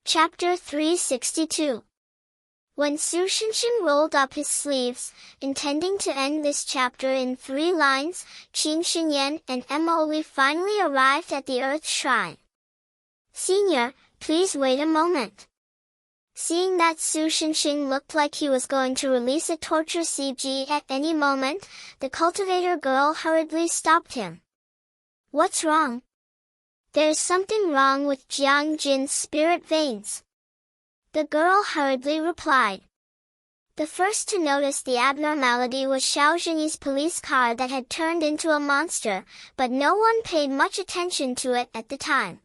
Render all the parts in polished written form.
Chapter 362. When Su Shinshin rolled up his sleeves, intending to end this chapter in 3 lines, Qin Xinyan and Emily finally arrived at the Earth Shrine. "Senior, please wait a moment." Seeing that Su Shinshin looked like he was going to release a torture CG at any moment, the cultivator girl hurriedly stopped him. "What's wrong?" "There's something wrong with Jiang Jin's spirit veins," the girl hurriedly replied. The first to notice the abnormality was Xiao Zhenyi's police car that had turned into a monster, but no one paid much attention to it at the time.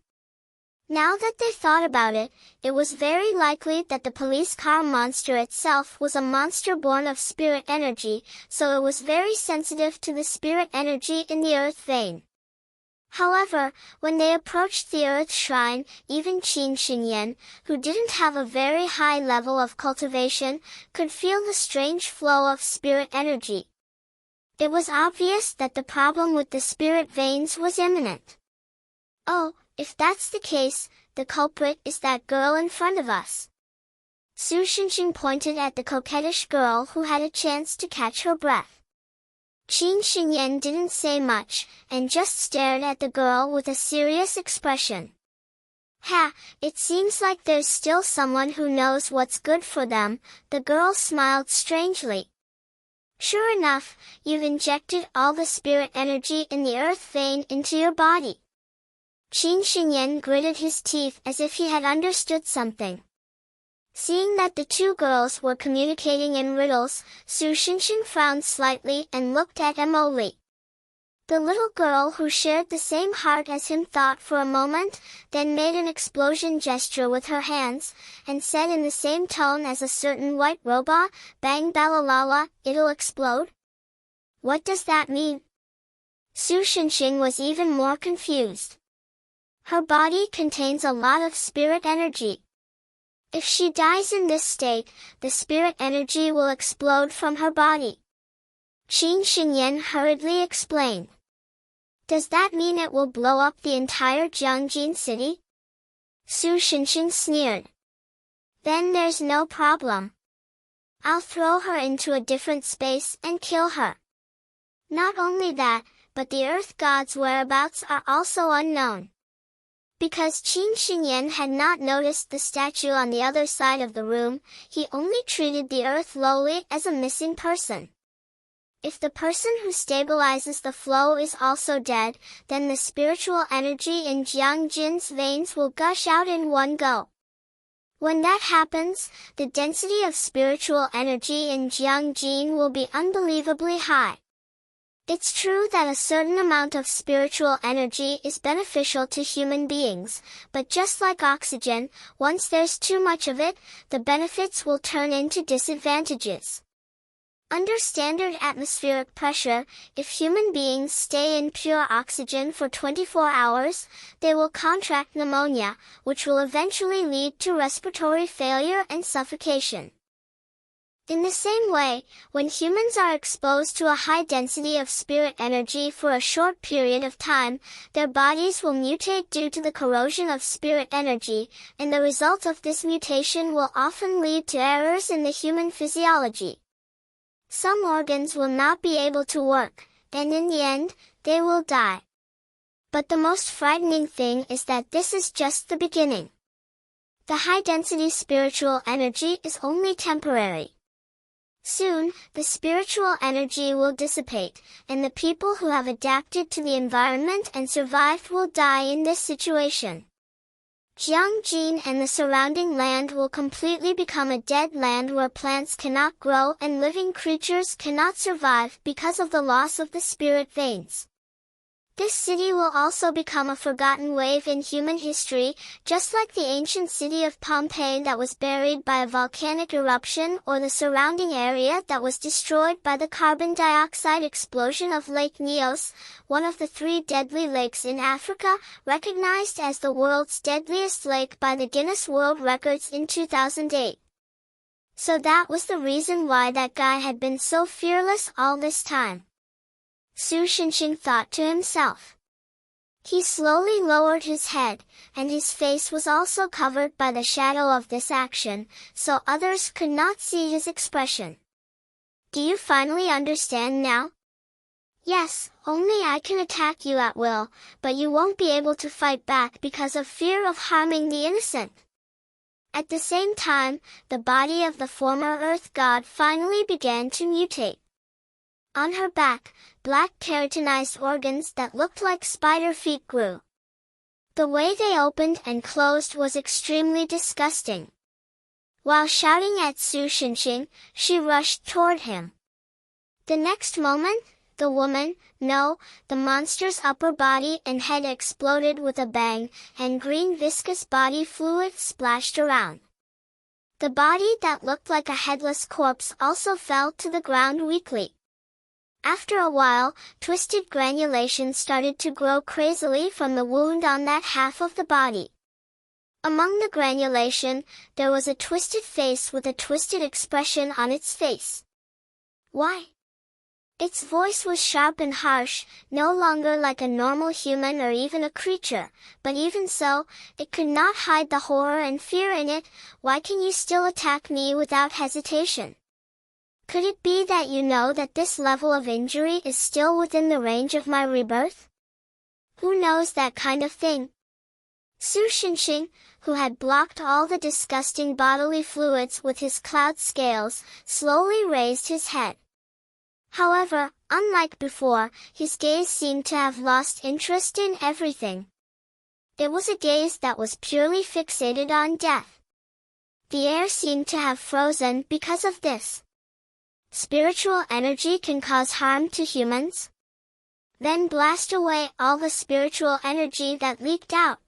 Now that they thought about it, it was very likely that the police car monster itself was a monster born of spirit energy, so it was very sensitive to the spirit energy in the earth vein. However, when they approached the Earth Shrine, even Qin Xinyan, who didn't have a very high level of cultivation, could feel the strange flow of spirit energy. It was obvious that the problem with the spirit veins was imminent. "Oh, if that's the case, the culprit is that girl in front of us." Su Shinshin pointed at the coquettish girl who had a chance to catch her breath. Qin Xinyan didn't say much, and just stared at the girl with a serious expression. "Ha, it seems like there's still someone who knows what's good for them," the girl smiled strangely. "Sure enough, you've injected all the spirit energy in the earth vein into your body." Qin Xinyan gritted his teeth as if he had understood something. Seeing that the two girls were communicating in riddles, Su Shinshin frowned slightly and looked at Emily. The little girl who shared the same heart as him thought for a moment, then made an explosion gesture with her hands, and said in the same tone as a certain white robot, "Bang balalala, it'll explode?" "What does that mean?" Su Shinshin was even more confused. "Her body contains a lot of spirit energy. If she dies in this state, the spirit energy will explode from her body." Qin Xinyan hurriedly explained. "Does that mean it will blow up the entire Jiangjin city?" Su Shinshin sneered. "Then there's no problem. I'll throw her into a different space and kill her. Not only that, but the Earth God's whereabouts are also unknown." Because Qin Xinyan had not noticed the statue on the other side of the room, he only treated the earth lowly as a missing person. If the person who stabilizes the flow is also dead, then the spiritual energy in Jiang Jin's veins will gush out in one go. When that happens, the density of spiritual energy in Jiang Jin will be unbelievably high. It's true that a certain amount of spiritual energy is beneficial to human beings, but just like oxygen, once there's too much of it, the benefits will turn into disadvantages. Under standard atmospheric pressure, if human beings stay in pure oxygen for 24 hours, they will contract pneumonia, which will eventually lead to respiratory failure and suffocation. In the same way, when humans are exposed to a high density of spirit energy for a short period of time, their bodies will mutate due to the corrosion of spirit energy, and the result of this mutation will often lead to errors in the human physiology. Some organs will not be able to work, and in the end, they will die. But the most frightening thing is that this is just the beginning. The high-density spiritual energy is only temporary. Soon, the spiritual energy will dissipate, and the people who have adapted to the environment and survived will die in this situation. Jiangjin and the surrounding land will completely become a dead land where plants cannot grow and living creatures cannot survive because of the loss of the spirit veins. This city will also become a forgotten wave in human history, just like the ancient city of Pompeii that was buried by a volcanic eruption or the surrounding area that was destroyed by the carbon dioxide explosion of Lake Nyos, one of the 3 deadly lakes in Africa, recognized as the world's deadliest lake by the Guinness World Records in 2008. So that was the reason why that guy had been so fearless all this time. Su Shinshin thought to himself. He slowly lowered his head, and his face was also covered by the shadow of this action, so others could not see his expression. Do you finally understand now? Yes, only I can attack you at will, but you won't be able to fight back because of fear of harming the innocent. At the same time, the body of the former Earth God finally began to mutate. On her back, black keratinized organs that looked like spider feet grew. The way they opened and closed was extremely disgusting. While shouting at Su Xinxing, she rushed toward him. The next moment, the monster's upper body and head exploded with a bang, and green viscous body fluid splashed around. The body that looked like a headless corpse also fell to the ground weakly. After a while, twisted granulation started to grow crazily from the wound on that half of the body. Among the granulation, there was a twisted face with a twisted expression on its face. Why? Its voice was sharp and harsh, no longer like a normal human or even a creature, but even so, it could not hide the horror and fear in it. Why can you still attack me without hesitation? Could it be that you know that this level of injury is still within the range of my rebirth? Who knows that kind of thing? Su Xinxing, who had blocked all the disgusting bodily fluids with his cloud scales, slowly raised his head. However, unlike before, his gaze seemed to have lost interest in everything. It was a gaze that was purely fixated on death. The air seemed to have frozen because of this. Spiritual energy can cause harm to humans? Then blast away all the spiritual energy that leaked out.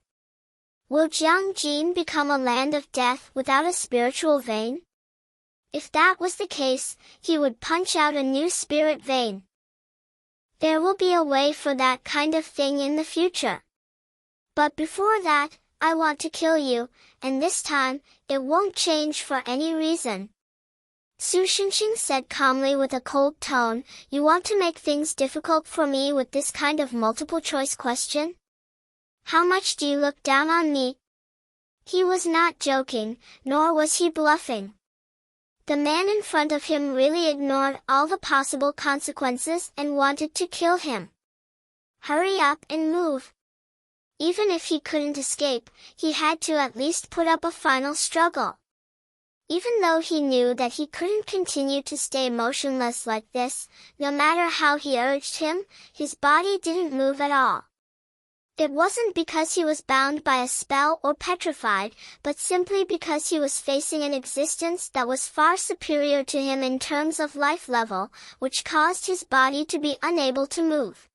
Will Jiangjin become a land of death without a spiritual vein? If that was the case, he would punch out a new spirit vein. There will be a way for that kind of thing in the future. But before that, I want to kill you, and this time, it won't change for any reason. Su Xinxing said calmly with a cold tone, you want to make things difficult for me with this kind of multiple-choice question? How much do you look down on me? He was not joking, nor was he bluffing. The man in front of him really ignored all the possible consequences and wanted to kill him. Hurry up and move. Even if he couldn't escape, he had to at least put up a final struggle. Even though he knew that he couldn't continue to stay motionless like this, no matter how he urged him, his body didn't move at all. It wasn't because he was bound by a spell or petrified, but simply because he was facing an existence that was far superior to him in terms of life level, which caused his body to be unable to move.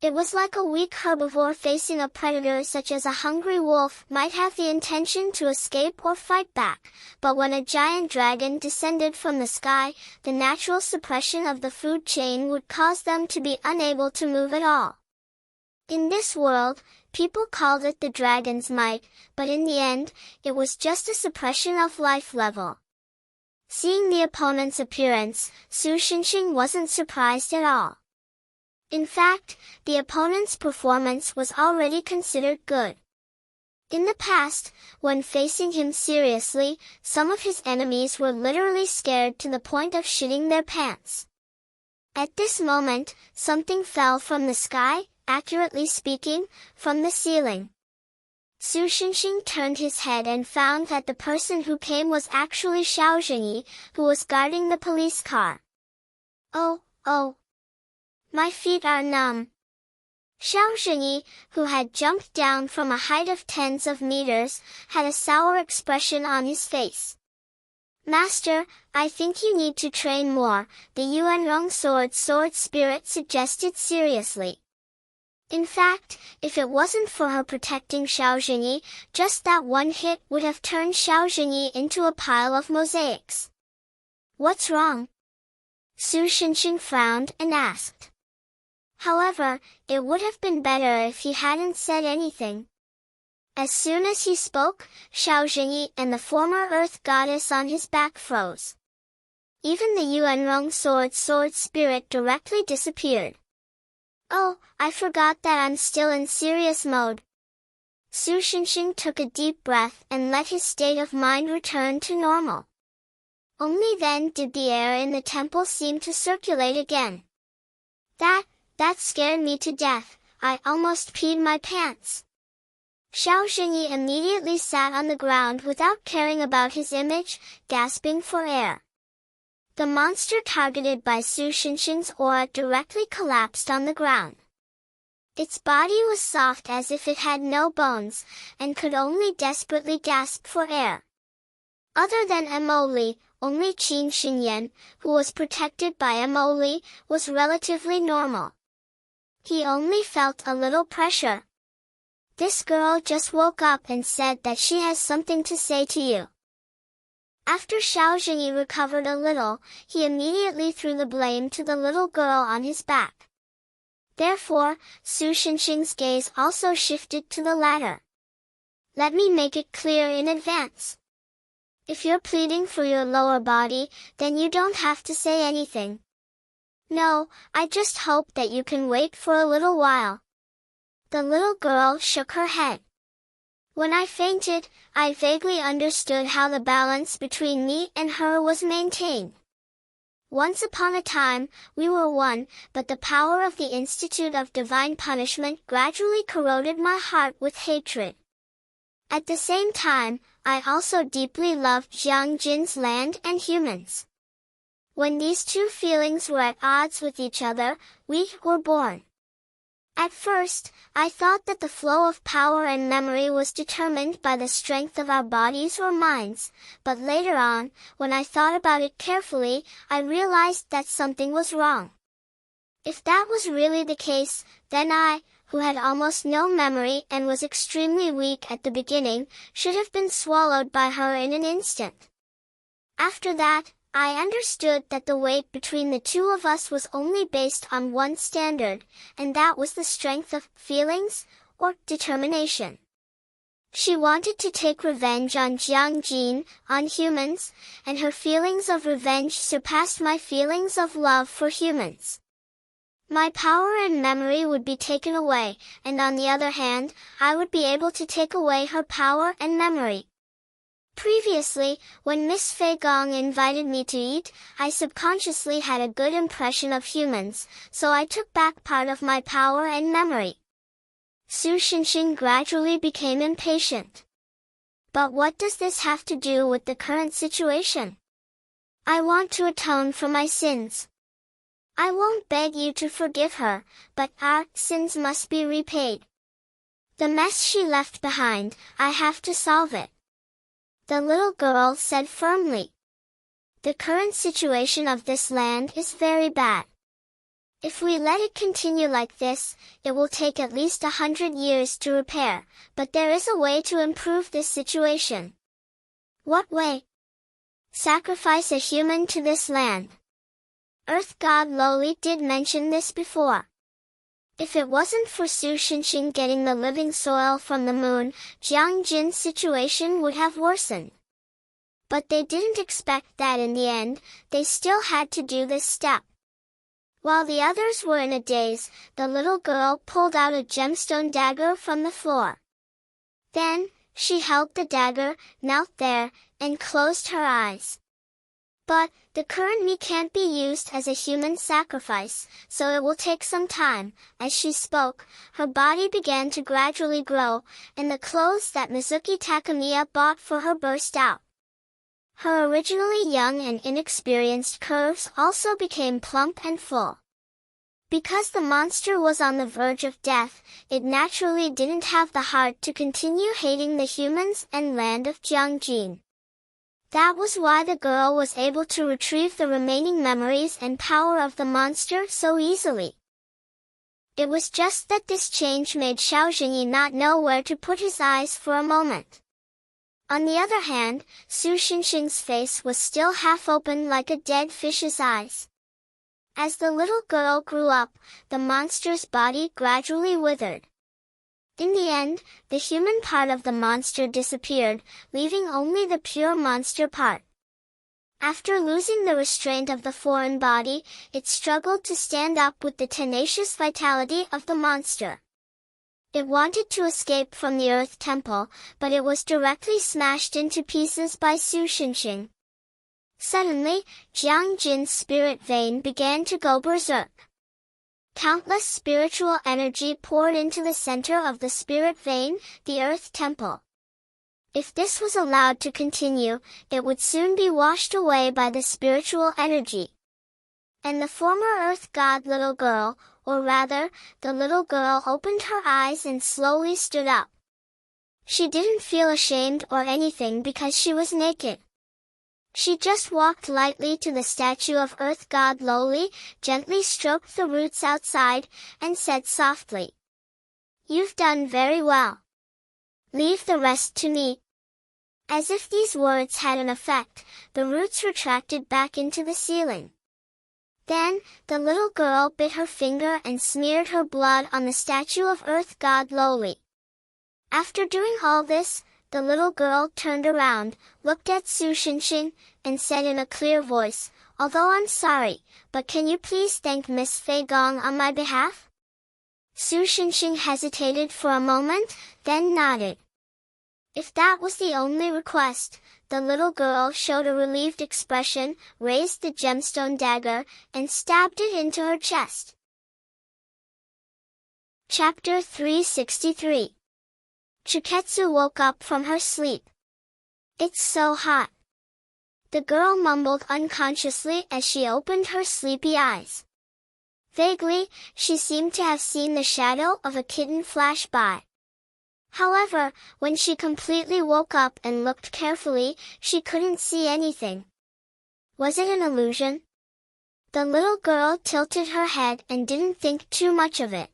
It was like a weak herbivore facing a predator such as a hungry wolf might have the intention to escape or fight back, but when a giant dragon descended from the sky, the natural suppression of the food chain would cause them to be unable to move at all. In this world, people called it the dragon's might, but in the end, it was just a suppression of life level. Seeing the opponent's appearance, Su Xinxing wasn't surprised at all. In fact, the opponent's performance was already considered good. In the past, when facing him seriously, some of his enemies were literally scared to the point of shitting their pants. At this moment, something fell from the sky, accurately speaking, from the ceiling. Su Xinxing turned his head and found that the person who came was actually Xiao Zhenyi, who was guarding the police car. Oh. My feet are numb. Xiao Zhenyi, who had jumped down from a height of tens of meters, had a sour expression on his face. Master, I think you need to train more, the Yuanrong sword spirit suggested seriously. In fact, if it wasn't for her protecting Xiao Zhenyi, just that one hit would have turned Xiao Zhenyi into a pile of mosaics. What's wrong? Su Xinxing frowned and asked. However, it would have been better if he hadn't said anything. As soon as he spoke, Xiao Zhenyi and the former earth goddess on his back froze. Even the Yuanrong sword spirit directly disappeared. Oh, I forgot that I'm still in serious mode. Su Shinshin took a deep breath and let his state of mind return to normal. Only then did the air in the temple seem to circulate again. That scared me to death. I almost peed my pants. Xiao Xingyi immediately sat on the ground without caring about his image, gasping for air. The monster targeted by Su Shinshin's aura directly collapsed on the ground. Its body was soft as if it had no bones, and could only desperately gasp for air. Other than Mo Li, only Qin Xinyan, who was protected by Mo Li, was relatively normal. He only felt a little pressure. This girl just woke up and said that she has something to say to you. After Xiao Xingyi recovered a little, he immediately threw the blame to the little girl on his back. Therefore, Su Shinshin's gaze also shifted to the latter. Let me make it clear in advance. If you're pleading for your lower body, then you don't have to say anything. No, I just hope that you can wait for a little while. The little girl shook her head. When I fainted, I vaguely understood how the balance between me and her was maintained. Once upon a time, we were one, but the power of the Institute of Divine Punishment gradually corroded my heart with hatred. At the same time, I also deeply loved Jiang Jin's land and humans. When these two feelings were at odds with each other, we were born. At first, I thought that the flow of power and memory was determined by the strength of our bodies or minds, but later on, when I thought about it carefully, I realized that something was wrong. If that was really the case, then I, who had almost no memory and was extremely weak at the beginning, should have been swallowed by her in an instant. After that, I understood that the weight between the two of us was only based on one standard, and that was the strength of feelings, or determination. She wanted to take revenge on Jiang Jin, on humans, and her feelings of revenge surpassed my feelings of love for humans. My power and memory would be taken away, and on the other hand, I would be able to take away her power and memory. Previously, when Miss Fei Gong invited me to eat, I subconsciously had a good impression of humans, so I took back part of my power and memory. Su Shinshin gradually became impatient. But what does this have to do with the current situation? I want to atone for my sins. I won't beg you to forgive her, but our sins must be repaid. The mess she left behind, I have to solve it. The little girl said firmly. The current situation of this land is very bad. If we let it continue like this, it will take at least 100 years to repair, but there is a way to improve this situation. What way? Sacrifice a human to this land. Earth god Loli did mention this before. If it wasn't for Su Shinshin getting the living soil from the moon, Jiang Jin's situation would have worsened. But they didn't expect that in the end, they still had to do this step. While the others were in a daze, the little girl pulled out a gemstone dagger from the floor. Then, she held the dagger, knelt there, and closed her eyes. But, the current me can't be used as a human sacrifice, so it will take some time. As she spoke, her body began to gradually grow, and the clothes that Mizuki Takamiya bought for her burst out. Her originally young and inexperienced curves also became plump and full. Because the monster was on the verge of death, it naturally didn't have the heart to continue hating the humans and land of Jiangjin. That was why the girl was able to retrieve the remaining memories and power of the monster so easily. It was just that this change made Xiao Xingyi not know where to put his eyes for a moment. On the other hand, Su Shinshin's face was still half open like a dead fish's eyes. As the little girl grew up, the monster's body gradually withered. In the end, the human part of the monster disappeared, leaving only the pure monster part. After losing the restraint of the foreign body, it struggled to stand up with the tenacious vitality of the monster. It wanted to escape from the Earth Temple, but it was directly smashed into pieces by Su Xinxing. Suddenly, Jiang Jin's spirit vein began to go berserk. Countless spiritual energy poured into the center of the spirit vein, the Earth Temple. If this was allowed to continue, it would soon be washed away by the spiritual energy. And the former Earth God little girl, or rather, the little girl opened her eyes and slowly stood up. She didn't feel ashamed or anything because she was naked. She just walked lightly to the statue of Earth God Lowly, gently stroked the roots outside, and said softly, "You've done very well. Leave the rest to me." As if these words had an effect, the roots retracted back into the ceiling. Then, the little girl bit her finger and smeared her blood on the statue of Earth God Lowly. After doing all this, the little girl turned around, looked at Su Xinxing, and said in a clear voice, "Although I'm sorry, but can you please thank Miss Fei Gong on my behalf?" Su Xinxing hesitated for a moment, then nodded. If that was the only request, the little girl showed a relieved expression, raised the gemstone dagger, and stabbed it into her chest. Chapter 363. Chiketsu woke up from her sleep. "It's so hot." The girl mumbled unconsciously as she opened her sleepy eyes. Vaguely, she seemed to have seen the shadow of a kitten flash by. However, when she completely woke up and looked carefully, she couldn't see anything. Was it an illusion? The little girl tilted her head and didn't think too much of it.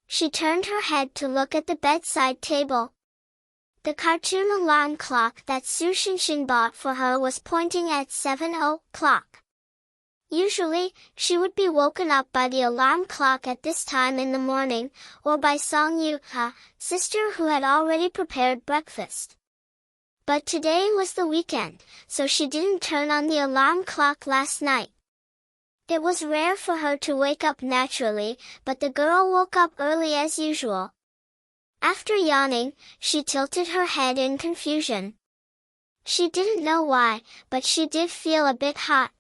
She turned her head to look at the bedside table. The cartoon alarm clock that Su Xinxing bought for her was pointing at 7:00. Usually, she would be woken up by the alarm clock at this time in the morning, or by Song Yu, her sister who had already prepared breakfast. But today was the weekend, so she didn't turn on the alarm clock last night. It was rare for her to wake up naturally, but the girl woke up early as usual. After yawning, she tilted her head in confusion. She didn't know why, but she did feel a bit hot.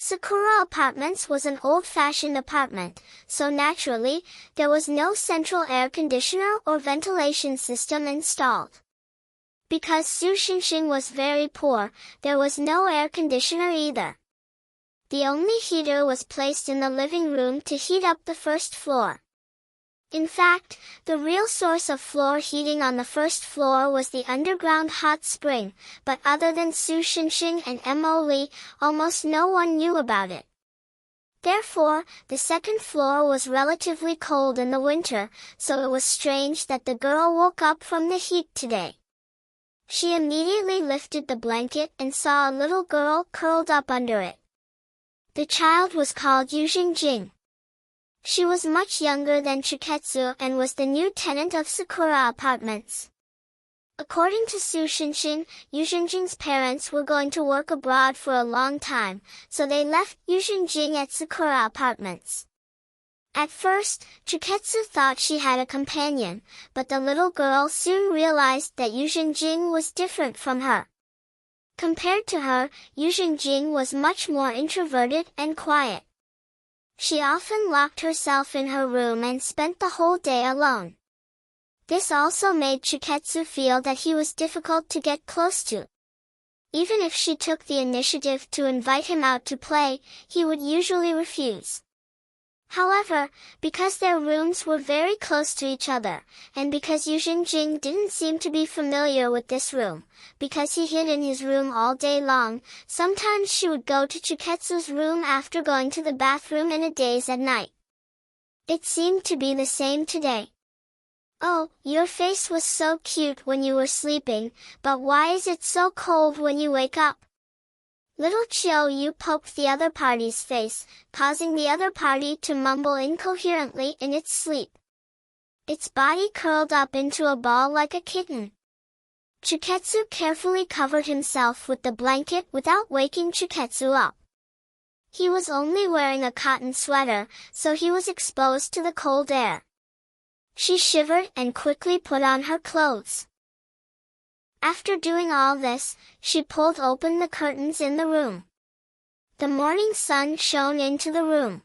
Sakura Apartments was an old-fashioned apartment, so naturally, there was no central air conditioner or ventilation system installed. Because Su Xinxing was very poor, there was no air conditioner either. The only heater was placed in the living room to heat up the first floor. In fact, the real source of floor heating on the first floor was the underground hot spring, but other than Su Xinxing and Mo Li, almost no one knew about it. Therefore, the second floor was relatively cold in the winter, so it was strange that the girl woke up from the heat today. She immediately lifted the blanket and saw a little girl curled up under it. The child was called Yu Xingjing. She was much younger than Chiketsu and was the new tenant of Sakura Apartments. According to Su Xinxing, Yu Xingjing's parents were going to work abroad for a long time, so they left Yu Xingjing at Sakura Apartments. At first, Chiketsu thought she had a companion, but the little girl soon realized that Yu Xingjing was different from her. Compared to her, Yu Xingjing was much more introverted and quiet. She often locked herself in her room and spent the whole day alone. This also made Chiketsu feel that he was difficult to get close to. Even if she took the initiative to invite him out to play, he would usually refuse. However, because their rooms were very close to each other, and because Yu Xingjing didn't seem to be familiar with this room, because he hid in his room all day long, sometimes she would go to Chiketsu's room after going to the bathroom in a daze at night. It seemed to be the same today. "Oh, your face was so cute when you were sleeping, but why is it so cold when you wake up?" Little Chiu Yu poked the other party's face, causing the other party to mumble incoherently in its sleep. Its body curled up into a ball like a kitten. Chiketsu carefully covered himself with the blanket without waking Chiketsu up. He was only wearing a cotton sweater, so he was exposed to the cold air. She shivered and quickly put on her clothes. After doing all this, she pulled open the curtains in the room. The morning sun shone into the room.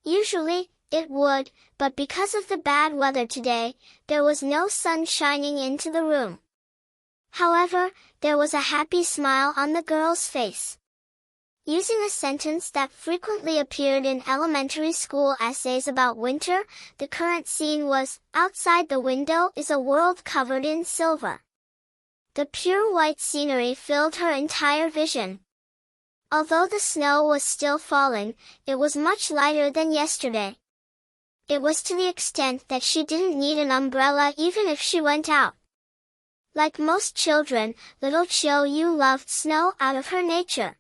Usually, it would, but because of the bad weather today, there was no sun shining into the room. However, there was a happy smile on the girl's face. Using a sentence that frequently appeared in elementary school essays about winter, the current scene was, "Outside the window is a world covered in silver." The pure white scenery filled her entire vision. Although the snow was still falling, it was much lighter than yesterday. It was to the extent that she didn't need an umbrella even if she went out. Like most children, little Chiou loved snow out of her nature.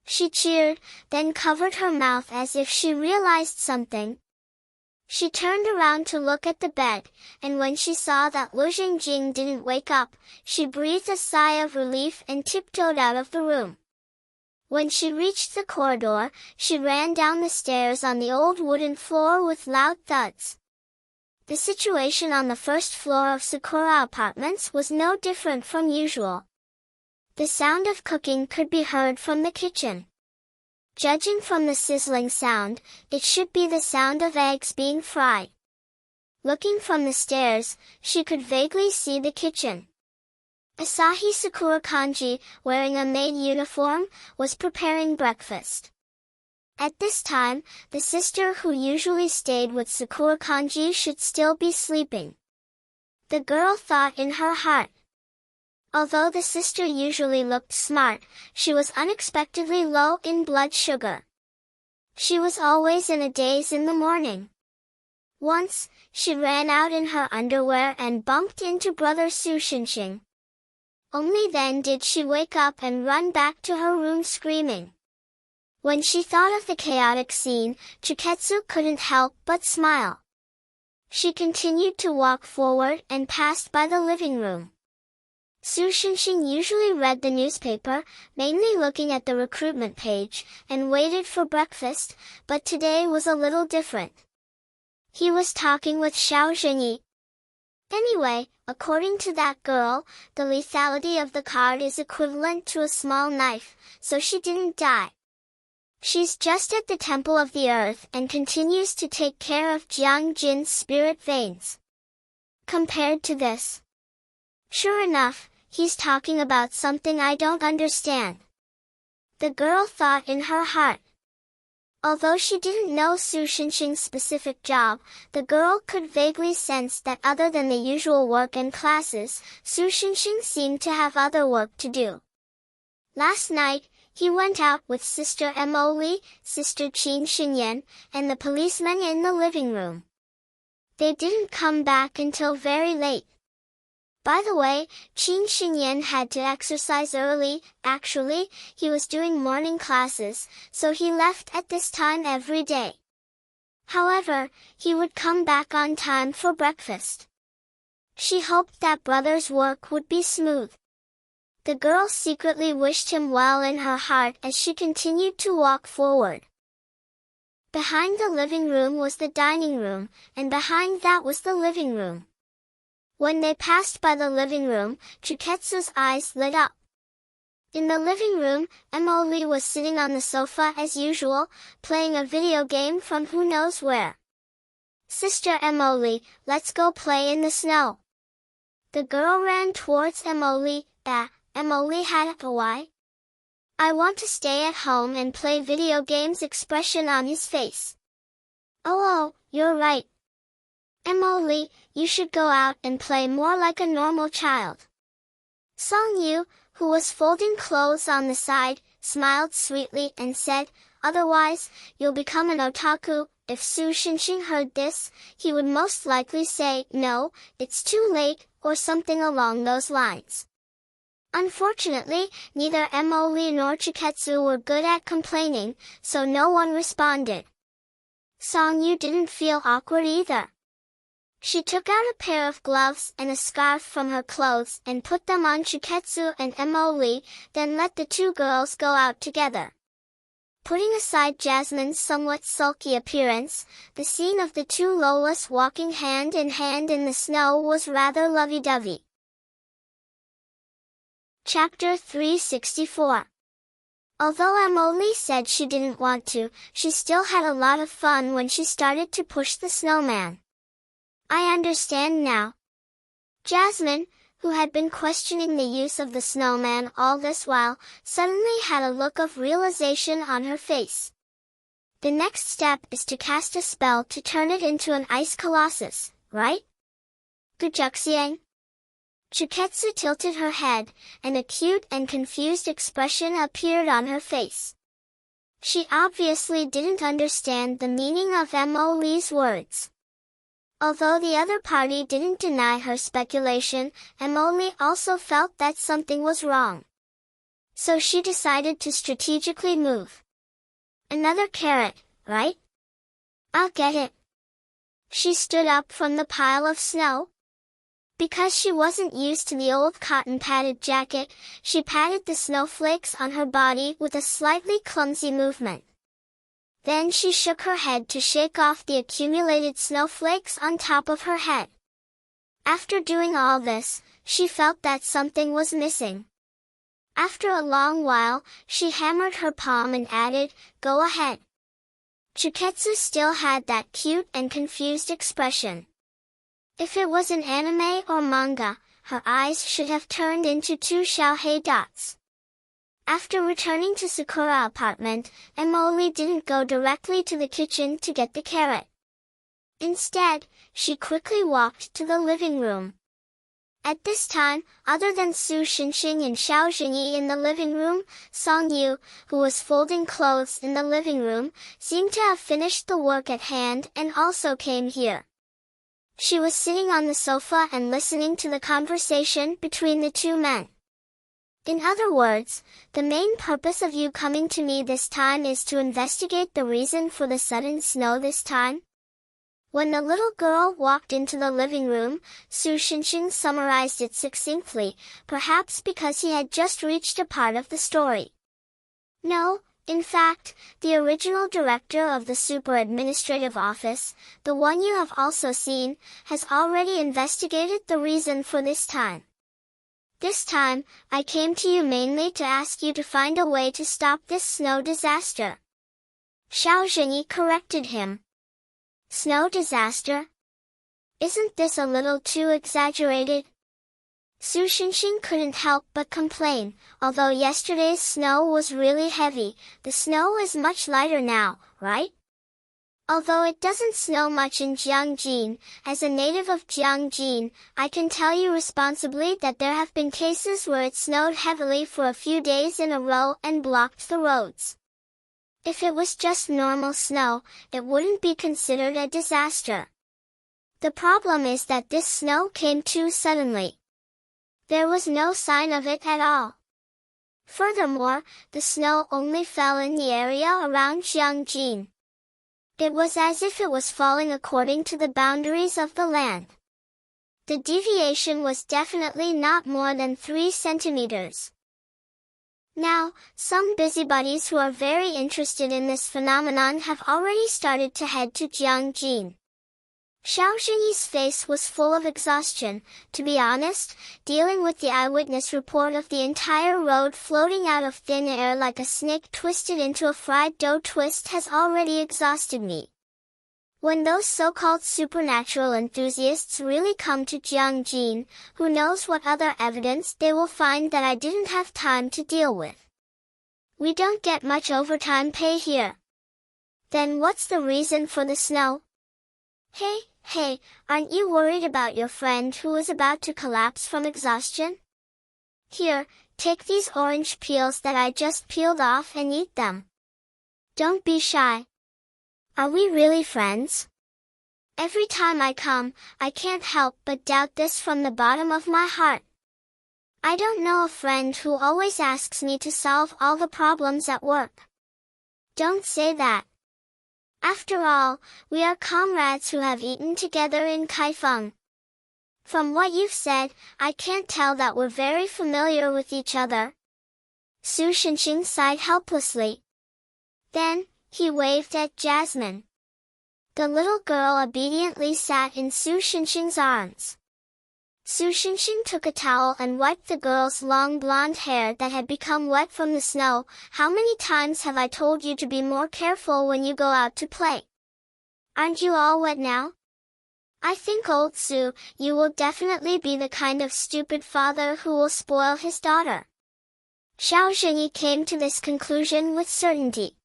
She cheered, then covered her mouth as if she realized something. She turned around to look at the bed, and when she saw that Lu Jingjing didn't wake up, she breathed a sigh of relief and tiptoed out of the room. When she reached the corridor, she ran down the stairs on the old wooden floor with loud thuds. The situation on the first floor of Sakura Apartments was no different from usual. The sound of cooking could be heard from the kitchen. Judging from the sizzling sound, it should be the sound of eggs being fried. Looking from the stairs, she could vaguely see the kitchen. Asahi Sakura Kanji, wearing a maid uniform, was preparing breakfast. At this time, the sister who usually stayed with Sakura Kanji should still be sleeping. The girl thought in her heart. Although the sister usually looked smart, she was unexpectedly low in blood sugar. She was always in a daze in the morning. Once, she ran out in her underwear and bumped into brother Su Xinxing. Only then did she wake up and run back to her room screaming. When she thought of the chaotic scene, Chiketsu couldn't help but smile. She continued to walk forward and passed by the living room. Su Xinxing usually read the newspaper, mainly looking at the recruitment page, and waited for breakfast, but today was a little different. He was talking with Xiao Zhenyi. Anyway, according to that girl, the lethality of the card is equivalent to a small knife, so she didn't die. She's just at the Temple of the Earth and continues to take care of Jiang Jin's spirit veins. Compared to this. Sure enough, he's talking about something I don't understand. The girl thought in her heart. Although she didn't know Su Xinxing's specific job, the girl could vaguely sense that other than the usual work and classes, Su Xinxing seemed to have other work to do. Last night, he went out with Sister Mo Li, Sister Qin Xinyan, and the policeman in the living room. They didn't come back until very late. By the way, Qin Xinyan had to exercise early. Actually, he was doing morning classes, so he left at this time every day. However, he would come back on time for breakfast. She hoped that brother's work would be smooth. The girl secretly wished him well in her heart as she continued to walk forward. Behind the living room was the dining room, and behind that was the living room. When they passed by the living room, Chiketsu's eyes lit up. In the living room, Mo Li was sitting on the sofa as usual, playing a video game from who knows where. Sister Mo Li, let's go play in the snow. The girl ran towards Mo Li. Mo Li had a why? I want to stay at home and play video games expression on his face. Oh, you're right. Mo Li, you should go out and play more like a normal child. Song Yu, who was folding clothes on the side, smiled sweetly and said, otherwise, you'll become an otaku. If Su Xinxing heard this, he would most likely say, no, it's too late, or something along those lines. Unfortunately, neither Mo Li nor Chiketsu were good at complaining, so no one responded. Song Yu didn't feel awkward either. She took out a pair of gloves and a scarf from her clothes and put them on Chiketsu and Emily, then let the two girls go out together. Putting aside Jasmine's somewhat sulky appearance, the scene of the two Lolas walking hand in hand in the snow was rather lovey-dovey. Chapter 364. Although Emily said she didn't want to, she still had a lot of fun when she started to push the snowman. I understand now. Jasmine, who had been questioning the use of the snowman all this while, suddenly had a look of realization on her face. The next step is to cast a spell to turn it into an ice colossus, right? Gujuxiang? Chiketsu tilted her head, and a cute and confused expression appeared on her face. She obviously didn't understand the meaning of Emily's words. Although the other party didn't deny her speculation, Emily also felt that something was wrong. So she decided to strategically move. Another carrot, right? I'll get it. She stood up from the pile of snow. Because she wasn't used to the old cotton-padded jacket, she patted the snowflakes on her body with a slightly clumsy movement. Then she shook her head to shake off the accumulated snowflakes on top of her head. After doing all this, she felt that something was missing. After a long while, she hammered her palm and added, "Go ahead." Chiketsu still had that cute and confused expression. If it was an anime or manga, her eyes should have turned into two Xiaohei dots. After returning to Sakura apartment, Emily didn't go directly to the kitchen to get the carrot. Instead, she quickly walked to the living room. At this time, other than Su Xinxing and Xiao Jingyi in the living room, Song Yu, who was folding clothes in the living room, seemed to have finished the work at hand and also came here. She was sitting on the sofa and listening to the conversation between the two men. In other words, the main purpose of you coming to me this time is to investigate the reason for the sudden snow this time? When the little girl walked into the living room, Su Xinxing summarized it succinctly, perhaps because he had just reached a part of the story. No, in fact, the original director of the Super Administrative Office, the one you have also seen, has already investigated the reason for this time. This time, I came to you mainly to ask you to find a way to stop this snow disaster. Xiao Zhenyi corrected him. Snow disaster? Isn't this a little too exaggerated? Su Xinxing couldn't help but complain. Although yesterday's snow was really heavy, the snow is much lighter now, right? Although it doesn't snow much in Jiangjin, as a native of Jiangjin, I can tell you responsibly that there have been cases where it snowed heavily for a few days in a row and blocked the roads. If it was just normal snow, it wouldn't be considered a disaster. The problem is that this snow came too suddenly. There was no sign of it at all. Furthermore, the snow only fell in the area around Jiangjin. It was as if it was falling according to the boundaries of the land. The deviation was definitely not more than 3 centimeters. Now, some busybodies who are very interested in this phenomenon have already started to head to Jiangjin. Xiao Zhenyi's face was full of exhaustion. To be honest, dealing with the eyewitness report of the entire road floating out of thin air like a snake twisted into a fried dough twist has already exhausted me. When those so-called supernatural enthusiasts really come to Jiangjin, who knows what other evidence they will find that I didn't have time to deal with. We don't get much overtime pay here. Then what's the reason for the snow? Hey, aren't you worried about your friend who is about to collapse from exhaustion? Here, take these orange peels that I just peeled off and eat them. Don't be shy. Are we really friends? Every time I come, I can't help but doubt this from the bottom of my heart. I don't know a friend who always asks me to solve all the problems at work. Don't say that. After all, we are comrades who have eaten together in Kaifeng. From what you've said, I can't tell that we're very familiar with each other. Su Shinshin sighed helplessly. Then, he waved at Jasmine. The little girl obediently sat in Su Shinshin's arms. Su Shinshin took a towel and wiped the girl's long blonde hair that had become wet from the snow. How many times have I told you to be more careful when you go out to play? Aren't you all wet now? I think, old Su, you will definitely be the kind of stupid father who will spoil his daughter. Xiao Zhenyi came to this conclusion with certainty.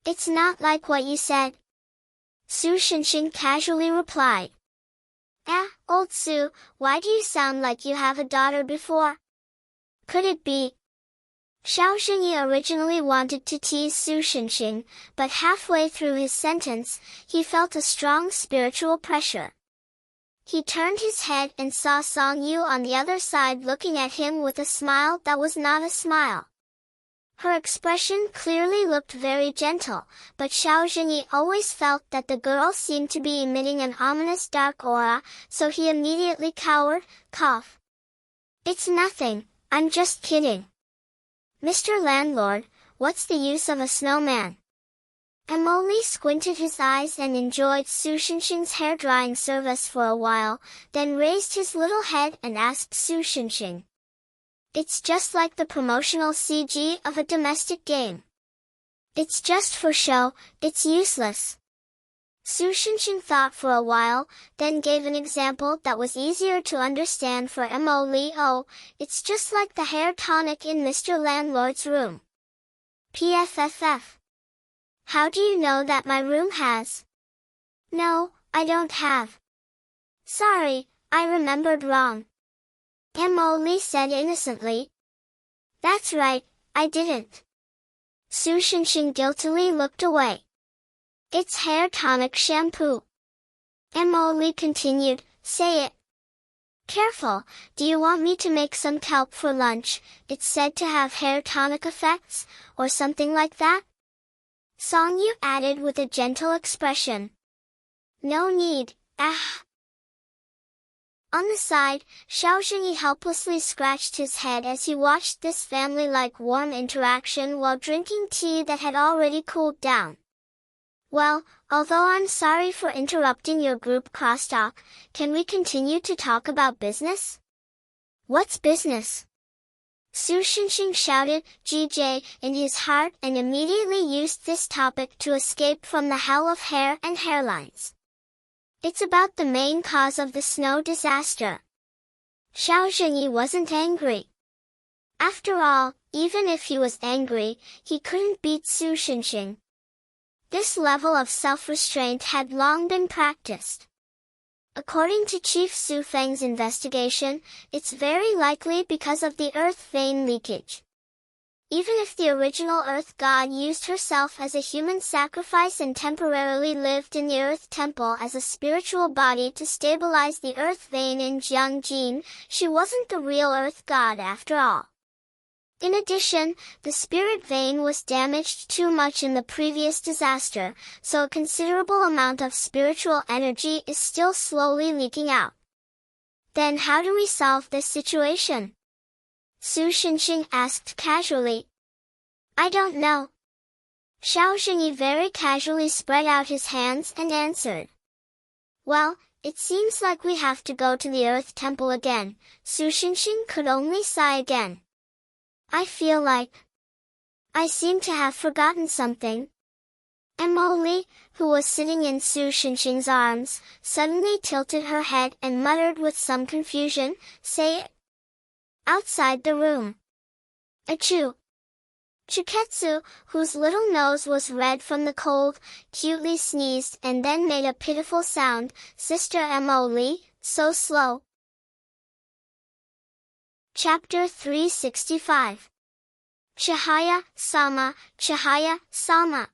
It's not like what you said. Su Shinshin casually replied. Old Su, why do you sound like you have a daughter before? Could it be? Xiao Zhenyi originally wanted to tease Su Shinshin, but halfway through his sentence, he felt a strong spiritual pressure. He turned his head and saw Song Yu on the other side looking at him with a smile that was not a smile. Her expression clearly looked very gentle, but Xiao Zhenyi always felt that the girl seemed to be emitting an ominous dark aura, so he immediately cowered, coughed. It's nothing, I'm just kidding. Mr. Landlord, what's the use of a snowman? Emily squinted his eyes and enjoyed Su Shinshin's hair-drying service for a while, then raised his little head and asked Su Shinshin. It's just like the promotional CG of a domestic game. It's just for show, it's useless. Su Shinshin thought for a while, then gave an example that was easier to understand for Emily. Oh, it's just like the hair tonic in Mr. Landlord's room. PFFF. How do you know that my room has? No, I don't have. Sorry, I remembered wrong. Emily said innocently. That's right, I didn't. Su Shinshin guiltily looked away. It's hair tonic shampoo. Emily continued, say it. Careful, do you want me to make some kelp for lunch? It's said to have hair tonic effects, or something like that? Song Yu added with a gentle expression. No need, On the side, Xiao Zhenyi helplessly scratched his head as he watched this family-like warm interaction while drinking tea that had already cooled down. Well, although I'm sorry for interrupting your group crosstalk, can we continue to talk about business? What's business? Su Shinshin shouted, GJ, in his heart and immediately used this topic to escape from the hell of hair and hairlines. It's about the main cause of the snow disaster. Xiao Zhenyi wasn't angry. After all, even if he was angry, he couldn't beat Su Shinshin. This level of self-restraint had long been practiced. According to Chief Su Feng's investigation, it's very likely because of the earth vein leakage. Even if the original Earth God used herself as a human sacrifice and temporarily lived in the Earth Temple as a spiritual body to stabilize the Earth vein in Jiangjin, she wasn't the real Earth God after all. In addition, the spirit vein was damaged too much in the previous disaster, so a considerable amount of spiritual energy is still slowly leaking out. Then how do we solve this situation? Su Shinshin asked casually. I don't know. Xiao Zhenyi very casually spread out his hands and answered. Well, it seems like we have to go to the Earth Temple again. Su Shinshin could only sigh again. I feel like I seem to have forgotten something. Emily, who was sitting in Su Shinshin's arms, suddenly tilted her head and muttered with some confusion, say it. Outside the room. Achoo! Chiketsu, whose little nose was red from the cold, cutely sneezed and then made a pitiful sound. Sister Emily, so slow. Chapter 365. Chihaya-sama, Chihaya-sama.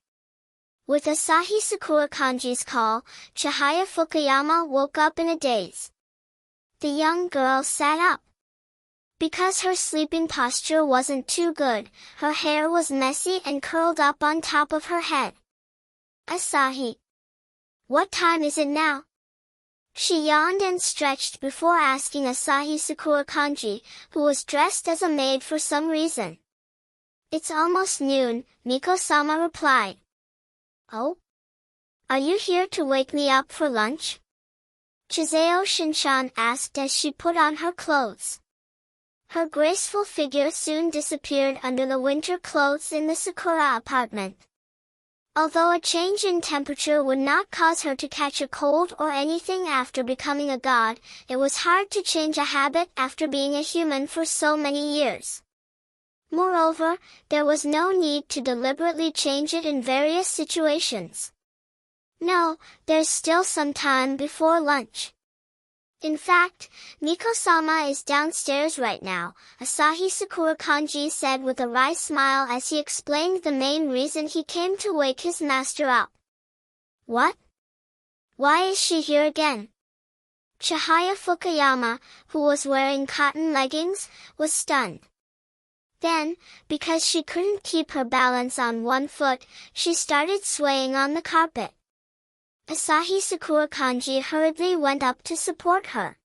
With Asahi Sakura Kanji's call, Chihaya Fukuyama woke up in a daze. The young girl sat up. Because her sleeping posture wasn't too good, her hair was messy and curled up on top of her head. Asahi. What time is it now? She yawned and stretched before asking Asahi Sakura Kanji, who was dressed as a maid for some reason. It's almost noon, Miko-sama replied. Oh? Are you here to wake me up for lunch? Chizeo Shinshan asked as she put on her clothes. Her graceful figure soon disappeared under the winter clothes in the Sakura apartment. Although a change in temperature would not cause her to catch a cold or anything after becoming a god, it was hard to change a habit after being a human for so many years. Moreover, there was no need to deliberately change it in various situations. No, there's still some time before lunch. In fact, Miko-sama is downstairs right now, Asahi Sakura Kanji said with a wry smile as he explained the main reason he came to wake his master up. What? Why is she here again? Chihaya Fukuyama, who was wearing cotton leggings, was stunned. Then, because she couldn't keep her balance on one foot, she started swaying on the carpet. Asahi Sakura Kanji hurriedly went up to support her.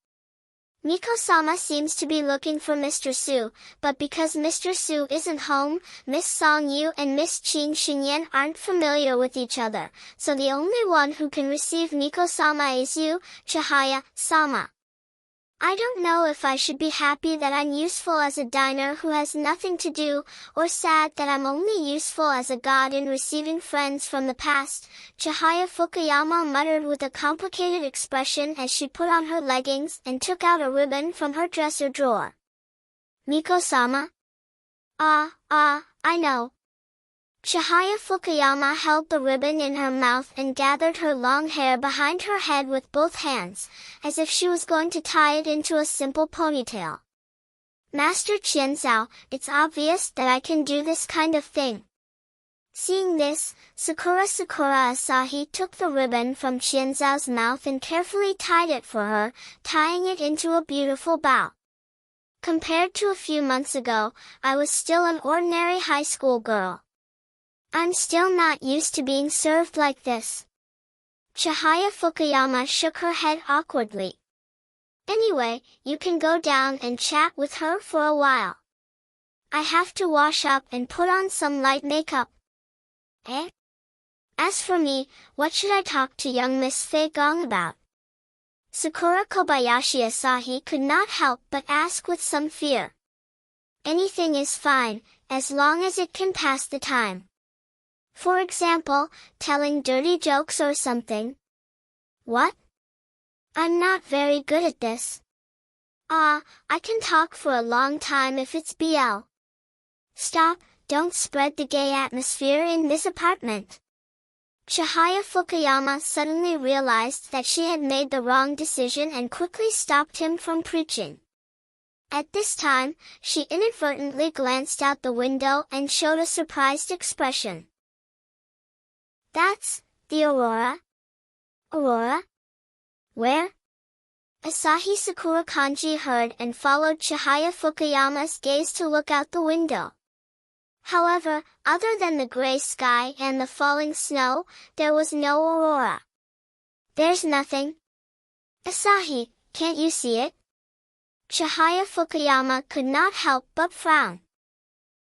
Miko-sama seems to be looking for Mr. Su, but because Mr. Su isn't home, Miss Song Yu and Miss Qin Xinyan aren't familiar with each other, so the only one who can receive Miko-sama is you, Chihaya-sama. I don't know if I should be happy that I'm useful as a diner who has nothing to do, or sad that I'm only useful as a god in receiving friends from the past, Chihaya Fukuyama muttered with a complicated expression as she put on her leggings and took out a ribbon from her dresser drawer. Miko-sama? I know. Chihaya Fukuyama held the ribbon in her mouth and gathered her long hair behind her head with both hands, as if she was going to tie it into a simple ponytail. Master Qianzhao, it's obvious that I can do this kind of thing. Seeing this, Sakura Asahi took the ribbon from Qianzhao's mouth and carefully tied it for her, tying it into a beautiful bow. Compared to a few months ago, I was still an ordinary high school girl. I'm still not used to being served like this. Chihaya Fukuyama shook her head awkwardly. Anyway, you can go down and chat with her for a while. I have to wash up and put on some light makeup. Eh? As for me, what should I talk to young Miss Fei Gong about? Sakura Kobayashi Asahi could not help but ask with some fear. Anything is fine, as long as it can pass the time. For example, telling dirty jokes or something. What? I'm not very good at this. I can talk for a long time if it's BL. Stop, don't spread the gay atmosphere in this apartment. Chihaya Fukuyama suddenly realized that she had made the wrong decision and quickly stopped him from preaching. At this time, she inadvertently glanced out the window and showed a surprised expression. That's the Aurora? Aurora? Where? Asahi Sakura Kanji heard and followed Chihaya Fukuyama's gaze to look out the window. However, other than the gray sky and the falling snow, there was no aurora. There's nothing. Asahi, can't you see it? Chihaya Fukuyama could not help but frown.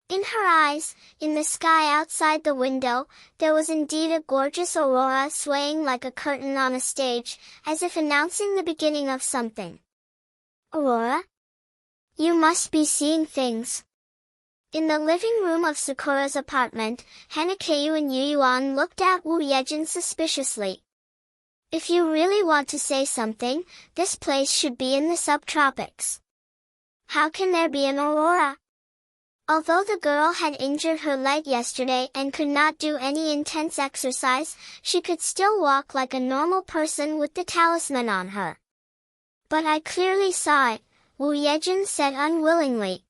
In her eyes, in the sky outside the window, there was indeed a gorgeous aurora swaying like a curtain on a stage, as if announcing the beginning of something. Aurora? You must be seeing things. In the living room of Sakura's apartment, Hanakayu and Yuyuan looked at Wu Yejin suspiciously. If you really want to say something, this place should be in the subtropics. How can there be an aurora? Although the girl had injured her leg yesterday and could not do any intense exercise, she could still walk like a normal person with the talisman on her. But I clearly saw it, Wu Yejin said unwillingly.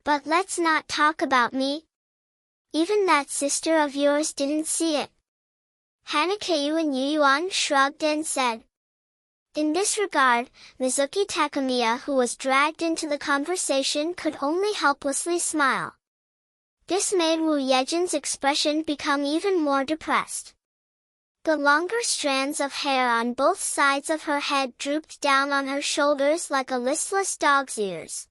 But let's not talk about me. Even that sister of yours didn't see it. Hanakayu and Yuyuan shrugged and said. In this regard, Mizuki Takamiya, who was dragged into the conversation, could only helplessly smile. This made Wu Yejin's expression become even more depressed. The longer strands of hair on both sides of her head drooped down on her shoulders like a listless dog's ears.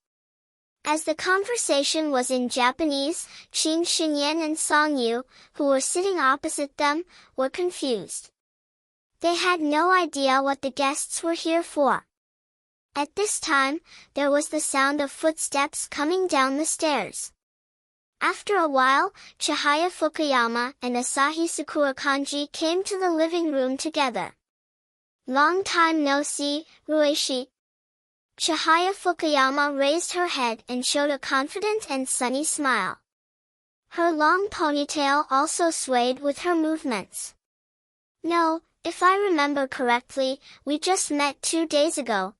As the conversation was in Japanese, Qin Xinyan and Song Yu, who were sitting opposite them, were confused. They had no idea what the guests were here for. At this time, there was the sound of footsteps coming down the stairs. After a while, Chihaya Fukuyama and Asahi Sakura Kanji came to the living room together. Long time no see, Ruishi. Chihaya Fukuyama raised her head and showed a confident and sunny smile. Her long ponytail also swayed with her movements. No, if I remember correctly, we just met 2 days ago.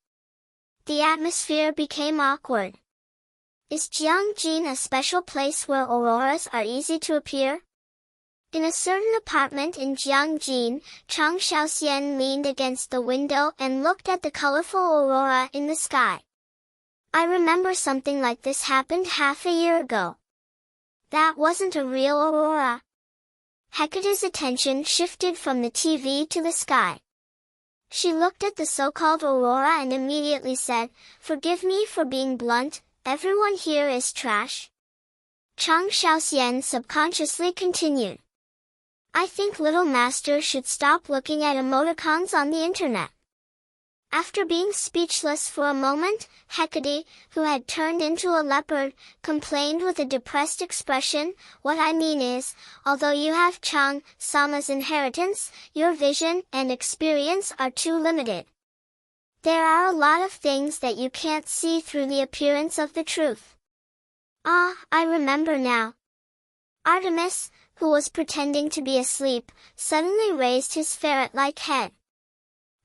The atmosphere became awkward. Is Jiangjin a special place where auroras are easy to appear? In a certain apartment in Jiangjin, Chang Xiaoxian leaned against the window and looked at the colorful aurora in the sky. I remember something like this happened half a year ago. That wasn't a real aurora. Hecate's attention shifted from the TV to the sky. She looked at the so-called aurora and immediately said, "Forgive me for being blunt, everyone here is trash." Chang Xiaoxian subconsciously continued. I think Little Master should stop looking at emoticons on the internet. After being speechless for a moment, Hecate, who had turned into a leopard, complained with a depressed expression, "What I mean is, although you have Chang-sama's inheritance, your vision and experience are too limited. There are a lot of things that you can't see through the appearance of the truth." Ah, I remember now. Artemis, who was pretending to be asleep, suddenly raised his ferret-like head.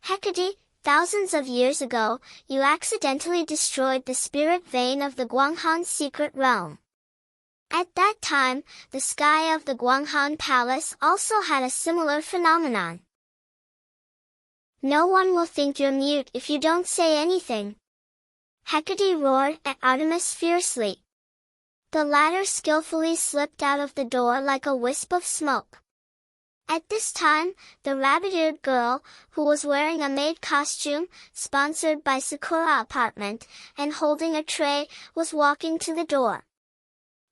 Hecate, thousands of years ago, you accidentally destroyed the spirit vein of the Guanghan secret realm. At that time, the sky of the Guanghan Palace also had a similar phenomenon. No one will think you're mute if you don't say anything. Hecate roared at Artemis fiercely. The latter skillfully slipped out of the door like a wisp of smoke. At this time, the rabbit-eared girl, who was wearing a maid costume, sponsored by Sakura Apartment, and holding a tray, was walking to the door.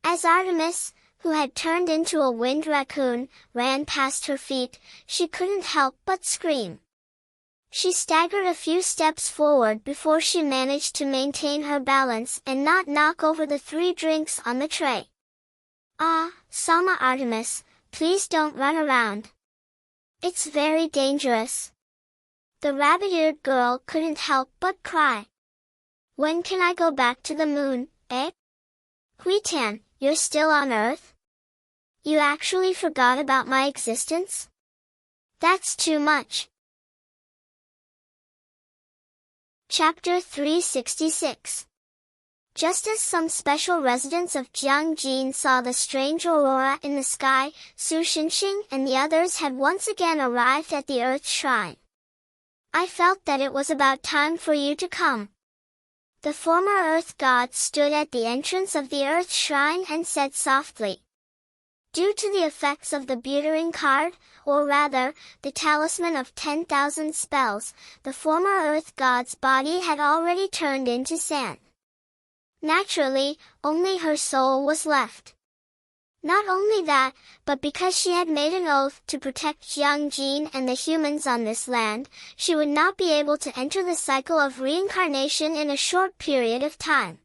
As Artemis, who had turned into a winged raccoon, ran past her feet, she couldn't help but scream. She staggered a few steps forward before she managed to maintain her balance and not knock over the 3 drinks on the tray. Ah, Sama Artemis, please don't run around. It's very dangerous. The rabbit-eared girl couldn't help but cry. When can I go back to the moon, eh? Huitan, you're still on Earth? You actually forgot about my existence? That's too much. Chapter 366. Just as some special residents of Jiangjin saw the strange aurora in the sky, Su Xinxing and the others had once again arrived at the Earth Shrine. I felt that it was about time for you to come. The former Earth God stood at the entrance of the Earth Shrine and said softly. Due to the effects of the Buttering card, or rather, the talisman of 10,000 spells, the former Earth God's body had already turned into sand. Naturally, only her soul was left. Not only that, but because she had made an oath to protect Jiangjin and the humans on this land, she would not be able to enter the cycle of reincarnation in a short period of time.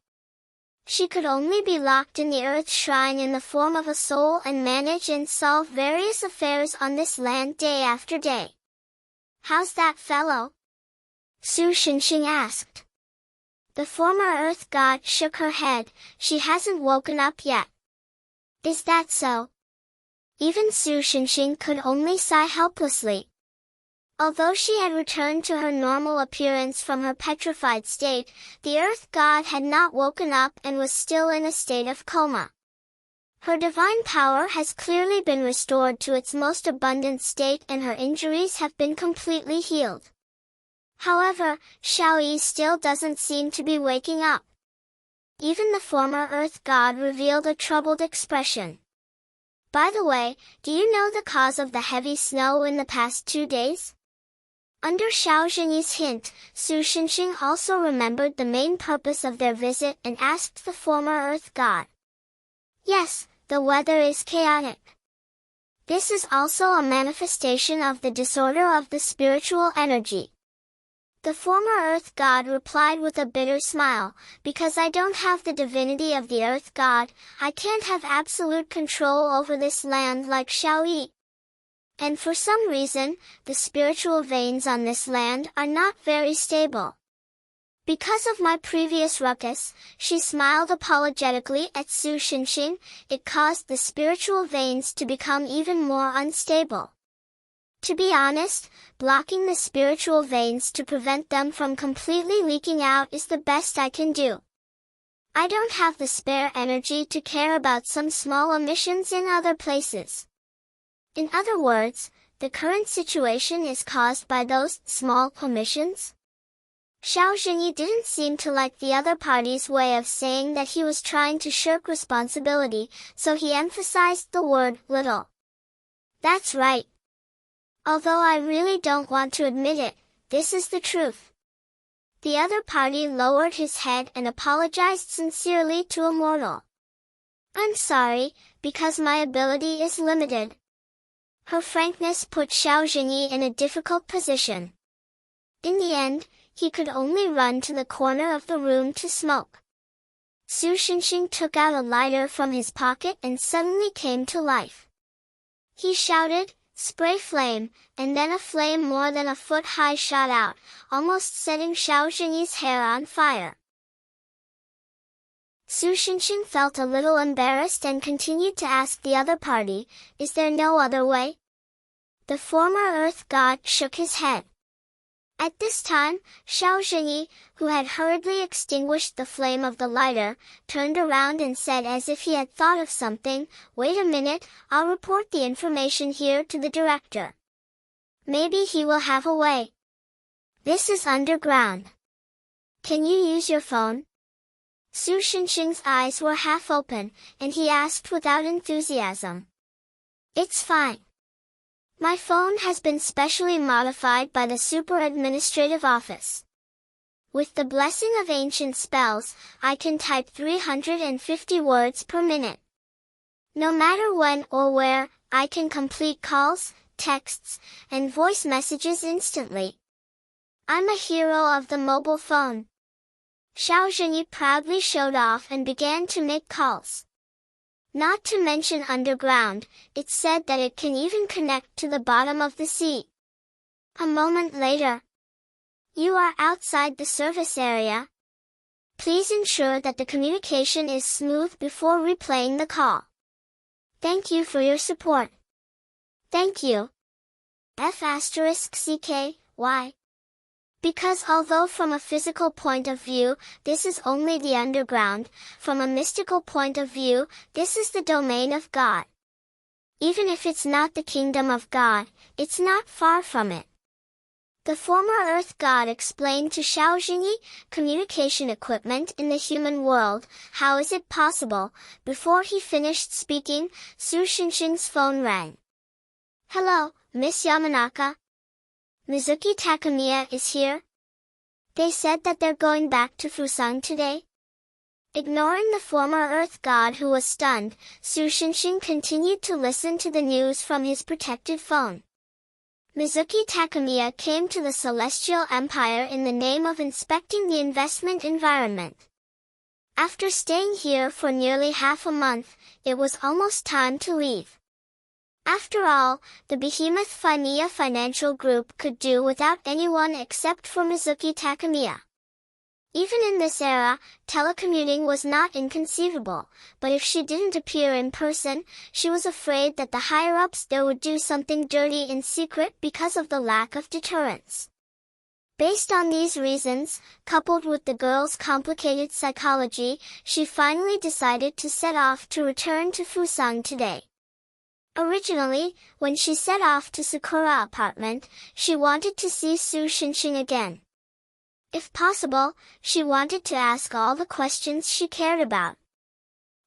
She could only be locked in the Earth Shrine in the form of a soul and manage and solve various affairs on this land day after day. How's that fellow? Su Xinxing asked. The former Earth God shook her head. She hasn't woken up yet. Is that so? Even Su Xinxing could only sigh helplessly. Although she had returned to her normal appearance from her petrified state, the Earth God had not woken up and was still in a state of coma. Her divine power has clearly been restored to its most abundant state and her injuries have been completely healed. However, Xiaoyi still doesn't seem to be waking up. Even the former Earth God revealed a troubled expression. By the way, do you know the cause of the heavy snow in the past 2 days? Under Xiao Zhenyi's hint, Su Xinxing also remembered the main purpose of their visit and asked the former Earth God. Yes, the weather is chaotic. This is also a manifestation of the disorder of the spiritual energy. The former Earth God replied with a bitter smile, because I don't have the divinity of the Earth God, I can't have absolute control over this land like Xiao Yi. And for some reason, the spiritual veins on this land are not very stable. Because of my previous ruckus, she smiled apologetically at Su Xinxing, it caused the spiritual veins to become even more unstable. To be honest, blocking the spiritual veins to prevent them from completely leaking out is the best I can do. I don't have the spare energy to care about some small emissions in other places. In other words, the current situation is caused by those small emissions. Xiao Zhenyi didn't seem to like the other party's way of saying that he was trying to shirk responsibility, so he emphasized the word little. That's right. Although I really don't want to admit it, this is the truth. The other party lowered his head and apologized sincerely to a mortal. I'm sorry, because my ability is limited. Her frankness put Xiao Zhenyi in a difficult position. In the end, he could only run to the corner of the room to smoke. Su Xinxing took out a lighter from his pocket and suddenly came to life. He shouted, "Spray flame," and then a flame more than a foot high shot out, almost setting Xiao Zhenyi's hair on fire. Su Xinxing felt a little embarrassed and continued to ask the other party, "Is there no other way?" The former Earth God shook his head. At this time, Xiao Zhenyi, who had hurriedly extinguished the flame of the lighter, turned around and said as if he had thought of something, "Wait a minute, I'll report the information here to the director. Maybe he will have a way. This is underground. Can you use your phone?" Su Xinxing's eyes were half open, and he asked without enthusiasm. "It's fine. My phone has been specially modified by the Super Administrative Office. With the blessing of ancient spells, I can type 350 words per minute. No matter when or where, I can complete calls, texts, and voice messages instantly. I'm a hero of the mobile phone." Xiao Zhenyi proudly showed off and began to make calls. Not to mention underground, it's said that it can even connect to the bottom of the sea. A moment later. "You are outside the service area. Please ensure that the communication is smooth before replaying the call. Thank you for your support." "Thank you. F***CK, Because although from a physical point of view, this is only the underground, from a mystical point of view, this is the domain of God. Even if it's not the kingdom of God, it's not far from it." The former Earth God explained to Xiao Zhenyi, communication equipment in the human world, how is it possible? Before he finished speaking, Su Xinxing's phone rang. "Hello, Miss Yamanaka. Mizuki Takamiya is here. They said that they're going back to Fusang today." Ignoring the former Earth God who was stunned, Su Xinxing continued to listen to the news from his protected phone. Mizuki Takamiya came to the Celestial Empire in the name of inspecting the investment environment. After staying here for nearly half a month, it was almost time to leave. After all, the behemoth Phimea Financial Group could do without anyone except for Mizuki Takamiya. Even in this era, telecommuting was not inconceivable, but if she didn't appear in person, she was afraid that the higher-ups there would do something dirty in secret because of the lack of deterrence. Based on these reasons, coupled with the girl's complicated psychology, she finally decided to set off to return to Fusang today. Originally, when she set off to Sakura apartment, she wanted to see Su Xinxing again. If possible, she wanted to ask all the questions she cared about.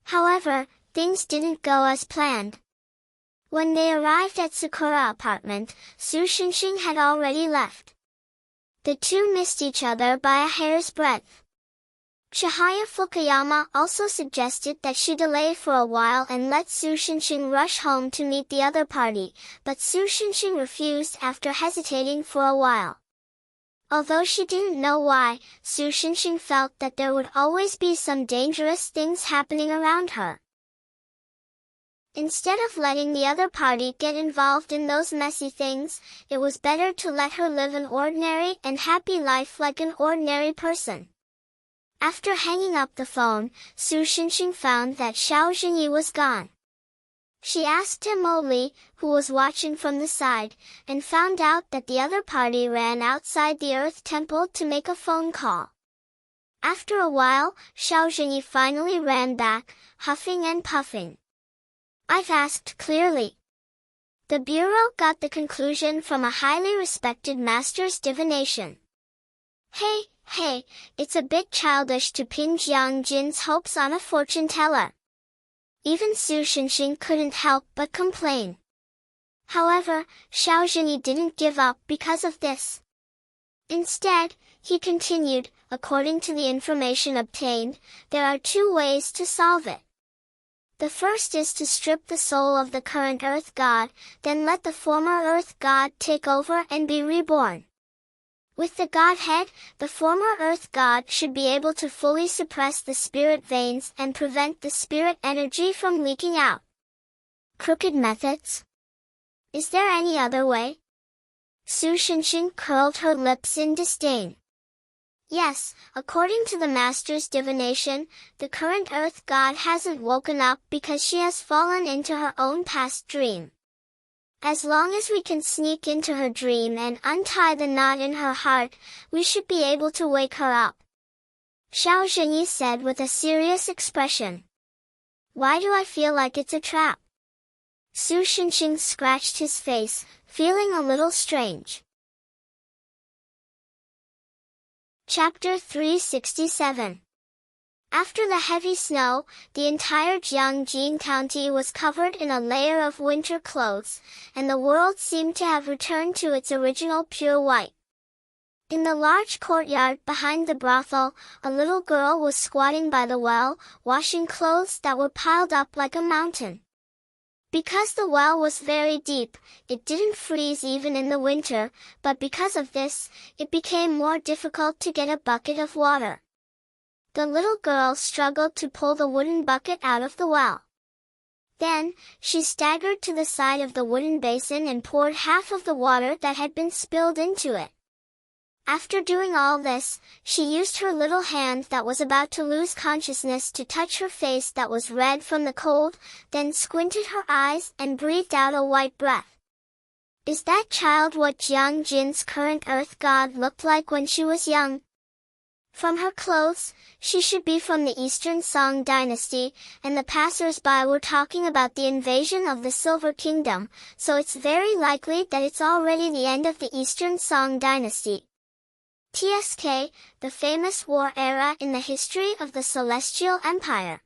However, things didn't go as planned. When they arrived at Sakura apartment, Su Xinxing had already left. The two missed each other by a hair's breadth. Chihaya Fukuyama also suggested that she delay for a while and let Su Xinxing rush home to meet the other party, but Su Xinxing refused after hesitating for a while. Although she didn't know why, Su Xinxing felt that there would always be some dangerous things happening around her. Instead of letting the other party get involved in those messy things, it was better to let her live an ordinary and happy life like an ordinary person. After hanging up the phone, Su Xinxing found that Xiao Zhenyi was gone. She asked Mo Li, who was watching from the side, and found out that the other party ran outside the Earth Temple to make a phone call. After a while, Xiao Zhenyi finally ran back, huffing and puffing. "I've asked clearly." The Bureau got the conclusion from a highly respected master's divination. Hey, it's a bit childish to pin Jiang Jin's hopes on a fortune teller." Even Su Xinxing couldn't help but complain. However, Xiao Zhenyi didn't give up because of this. Instead, he continued, "According to the information obtained, there are two ways to solve it. The first is to strip the soul of the current Earth God, then let the former Earth God take over and be reborn. With the Godhead, the former Earth God should be able to fully suppress the spirit veins and prevent the spirit energy from leaking out." Crooked methods? Is there any other way? Su Xinxing curled her lips in disdain. Yes, according to the master's divination, the current Earth God hasn't woken up because she has fallen into her own past dream. As long as we can sneak into her dream and untie the knot in her heart, we should be able to wake her up," Xiao Zhenyi said with a serious expression. "Why do I feel like it's a trap?" Su Xinxing scratched his face, feeling a little strange. Chapter 367. After the heavy snow, the entire Jiangjin County was covered in a layer of winter clothes, and the world seemed to have returned to its original pure white. In the large courtyard behind the brothel, a little girl was squatting by the well, washing clothes that were piled up like a mountain. Because the well was very deep, it didn't freeze even in the winter, but because of this, it became more difficult to get a bucket of water. The little girl struggled to pull the wooden bucket out of the well. Then, she staggered to the side of the wooden basin and poured half of the water that had been spilled into it. After doing all this, she used her little hand that was about to lose consciousness to touch her face that was red from the cold, then squinted her eyes and breathed out a white breath. Is that child what Jiang Jin's current Earth God looked like when she was young? From her clothes, she should be from the Eastern Song dynasty, and the passers-by were talking about the invasion of the Silver Kingdom, so it's very likely that it's already the end of the Eastern Song dynasty. TSK, the famous war era in the history of the Celestial Empire.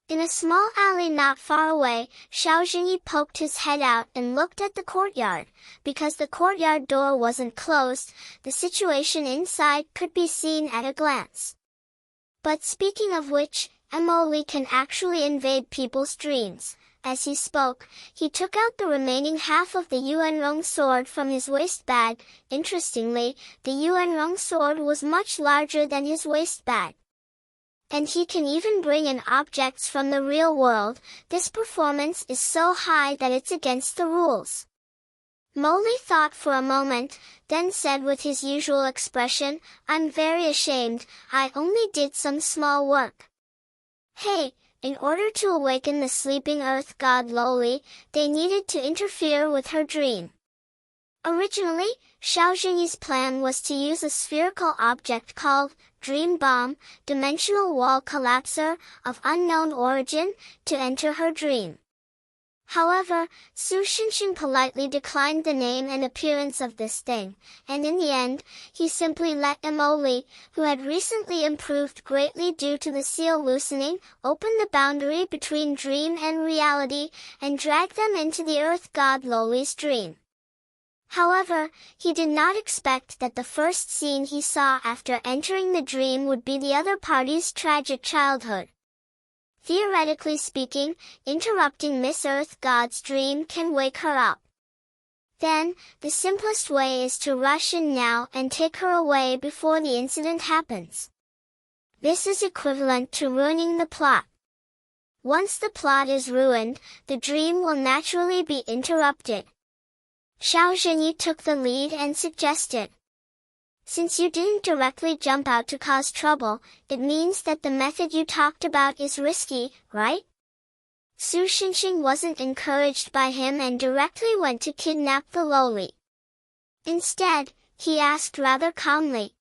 In a small alley not far away, Xiao Zhenyi poked his head out and looked at the courtyard. Because the courtyard door wasn't closed, the situation inside could be seen at a glance. But speaking of which, Mo Li can actually invade people's dreams. As he spoke, he took out the remaining half of the Yuanrong sword from his waist bag. Interestingly, the Yuanrong sword was much larger than his waist bag. And he can even bring in objects from the real world. This performance is so high that it's against the rules. Mo Li thought for a moment, then said with his usual expression, "I'm very ashamed, I only did some small work." Hey, in order to awaken the sleeping Earth God Loli, they needed to interfere with her dream. Originally, Xiao Zhenyi's plan was to use a spherical object called Dream Bomb, dimensional wall collapser, of unknown origin, to enter her dream. However, Su Shinshin politely declined the name and appearance of this thing, and in the end, he simply let Emily, who had recently improved greatly due to the seal loosening, open the boundary between dream and reality, and drag them into the earth god Loli's dream. However, he did not expect that the first scene he saw after entering the dream would be the other party's tragic childhood. Theoretically speaking, interrupting Miss Earth God's dream can wake her up. Then, the simplest way is to rush in now and take her away before the incident happens. This is equivalent to ruining the plot. Once the plot is ruined, the dream will naturally be interrupted. Xiao Zhenyi took the lead and suggested, "Since you didn't directly jump out to cause trouble, it means that the method you talked about is risky, right?" Su Shinshin wasn't encouraged by him and directly went to kidnap the lowly. Instead, he asked rather calmly,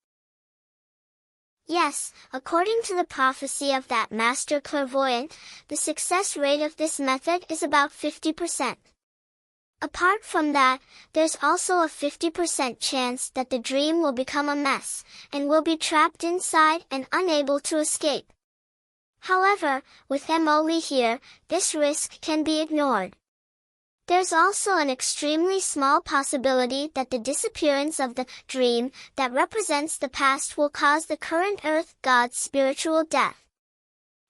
"Yes, according to the prophecy of that master clairvoyant, the success rate of this method is about 50%. Apart from that, there's also a 50% chance that the dream will become a mess, and will be trapped inside and unable to escape. However, with Emily here, this risk can be ignored. There's also an extremely small possibility that the disappearance of the dream that represents the past will cause the current Earth God's spiritual death."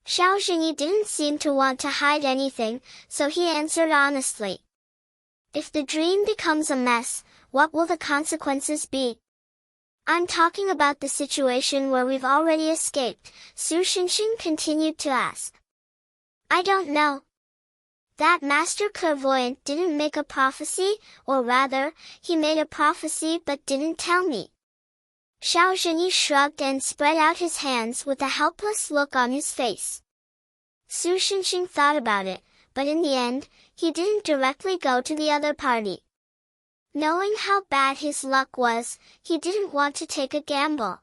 Xiao Zhenyi didn't seem to want to hide anything, so he answered honestly, "If the dream becomes a mess, what will the consequences be?" "I'm talking about the situation where we've already escaped," Su Shinshin continued to ask. "I don't know. That master clairvoyant didn't make a prophecy, or rather, he made a prophecy but didn't tell me." Xiao Zhenyi shrugged and spread out his hands with a helpless look on his face. Su Shinshin thought about it, but in the end, he didn't directly go to the other party. Knowing how bad his luck was, he didn't want to take a gamble.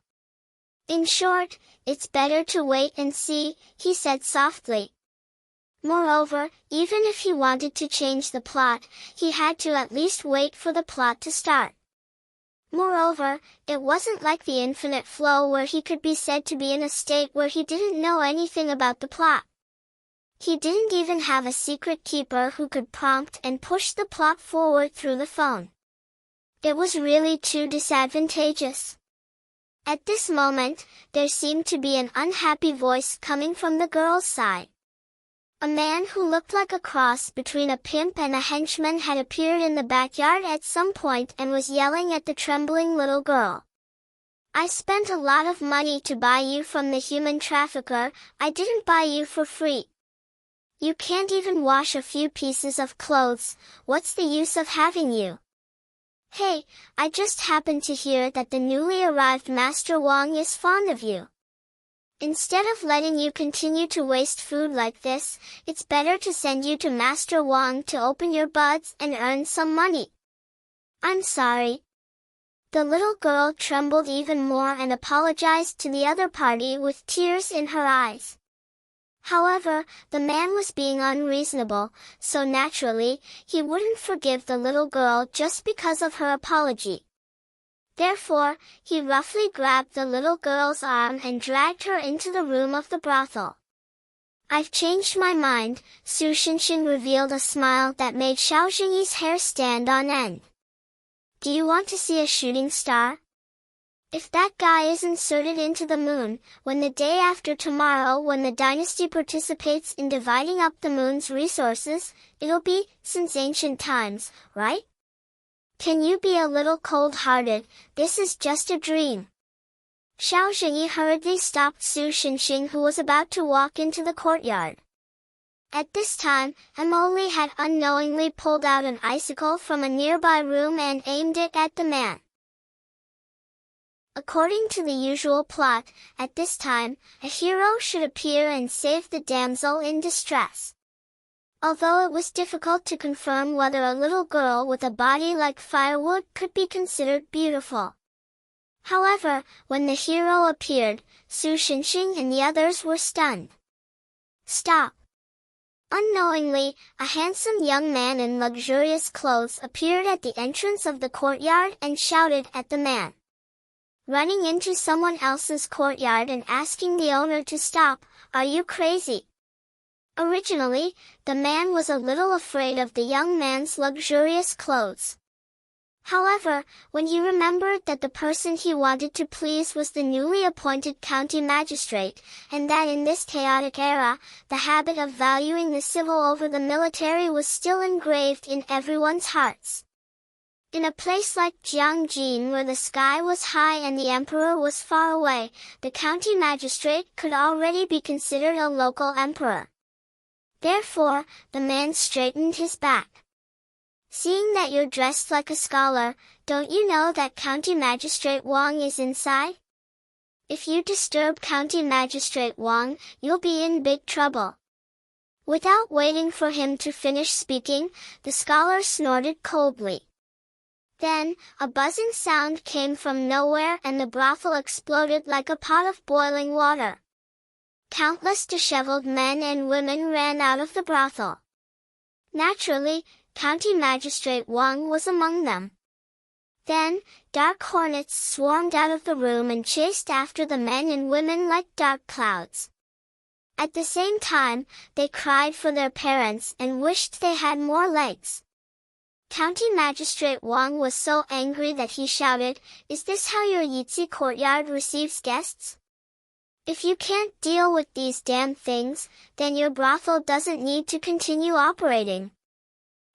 "In short, it's better to wait and see," he said softly. Moreover, even if he wanted to change the plot, he had to at least wait for the plot to start. Moreover, it wasn't like the infinite flow where he could be said to be in a state where he didn't know anything about the plot. He didn't even have a secret keeper who could prompt and push the plot forward through the phone. It was really too disadvantageous. At this moment, there seemed to be an unhappy voice coming from the girl's side. A man who looked like a cross between a pimp and a henchman had appeared in the backyard at some point and was yelling at the trembling little girl. "I spent a lot of money to buy you from the human trafficker, I didn't buy you for free. You can't even wash a few pieces of clothes, what's the use of having you? Hey, I just happened to hear that the newly arrived Master Wang is fond of you. Instead of letting you continue to waste food like this, it's better to send you to Master Wang to open your buds and earn some money." "I'm sorry." The little girl trembled even more and apologized to the other party with tears in her eyes. However, the man was being unreasonable, so naturally, he wouldn't forgive the little girl just because of her apology. Therefore, he roughly grabbed the little girl's arm and dragged her into the room of the brothel. "I've changed my mind," Su Shinshin revealed a smile that made Xiao Zhenyi's hair stand on end. "Do you want to see a shooting star? If that guy is inserted into the moon, when the day after tomorrow when the dynasty participates in dividing up the moon's resources, it'll be, since ancient times, right? Can you be a little cold-hearted? This is just a dream." Xiao Zhenyi hurriedly stopped Su Shinshin, who was about to walk into the courtyard. At this time, Emily had unknowingly pulled out an icicle from a nearby room and aimed it at the man. According to the usual plot, at this time, a hero should appear and save the damsel in distress. Although it was difficult to confirm whether a little girl with a body like firewood could be considered beautiful. However, when the hero appeared, Su Shinshin and the others were stunned. "Stop! Unknowingly, a handsome young man in luxurious clothes appeared at the entrance of the courtyard and shouted at the man. Running into someone else's courtyard and asking the owner to stop, "Are you crazy?" Originally, the man was a little afraid of the young man's luxurious clothes. However, when he remembered that the person he wanted to please was the newly appointed county magistrate, and that in this chaotic era, the habit of valuing the civil over the military was still engraved in everyone's hearts. In a place like Jiangjin where the sky was high and the emperor was far away, the county magistrate could already be considered a local emperor. Therefore, the man straightened his back. "Seeing that you're dressed like a scholar, don't you know that County Magistrate Wang is inside? If you disturb County Magistrate Wang, you'll be in big trouble." Without waiting for him to finish speaking, the scholar snorted coldly. Then, a buzzing sound came from nowhere and the brothel exploded like a pot of boiling water. Countless disheveled men and women ran out of the brothel. Naturally, County Magistrate Wang was among them. Then, dark hornets swarmed out of the room and chased after the men and women like dark clouds. At the same time, they cried for their parents and wished they had more legs. County Magistrate Wang was so angry that he shouted, "Is this how your Yizhi courtyard receives guests? If you can't deal with these damn things, then your brothel doesn't need to continue operating.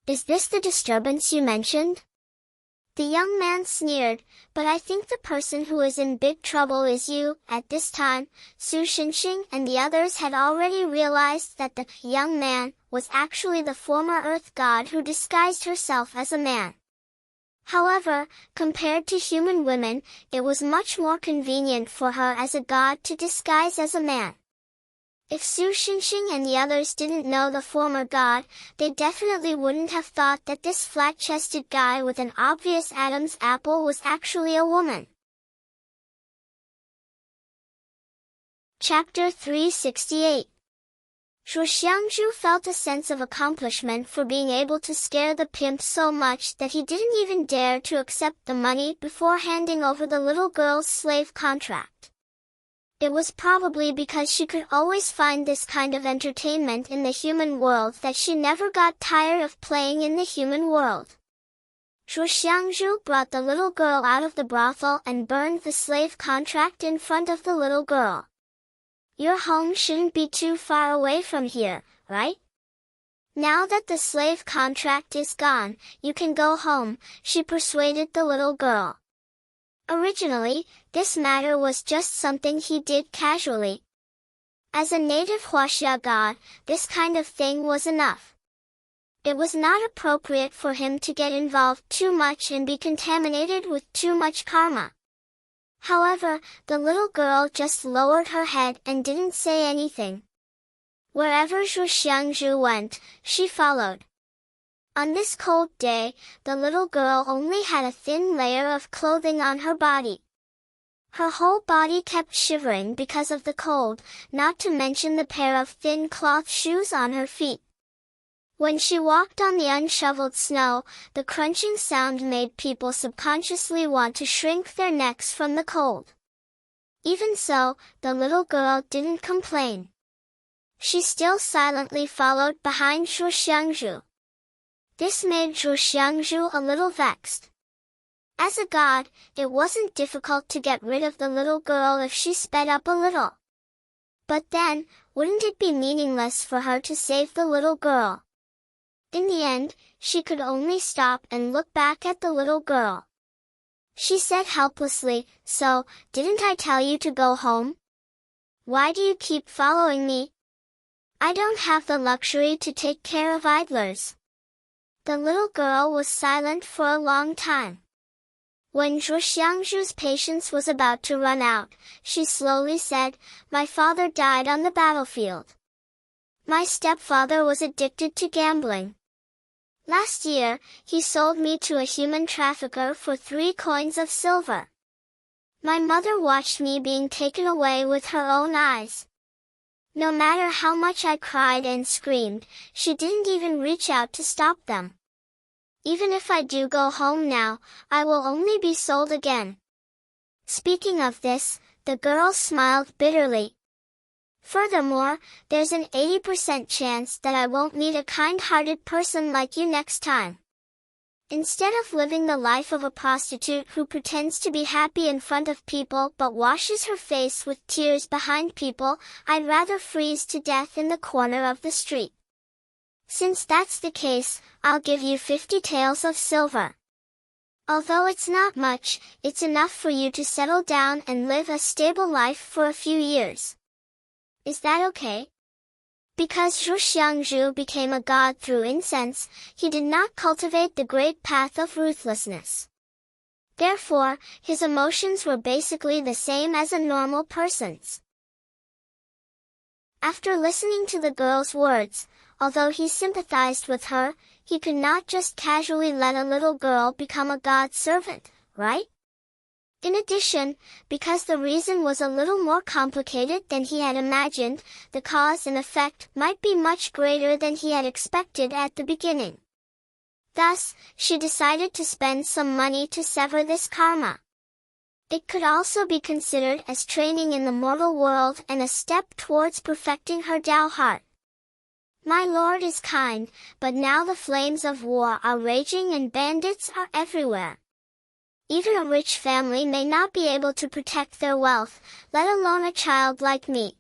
Is this the disturbance you mentioned?" The young man sneered, "But I think the person who is in big trouble is you." At this time, Su Xinxing and the others had already realized that the young man was actually the former earth god who disguised herself as a man. However, compared to human women, it was much more convenient for her as a god to disguise as a man. If Su Xinxing and the others didn't know the former god, they definitely wouldn't have thought that this flat-chested guy with an obvious Adam's apple was actually a woman. Chapter 368. Zhuo Xiangzhu felt a sense of accomplishment for being able to scare the pimp so much that he didn't even dare to accept the money before handing over the little girl's slave contract. It was probably because she could always find this kind of entertainment in the human world that she never got tired of playing in the human world. Zhuo Xiangzhu brought the little girl out of the brothel and burned the slave contract in front of the little girl. "Your home shouldn't be too far away from here, right? Now that the slave contract is gone, you can go home," she persuaded the little girl. Originally, this matter was just something he did casually. As a native Huaxia god, this kind of thing was enough. It was not appropriate for him to get involved too much and be contaminated with too much karma. However, the little girl just lowered her head and didn't say anything. Wherever Zhuo Xiangzhu went, she followed. On this cold day, the little girl only had a thin layer of clothing on her body. Her whole body kept shivering because of the cold, not to mention the pair of thin cloth shoes on her feet. When she walked on the unshoveled snow, the crunching sound made people subconsciously want to shrink their necks from the cold. Even so, the little girl didn't complain. She still silently followed behind Zhuo Xiangzhu. This made Zhuo Xiangzhu a little vexed. As a god, it wasn't difficult to get rid of the little girl if she sped up a little. But then, wouldn't it be meaningless for her to save the little girl? In the end, she could only stop and look back at the little girl. She said helplessly, "So, didn't I tell you to go home? Why do you keep following me? I don't have the luxury to take care of idlers." The little girl was silent for a long time. When Zhuo Xiangzhu's patience was about to run out, she slowly said, "My father died on the battlefield. My stepfather was addicted to gambling. Last year, he sold me to a human trafficker for 3 coins of silver. My mother watched me being taken away with her own eyes. No matter how much I cried and screamed, she didn't even reach out to stop them. Even if I do go home now, I will only be sold again. Speaking of this, the girl smiled bitterly. Furthermore, there's an 80% chance that I won't meet a kind-hearted person like you next time. Instead of living the life of a prostitute who pretends to be happy in front of people but washes her face with tears behind people, I'd rather freeze to death in the corner of the street. Since that's the case, I'll give you 50 taels of silver. Although it's not much, it's enough for you to settle down and live a stable life for a few years. Is that okay? Because Zhu Xiangzhu became a god through incense, he did not cultivate the great path of ruthlessness. Therefore, his emotions were basically the same as a normal person's. After listening to the girl's words, although he sympathized with her, he could not just casually let a little girl become a god's servant, right? In addition, because the reason was a little more complicated than he had imagined, the cause and effect might be much greater than he had expected at the beginning. Thus, she decided to spend some money to sever this karma. It could also be considered as training in the mortal world and a step towards perfecting her Tao heart. My lord is kind, but now the flames of war are raging and bandits are everywhere. Even a rich family may not be able to protect their wealth, let alone a child like me.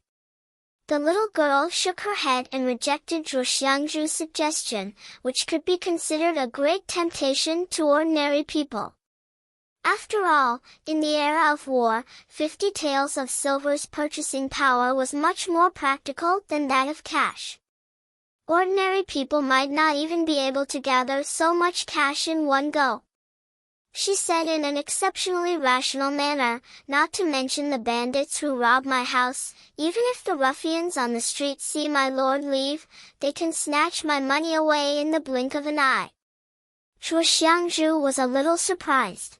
The little girl shook her head and rejected Zhu Xiangzhu's suggestion, which could be considered a great temptation to ordinary people. After all, in the era of war, 50 taels of silver's purchasing power was much more practical than that of cash. Ordinary people might not even be able to gather so much cash in one go. She said in an exceptionally rational manner, not to mention the bandits who rob my house. Even if the ruffians on the street see my lord leave, they can snatch my money away in the blink of an eye. Zhu Xiangzhu was a little surprised.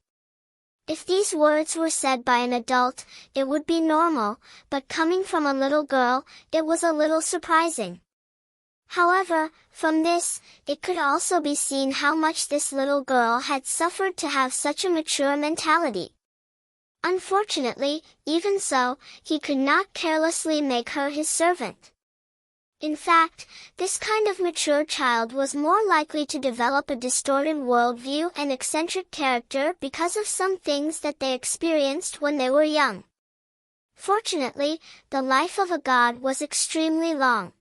If these words were said by an adult, it would be normal, but coming from a little girl, it was a little surprising. However, from this, it could also be seen how much this little girl had suffered to have such a mature mentality. Unfortunately, even so, he could not carelessly make her his servant. In fact, this kind of mature child was more likely to develop a distorted worldview and eccentric character because of some things that they experienced when they were young. Fortunately, the life of a god was extremely long.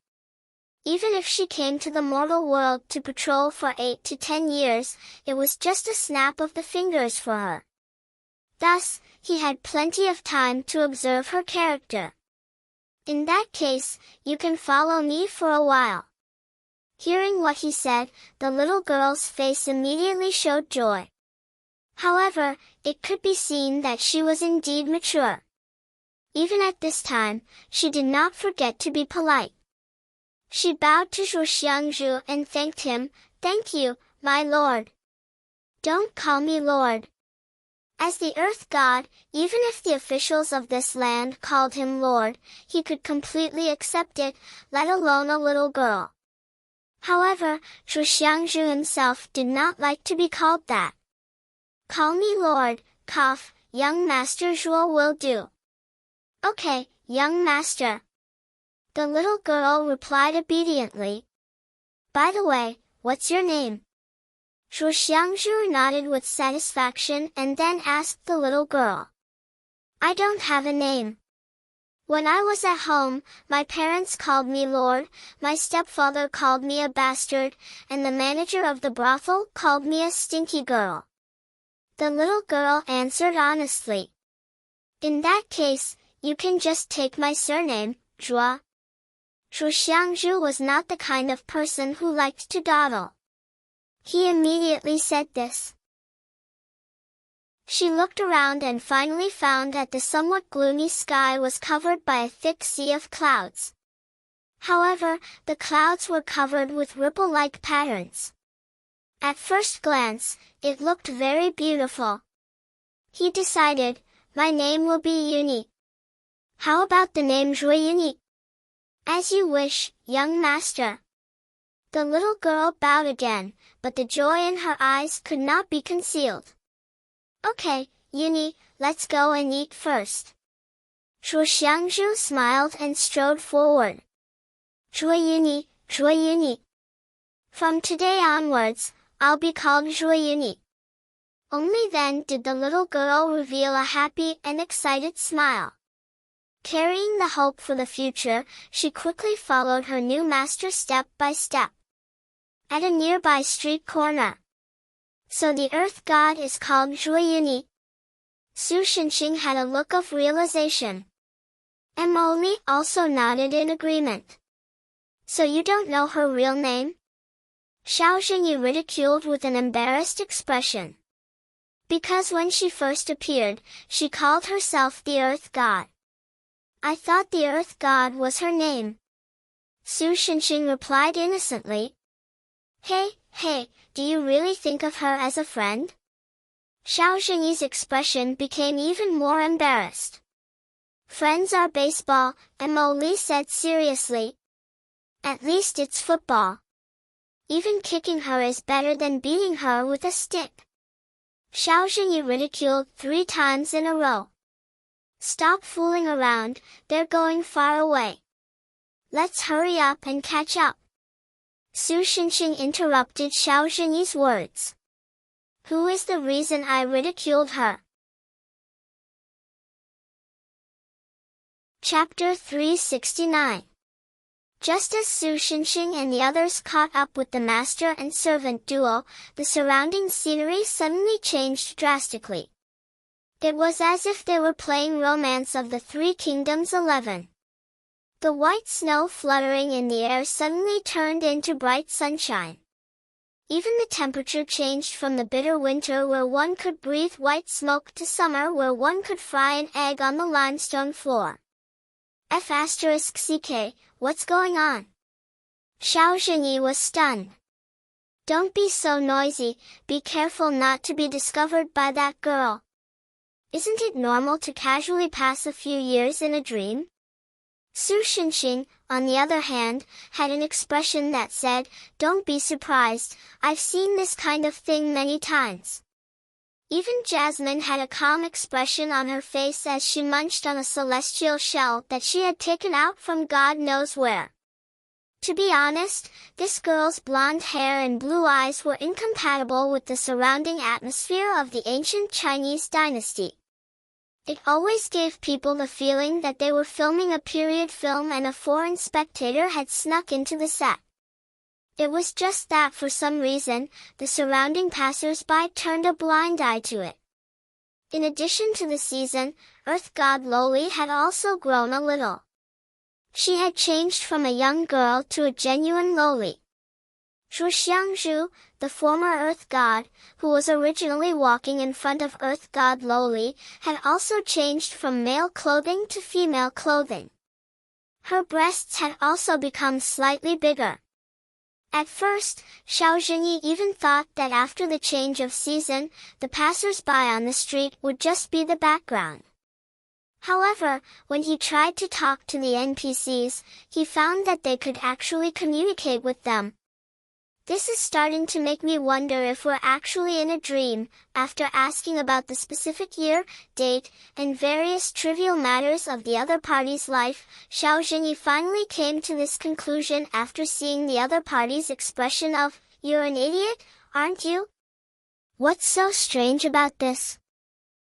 Even if she came to the mortal world to patrol for 8 to 10 years, it was just a snap of the fingers for her. Thus, he had plenty of time to observe her character. In that case, you can follow me for a while. Hearing what he said, the little girl's face immediately showed joy. However, it could be seen that she was indeed mature. Even at this time, she did not forget to be polite. She bowed to Zhu Xiangzhu and thanked him. Thank you, my lord. Don't call me lord. As the earth god, even if the officials of this land called him lord, he could completely accept it, let alone a little girl. However, Zhu Xiangzhu himself did not like to be called that. Call me lord, cough, young master Zhuo will do. Okay, young master. The little girl replied obediently. By the way, what's your name? Zhu Xiangzhu nodded with satisfaction and then asked the little girl. I don't have a name. When I was at home, my parents called me lord, my stepfather called me a bastard, and the manager of the brothel called me a stinky girl. The little girl answered honestly. In that case, you can just take my surname, Zhuo. Zhu Xiangzhu was not the kind of person who liked to dawdle. He immediately said this. She looked around and finally found that the somewhat gloomy sky was covered by a thick sea of clouds. However, the clouds were covered with ripple-like patterns. At first glance, it looked very beautiful. He decided, my name will be Uni. How about the name Zhuo Uni? As you wish, young master. The little girl bowed again, but the joy in her eyes could not be concealed. Okay, Yuni, let's go and eat first. Zhuo Xiangzhu smiled and strode forward. Zhuo Yuni, Zhuo Yuni. From today onwards, I'll be called Zhuo Yuni. Only then did the little girl reveal a happy and excited smile. Carrying the hope for the future, she quickly followed her new master step by step. At a nearby street corner. So the earth god is called Zhuo Yuni. Su Xinxing had a look of realization. Emily also nodded in agreement. So you don't know her real name? Xiao Zhenyi ridiculed with an embarrassed expression. Because when she first appeared, she called herself the earth god. I thought the earth god was her name. Su Xinxing replied innocently. Hey, do you really think of her as a friend? Xiao Zhenyi's expression became even more embarrassed. Friends are baseball, Emily said seriously. At least it's football. Even kicking her is better than beating her with a stick. Xiao Zhenyi ridiculed 3 times in a row. Stop fooling around, they're going far away. Let's hurry up and catch up. Su Xinxing interrupted Xiao Zhenyi's words. Who is the reason I ridiculed her? Chapter 369. Just as Su Xinxing and the others caught up with the master and servant duo, the surrounding scenery suddenly changed drastically. It was as if they were playing Romance of the Three Kingdoms 11. The white snow fluttering in the air suddenly turned into bright sunshine. Even the temperature changed from the bitter winter where one could breathe white smoke to summer where one could fry an egg on the limestone floor. F***CK, what's going on? Xiao Zhenyi was stunned. Don't be so noisy, be careful not to be discovered by that girl. Isn't it normal to casually pass a few years in a dream? Su Xinxing, on the other hand, had an expression that said, don't be surprised, I've seen this kind of thing many times. Even Jasmine had a calm expression on her face as she munched on a celestial shell that she had taken out from God knows where. To be honest, this girl's blonde hair and blue eyes were incompatible with the surrounding atmosphere of the ancient Chinese dynasty. It always gave people the feeling that they were filming a period film and a foreign spectator had snuck into the set. It was just that for some reason, the surrounding passers-by turned a blind eye to it. In addition to the season, Earth God Loli had also grown a little. She had changed from a young girl to a genuine Loli. Zhuo Xiangzhu, the former Earth God, who was originally walking in front of Earth God Loli, had also changed from male clothing to female clothing. Her breasts had also become slightly bigger. At first, Xiao Zhenyi even thought that after the change of season, the passers-by on the street would just be the background. However, when he tried to talk to the NPCs, he found that they could actually communicate with them. This is starting to make me wonder if we're actually in a dream. After asking about the specific year, date, and various trivial matters of the other party's life, Xiao Zhenyi finally came to this conclusion after seeing the other party's expression of, "You're an idiot, aren't you? What's so strange about this?"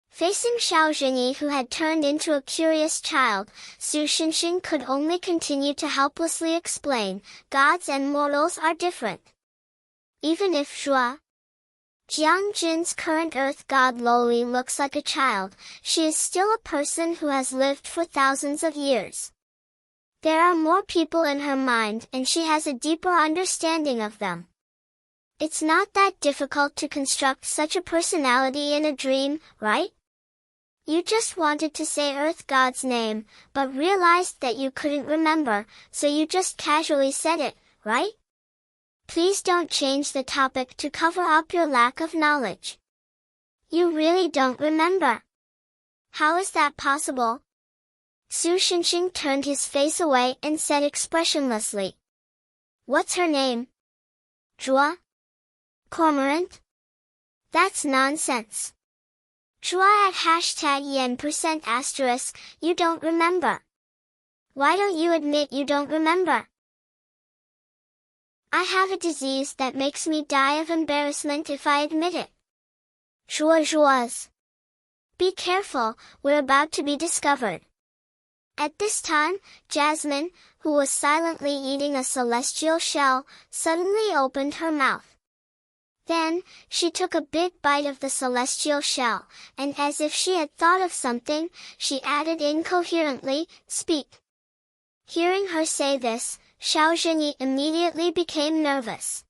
Facing Xiao Zhenyi, who had turned into a curious child, Su Xinxing could only continue to helplessly explain, gods and mortals are different. Even if Zhuo Jiangjin's current Earth God Loli looks like a child, she is still a person who has lived for thousands of years. There are more people in her mind and she has a deeper understanding of them. It's not that difficult to construct such a personality in a dream, right? You just wanted to say Earth God's name, but realized that you couldn't remember, so you just casually said it, right? Please don't change the topic to cover up your lack of knowledge. You really don't remember. How is that possible? Su Shinshin turned his face away and said expressionlessly. What's her name? Zhua? Cormorant? That's nonsense. Zhua at #yen%*, you don't remember. Why don't you admit you don't remember? I have a disease that makes me die of embarrassment if I admit it. Zhua's. Be careful, we're about to be discovered. At this time, Jasmine, who was silently eating a celestial shell, suddenly opened her mouth. Then, she took a big bite of the celestial shell, and as if she had thought of something, she added incoherently, "Speak." Hearing her say this, Xiao Zhenyi immediately became nervous.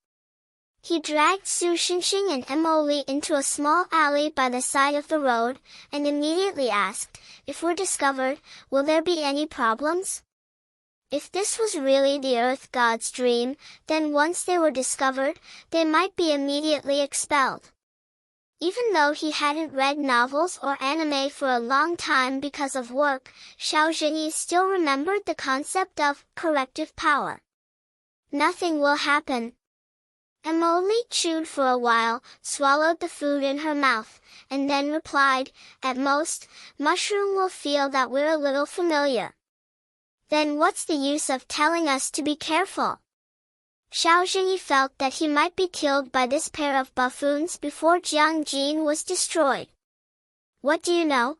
He dragged Su Shinshin and Emily into a small alley by the side of the road, and immediately asked, "If we're discovered, will there be any problems?" If this was really the Earth God's dream, then once they were discovered, they might be immediately expelled. Even though he hadn't read novels or anime for a long time because of work, Xiao Zhenyi still remembered the concept of corrective power. Nothing will happen. Emily chewed for a while, swallowed the food in her mouth, and then replied, "At most, Mushroom will feel that we're a little familiar. Then what's the use of telling us to be careful?" Xiao Zhenyi felt that he might be killed by this pair of buffoons before Jiangjin was destroyed. "What do you know?"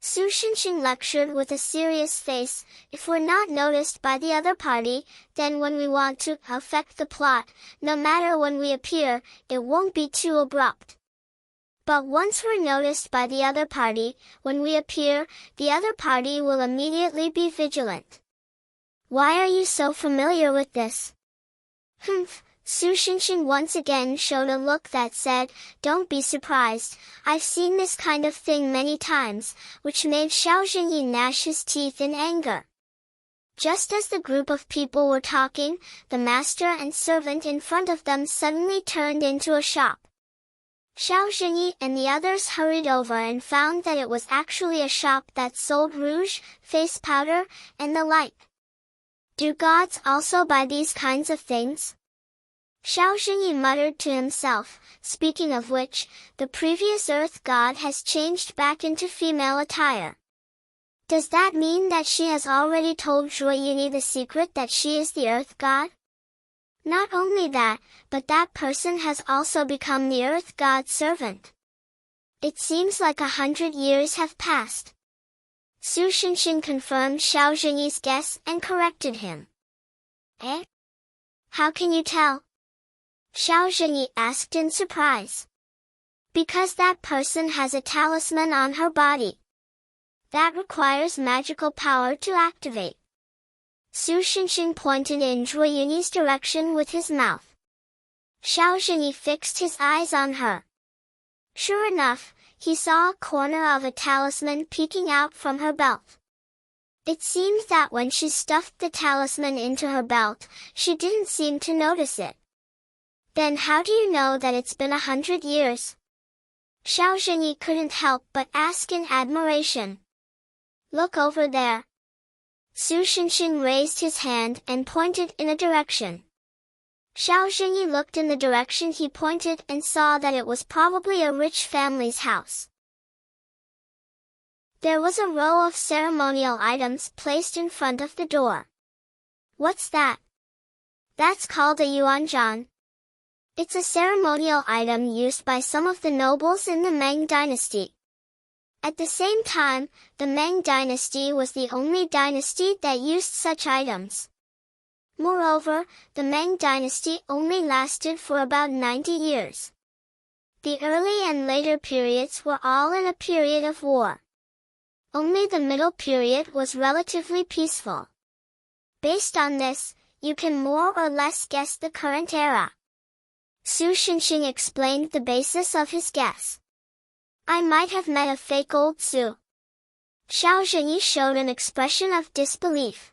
Su Shinshin lectured with a serious face. "If we're not noticed by the other party, then when we want to affect the plot, no matter when we appear, it won't be too abrupt. But once we're noticed by the other party, when we appear, the other party will immediately be vigilant." "Why are you so familiar with this?" "Humph." Su Shinshin once again showed a look that said, "Don't be surprised, I've seen this kind of thing many times," which made Xiao Zhenyi gnash his teeth in anger. Just as the group of people were talking, the master and servant in front of them suddenly turned into a shop. Xiao Zhenyi and the others hurried over and found that it was actually a shop that sold rouge, face powder, and the like. "Do gods also buy these kinds of things?" Xiao Zhenyi muttered to himself, "Speaking of which, the previous Earth God has changed back into female attire. Does that mean that she has already told Zhuoyuni the secret that she is the Earth God? Not only that, but that person has also become the Earth God's servant. It seems like 100 years have passed." Su Shinshin confirmed Xiao Zhenyi's guess and corrected him. "Eh? How can you tell?" Xiao Zhenyi asked in surprise. "Because that person has a talisman on her body. That requires magical power to activate." Su Shinshin pointed in Zhuoyuni's direction with his mouth. Xiao Zhenyi fixed his eyes on her. Sure enough, he saw a corner of a talisman peeking out from her belt. It seems that when she stuffed the talisman into her belt, she didn't seem to notice it. "Then how do you know that it's been 100 years?" Xiao Zhenyi couldn't help but ask in admiration. "Look over there." Su Shinshin raised his hand and pointed in a direction. Xiao Zhenyi looked in the direction he pointed and saw that it was probably a rich family's house. There was a row of ceremonial items placed in front of the door. "What's that?" "That's called a yuanzhan. It's a ceremonial item used by some of the nobles in the Meng dynasty. At the same time, the Meng dynasty was the only dynasty that used such items. Moreover, the Meng dynasty only lasted for about 90 years. The early and later periods were all in a period of war. Only the middle period was relatively peaceful. Based on this, you can more or less guess the current era." Su Shinshin explained the basis of his guess. "I might have met a fake old Su." Xiao Zhenyi showed an expression of disbelief.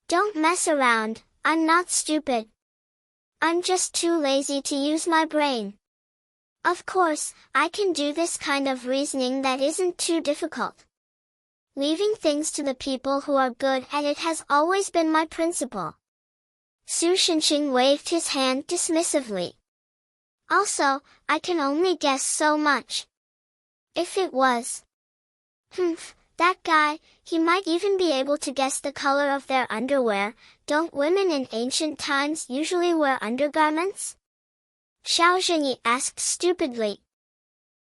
"Don't mess around, I'm not stupid. I'm just too lazy to use my brain. Of course, I can do this kind of reasoning that isn't too difficult." Leaving things to the people who are good at it has always been my principle. Su Shinshin waved his hand dismissively. Also, I can only guess so much. If it was that guy, he might even be able to guess the color of their underwear. Don't women in ancient times usually wear undergarments? Xiao Zhenyi asked stupidly.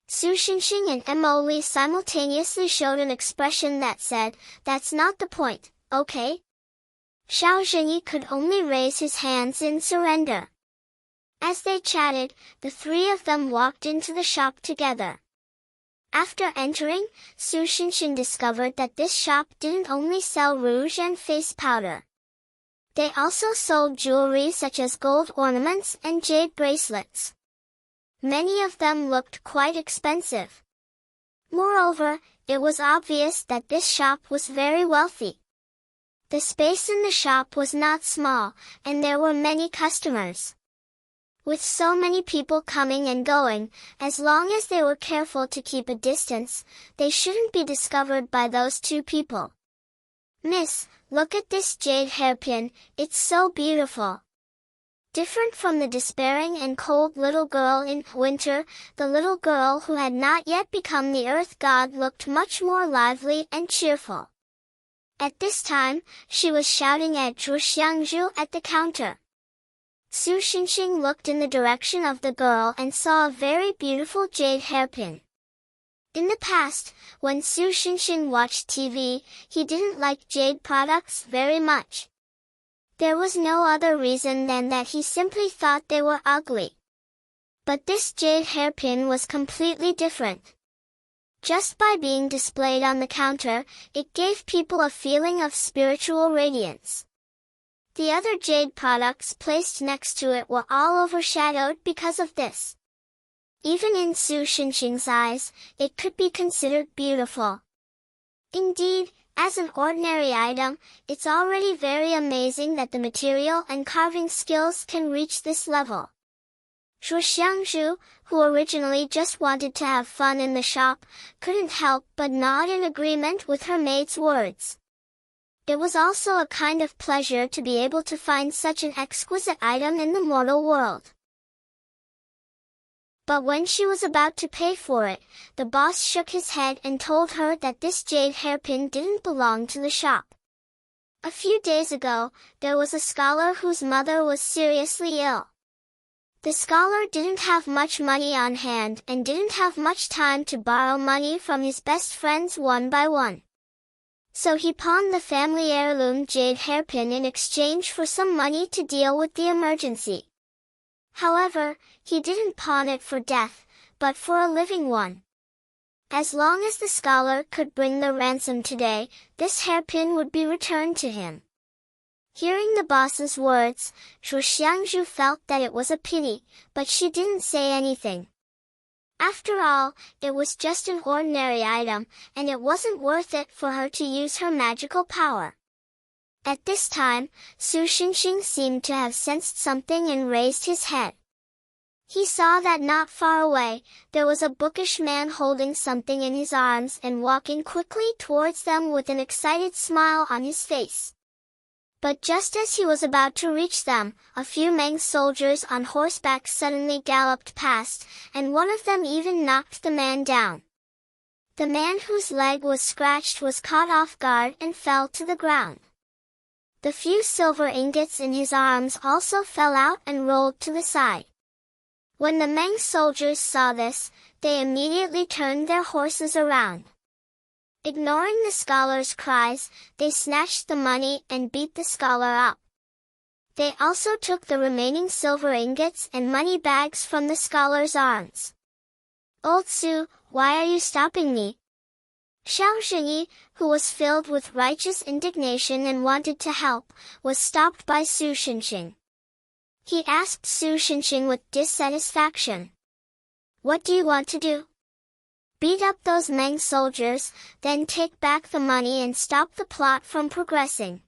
Su Shinshin and Emily simultaneously showed an expression that said, "That's not the point, okay?" Xiao Zhenyi could only raise his hands in surrender. As they chatted, the three of them walked into the shop together. After entering, Su Shinshin discovered that this shop didn't only sell rouge and face powder. They also sold jewelry such as gold ornaments and jade bracelets. Many of them looked quite expensive. Moreover, it was obvious that this shop was very wealthy. The space in the shop was not small, and there were many customers. With so many people coming and going, as long as they were careful to keep a distance, they shouldn't be discovered by those two people. "Miss, look at this jade hairpin, it's so beautiful." Different from the despairing and cold little girl in winter, the little girl who had not yet become the earth god looked much more lively and cheerful. At this time, she was shouting at Zhu Xiangzhu at the counter. Su Shinshin looked in the direction of the girl and saw a very beautiful jade hairpin. In the past, when Su Shinshin watched TV, he didn't like jade products very much. There was no other reason than that he simply thought they were ugly. But this jade hairpin was completely different. Just by being displayed on the counter, it gave people a feeling of spiritual radiance. The other jade products placed next to it were all overshadowed because of this. Even in Su Shinshin's eyes, it could be considered beautiful. Indeed, as an ordinary item, it's already very amazing that the material and carving skills can reach this level. Zhu Xiangzhu, who originally just wanted to have fun in the shop, couldn't help but nod in agreement with her maid's words. It was also a kind of pleasure to be able to find such an exquisite item in the mortal world. But when she was about to pay for it, the boss shook his head and told her that this jade hairpin didn't belong to the shop. A few days ago, there was a scholar whose mother was seriously ill. The scholar didn't have much money on hand and didn't have much time to borrow money from his best friends one by one. So he pawned the family heirloom jade hairpin in exchange for some money to deal with the emergency. However, he didn't pawn it for death, but for a living one. As long as the scholar could bring the ransom today, this hairpin would be returned to him. Hearing the boss's words, Zhu Xiangzhu felt that it was a pity, but she didn't say anything. After all, it was just an ordinary item, and it wasn't worth it for her to use her magical power. At this time, Su Shinshin seemed to have sensed something and raised his head. He saw that not far away, there was a bookish man holding something in his arms and walking quickly towards them with an excited smile on his face. But just as he was about to reach them, a few Meng soldiers on horseback suddenly galloped past, and one of them even knocked the man down. The man whose leg was scratched was caught off guard and fell to the ground. The few silver ingots in his arms also fell out and rolled to the side. When the Meng soldiers saw this, they immediately turned their horses around. Ignoring the scholar's cries, they snatched the money and beat the scholar up. They also took the remaining silver ingots and money bags from the scholar's arms. "Old Su, why are you stopping me?" Xiao Zhenyi, who was filled with righteous indignation and wanted to help, was stopped by Su Shinshin. He asked Su Shinshin with dissatisfaction. "What do you want to do?" "Beat up those Meng soldiers, then take back the money and stop the plot from progressing."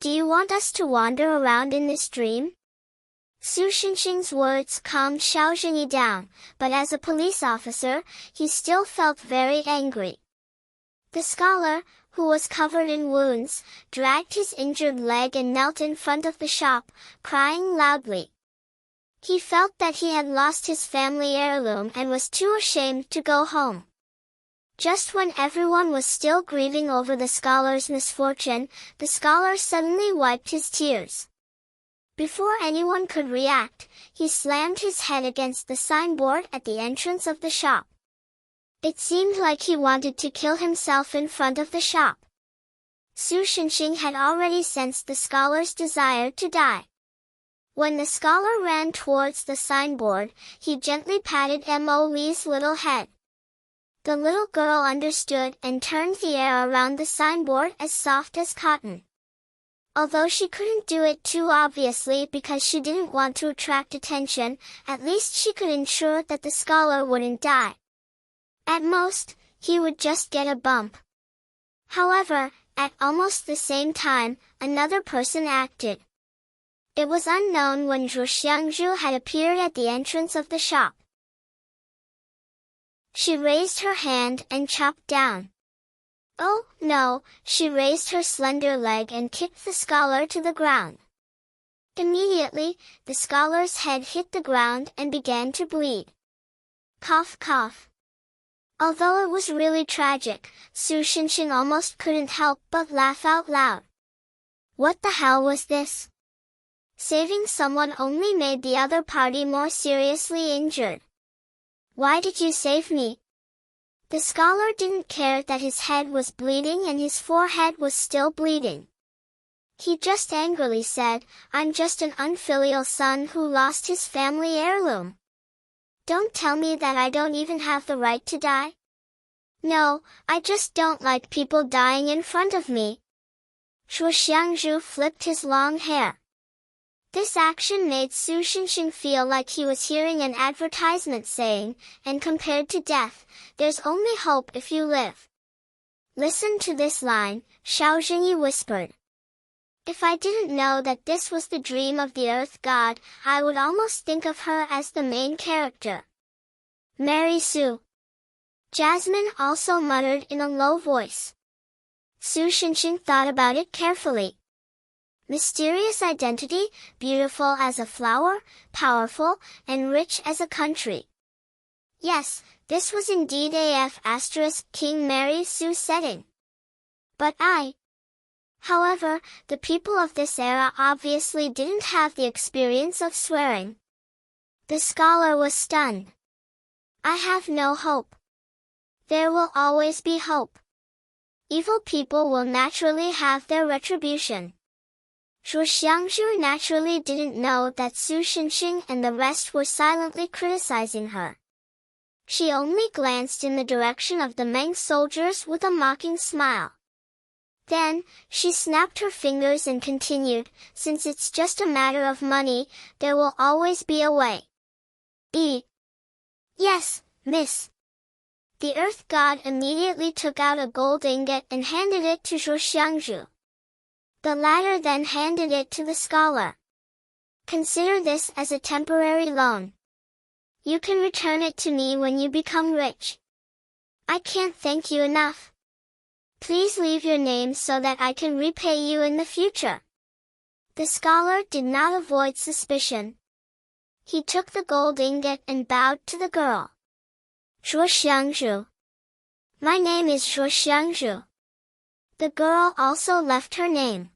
"Do you want us to wander around in this dream?" Su Shinshin's words calmed Xiao Zhenyi down, but as a police officer, he still felt very angry. The scholar, who was covered in wounds, dragged his injured leg and knelt in front of the shop, crying loudly. He felt that he had lost his family heirloom and was too ashamed to go home. Just when everyone was still grieving over the scholar's misfortune, the scholar suddenly wiped his tears. Before anyone could react, he slammed his head against the signboard at the entrance of the shop. It seemed like he wanted to kill himself in front of the shop. Su Shenxing had already sensed the scholar's desire to die. When the scholar ran towards the signboard, he gently patted Mo Li's little head. The little girl understood and turned the air around the signboard as soft as cotton. Although she couldn't do it too obviously because she didn't want to attract attention, at least she could ensure that the scholar wouldn't die. At most, he would just get a bump. However, at almost the same time, another person acted. It was unknown when Zhu Xiangzhu had appeared at the entrance of the shop. She raised her hand and chopped down. Oh, no, she raised her slender leg and kicked the scholar to the ground. Immediately, the scholar's head hit the ground and began to bleed. Cough, cough. Although it was really tragic, Su Shenxing almost couldn't help but laugh out loud. What the hell was this? Saving someone only made the other party more seriously injured. Why did you save me? The scholar didn't care that his head was bleeding and his forehead was still bleeding. He just angrily said, I'm just an unfilial son who lost his family heirloom. Don't tell me that I don't even have the right to die. No, I just don't like people dying in front of me. Zhu Xiangzhu flipped his long hair. This action made Su Shenxing feel like he was hearing an advertisement saying, and compared to death, there's only hope if you live. Listen to this line, Xiao Jingyi whispered. If I didn't know that this was the dream of the Earth God, I would almost think of her as the main character. Mary Su. Jasmine also muttered in a low voice. Su Shenxing thought about it carefully. Mysterious identity, beautiful as a flower, powerful, and rich as a country. Yes, this was indeed AF * King Mary Su setting. But However, the people of this era obviously didn't have the experience of swearing. The scholar was stunned. I have no hope. There will always be hope. Evil people will naturally have their retribution. Zhu Xiangzhu naturally didn't know that Su Shenxing and the rest were silently criticizing her. She only glanced in the direction of the Meng soldiers with a mocking smile. Then, she snapped her fingers and continued, since it's just a matter of money, there will always be a way. Yes, miss. The Earth God immediately took out a gold ingot and handed it to Zhu Xiangzhu. The latter then handed it to the scholar. Consider this as a temporary loan. You can return it to me when you become rich. I can't thank you enough. Please leave your name so that I can repay you in the future. The scholar did not avoid suspicion. He took the gold ingot and bowed to the girl. Zhu Xiangzhu. My name is Zhu Xiangzhu. The girl also left her name.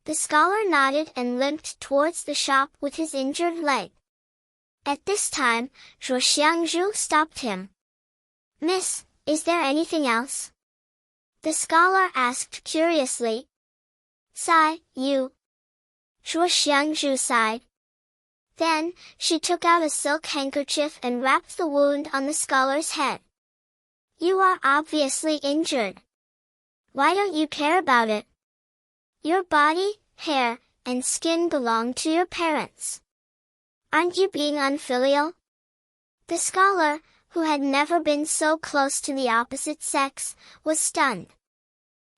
The scholar nodded and limped towards the shop with his injured leg. At this time, Zhu Xiangzhu stopped him. Miss, is there anything else? The scholar asked curiously. You. Zhu Xiangzhu sighed. Then, she took out a silk handkerchief and wrapped the wound on the scholar's head. You are obviously injured. Why don't you care about it? Your body, hair, and skin belong to your parents. Aren't you being unfilial? The scholar, who had never been so close to the opposite sex, was stunned.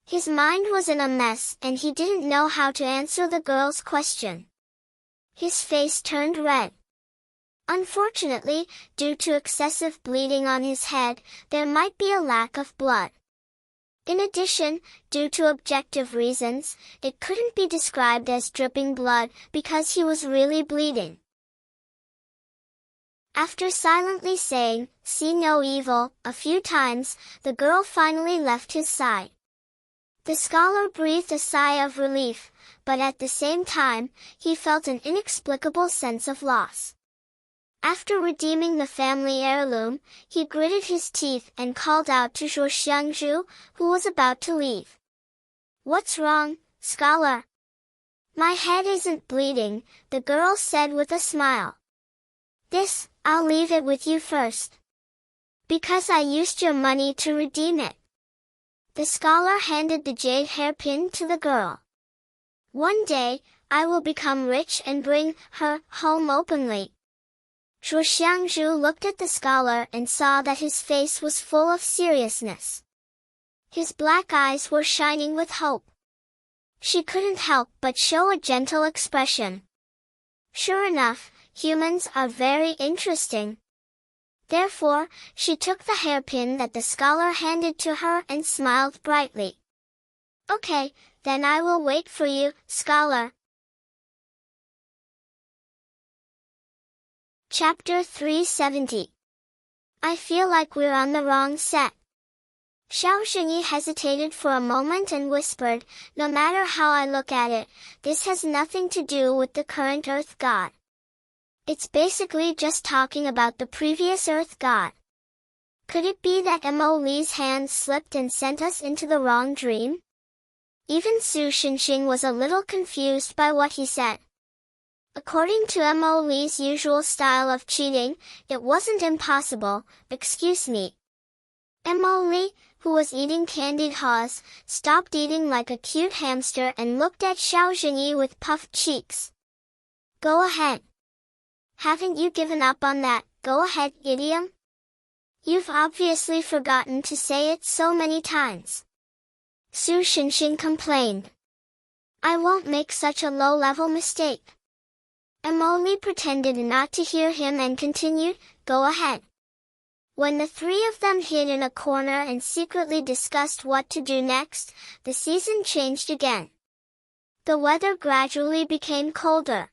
His mind was in a mess and he didn't know how to answer the girl's question. His face turned red. Unfortunately, due to excessive bleeding on his head, there might be a lack of blood. In addition, due to objective reasons, it couldn't be described as dripping blood because he was really bleeding. After silently saying, "See no evil," a few times, the girl finally left his side. The scholar breathed a sigh of relief, but at the same time, he felt an inexplicable sense of loss. After redeeming the family heirloom, he gritted his teeth and called out to Zhuo Xiangzhu, who was about to leave. "What's wrong, scholar?" "My head isn't bleeding," the girl said with a smile. "I'll leave it with you first. Because I used your money to redeem it." The scholar handed the jade hairpin to the girl. "One day, I will become rich and bring her home openly." Zhuo Xiangzhu looked at the scholar and saw that his face was full of seriousness. His black eyes were shining with hope. She couldn't help but show a gentle expression. Sure enough, humans are very interesting. Therefore, she took the hairpin that the scholar handed to her and smiled brightly. "Okay, then I will wait for you, scholar." Chapter 370. I feel like we're on the wrong set. Xiao Zhenyi hesitated for a moment and whispered, "No matter how I look at it, this has nothing to do with the current Earth God. It's basically just talking about the previous Earth God. Could it be that Mo Li's hand slipped and sent us into the wrong dream?" Even Su Xinxing was a little confused by what he said. According to Mo Li's usual style of cheating, it wasn't impossible. "Excuse me." Mo Li, who was eating candied haws, stopped eating like a cute hamster and looked at Xiao Zhenyi with puffed cheeks. "Go ahead. Haven't you given up on that 'go ahead' idiom? You've obviously forgotten to say it so many times." Su Xinxing complained. "I won't make such a low-level mistake." Mo Li pretended not to hear him and continued, "Go ahead." When the three of them hid in a corner and secretly discussed what to do next, the season changed again. The weather gradually became colder.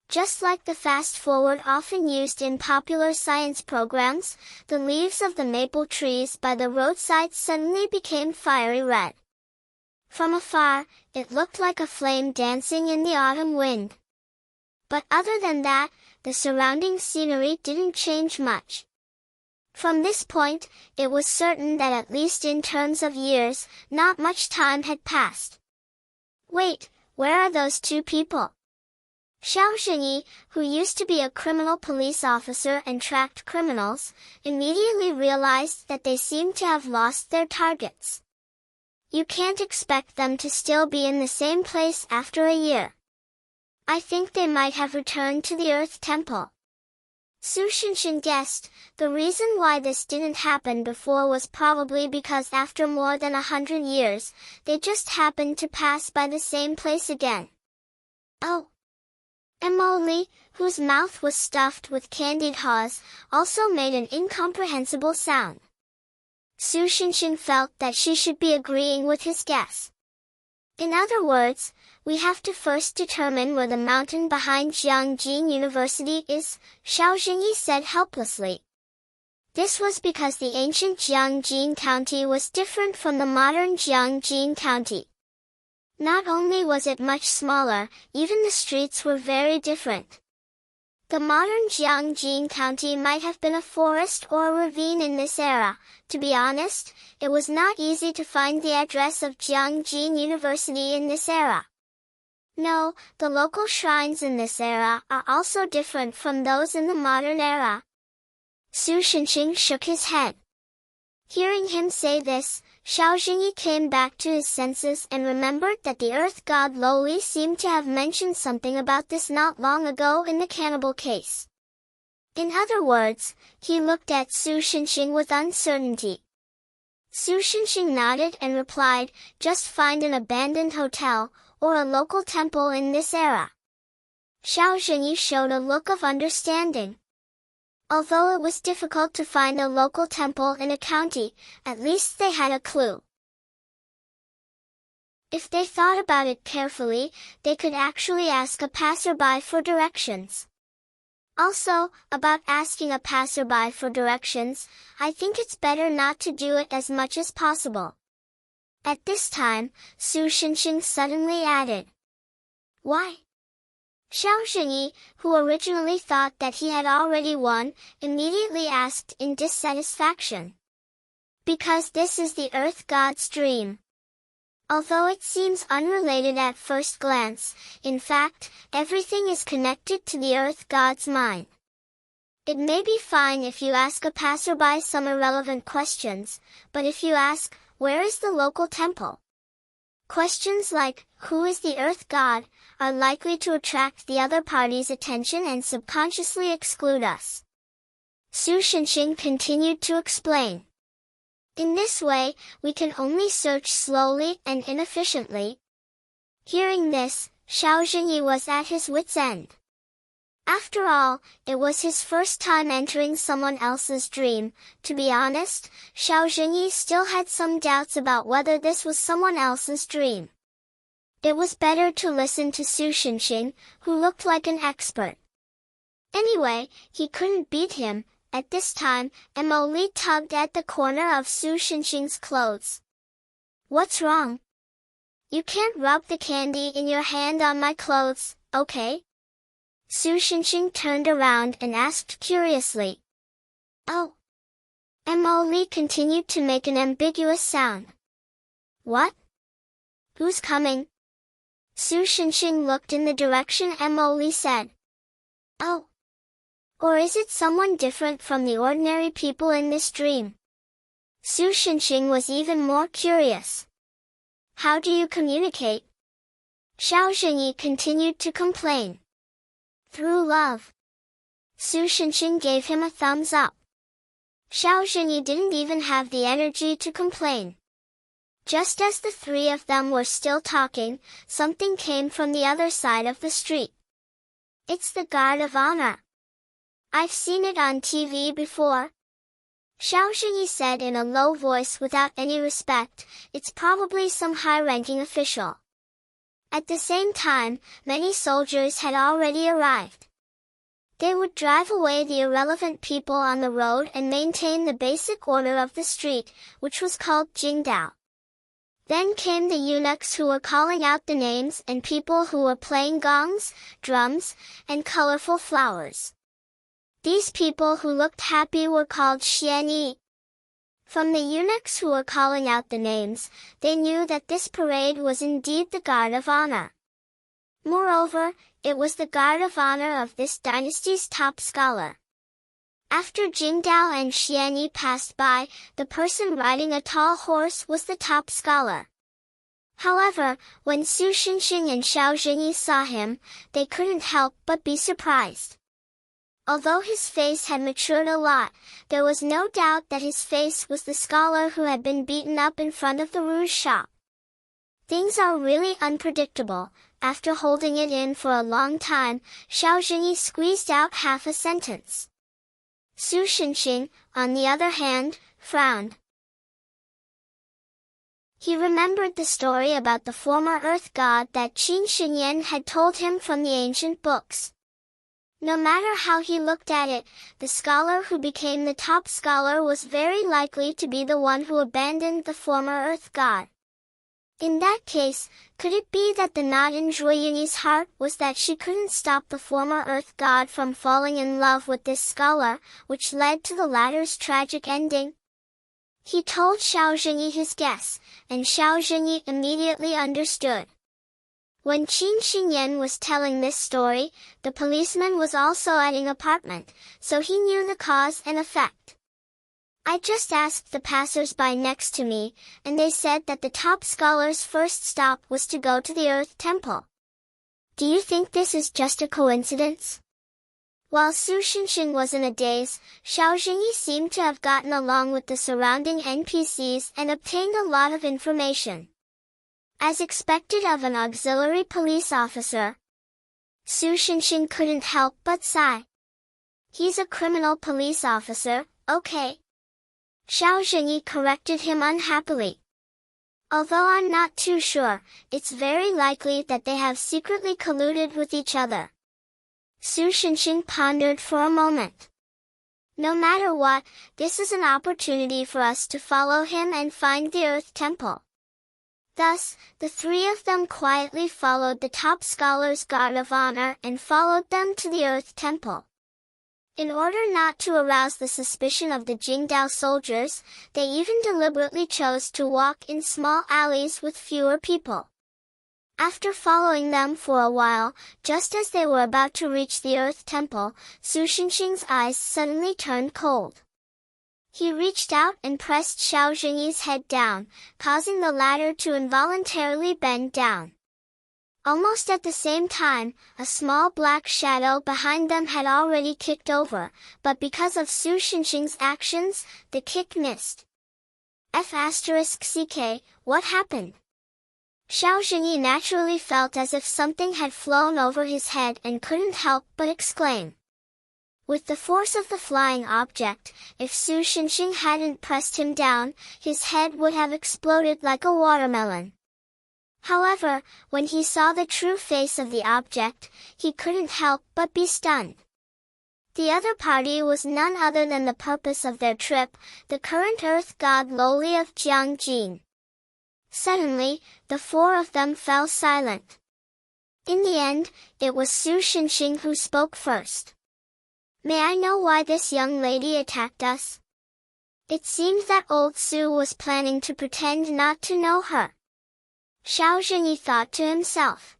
Just like the fast-forward often used in popular science programs, the leaves of the maple trees by the roadside suddenly became fiery red. From afar, it looked like a flame dancing in the autumn wind. But other than that, the surrounding scenery didn't change much. From this point, it was certain that at least in terms of years, not much time had passed. "Wait, where are those two people?" Xiao Zhenyi, who used to be a criminal police officer and tracked criminals, immediately realized that they seemed to have lost their targets. You can't expect them to still be in the same place after a year. "I think they might have returned to the Earth Temple." Su Xinxin guessed, the reason why this didn't happen before was probably because after more than 100 years, they just happened to pass by the same place again. "Oh!" Mo Li, whose mouth was stuffed with candied haws, also made an incomprehensible sound. Su Xinxin felt that she should be agreeing with his guess. "In other words, we have to first determine where the mountain behind Jiangjin University is," Xiao Zhenyi said helplessly. This was because the ancient Jiangjin County was different from the modern Jiangjin County. Not only was it much smaller, even the streets were very different. The modern Jiangjin County might have been a forest or a ravine in this era. To be honest, it was not easy to find the address of Jiangjin University in this era. No, the local shrines in this era are also different from those in the modern era. Su Xinxing shook his head. Hearing him say this, Xiao Zhenyi came back to his senses and remembered that the earth god Loli seemed to have mentioned something about this not long ago in the cannibal case. In other words, he looked at Su Xinxing with uncertainty. Su Xinxing nodded and replied, "Just find an abandoned hotel, or a local temple in this era." Xiao Zhenyi showed a look of understanding. Although it was difficult to find a local temple in a county, at least they had a clue. If they thought about it carefully, they could actually ask a passerby for directions. Also, about asking a passerby for directions, I think it's better not to do it as much as possible. At this time, Su Xinxing suddenly added, "Why?" Xiao Zhenyi, who originally thought that he had already won, immediately asked in dissatisfaction. "Because this is the Earth God's dream." Although it seems unrelated at first glance, in fact, everything is connected to the Earth God's mind. It may be fine if you ask a passerby some irrelevant questions, but if you ask, "Where is the local temple?" questions like, "Who is the Earth God?" are likely to attract the other party's attention and subconsciously exclude us. Su Xinxing continued to explain. In this way, we can only search slowly and inefficiently. Hearing this, Xiao Zhenyi was at his wit's end. After all, it was his first time entering someone else's dream. To be honest, Xiao Zhenyi still had some doubts about whether this was someone else's dream. It was better to listen to Su Xinxing, who looked like an expert. Anyway, he couldn't beat him. At this time, Mo Li tugged at the corner of Su Xinxing's clothes. "What's wrong? You can't rub the candy in your hand on my clothes, okay?" Su Xinxing turned around and asked curiously. "Oh." Mo Li continued to make an ambiguous sound. "What? Who's coming?" Su Xinxing looked in the direction Mo Li said. "Oh. Or is it someone different from the ordinary people in this dream?" Su Xinxing was even more curious. "How do you communicate?" Xiao Zhenyi continued to complain. "Through love." Su Xinxing gave him a thumbs up. Xiao Zhenyi didn't even have the energy to complain. Just as the three of them were still talking, something came from the other side of the street. "It's the Guard of Honor. I've seen it on TV before." Xiao Zhenyi said in a low voice without any respect, "It's probably some high-ranking official." At the same time, many soldiers had already arrived. They would drive away the irrelevant people on the road and maintain the basic order of the street, which was called Jingdao. Then came the eunuchs who were calling out the names and people who were playing gongs, drums, and colorful flowers. These people who looked happy were called xianyi. From the eunuchs who were calling out the names, they knew that this parade was indeed the Guard of Honor. Moreover, it was the Guard of Honor of this dynasty's top scholar. After Jingdao and xianyi passed by, the person riding a tall horse was the top scholar. However, when Su Xinxing and Xiao Zhenyi saw him, they couldn't help but be surprised. Although his face had matured a lot, there was no doubt that his face was the scholar who had been beaten up in front of the rouge shop. Things are really unpredictable. After holding it in for a long time, Xiao Zhenyi squeezed out half a sentence. Su Xinxing, on the other hand, frowned. He remembered the story about the former Earth God that Qin Xinyan had told him from the ancient books. No matter how he looked at it, the scholar who became the top scholar was very likely to be the one who abandoned the former Earth God. In that case, could it be that the knot in Zhuoyunyi's heart was that she couldn't stop the former Earth God from falling in love with this scholar, which led to the latter's tragic ending? He told Xiao Zhenyi his guess, and Xiao Zhenyi immediately understood. When Qin Xinyan was telling this story, the policeman was also at an apartment, so he knew the cause and effect. "I just asked the passers-by next to me, and they said that the top scholar's first stop was to go to the Earth Temple. Do you think this is just a coincidence?" While Su Xinxing was in a daze, Xiao Zhenyi seemed to have gotten along with the surrounding NPCs and obtained a lot of information. As expected of an auxiliary police officer, Su Xinxing couldn't help but sigh. "He's a criminal police officer, okay." Xiao Zhenyi corrected him unhappily. Although I'm not too sure, it's very likely that they have secretly colluded with each other. Su Shenxing pondered for a moment. No matter what, this is an opportunity for us to follow him and find the Earth Temple. Thus, the three of them quietly followed the top scholar's guard of honor and followed them to the Earth Temple. In order not to arouse the suspicion of the Jingdao soldiers, they even deliberately chose to walk in small alleys with fewer people. After following them for a while, just as they were about to reach the Earth Temple, Su Shenxing's eyes suddenly turned cold. He reached out and pressed Xiao Zhenyi's head down, causing the latter to involuntarily bend down. Almost at the same time, a small black shadow behind them had already kicked over, but because of Su Shenxing's actions, the kick missed. F***ck, what happened? Xiao Zhenyi naturally felt as if something had flown over his head and couldn't help but exclaim. With the force of the flying object, if Su Shenxing hadn't pressed him down, his head would have exploded like a watermelon. However, when he saw the true face of the object, he couldn't help but be stunned. The other party was none other than the purpose of their trip, the current Earth God Loli of Jiangjin. Suddenly, the four of them fell silent. In the end, it was Su Shenxing who spoke first. May I know why this young lady attacked us? It seemed that old Su was planning to pretend not to know her. Xiao Zhenyi thought to himself.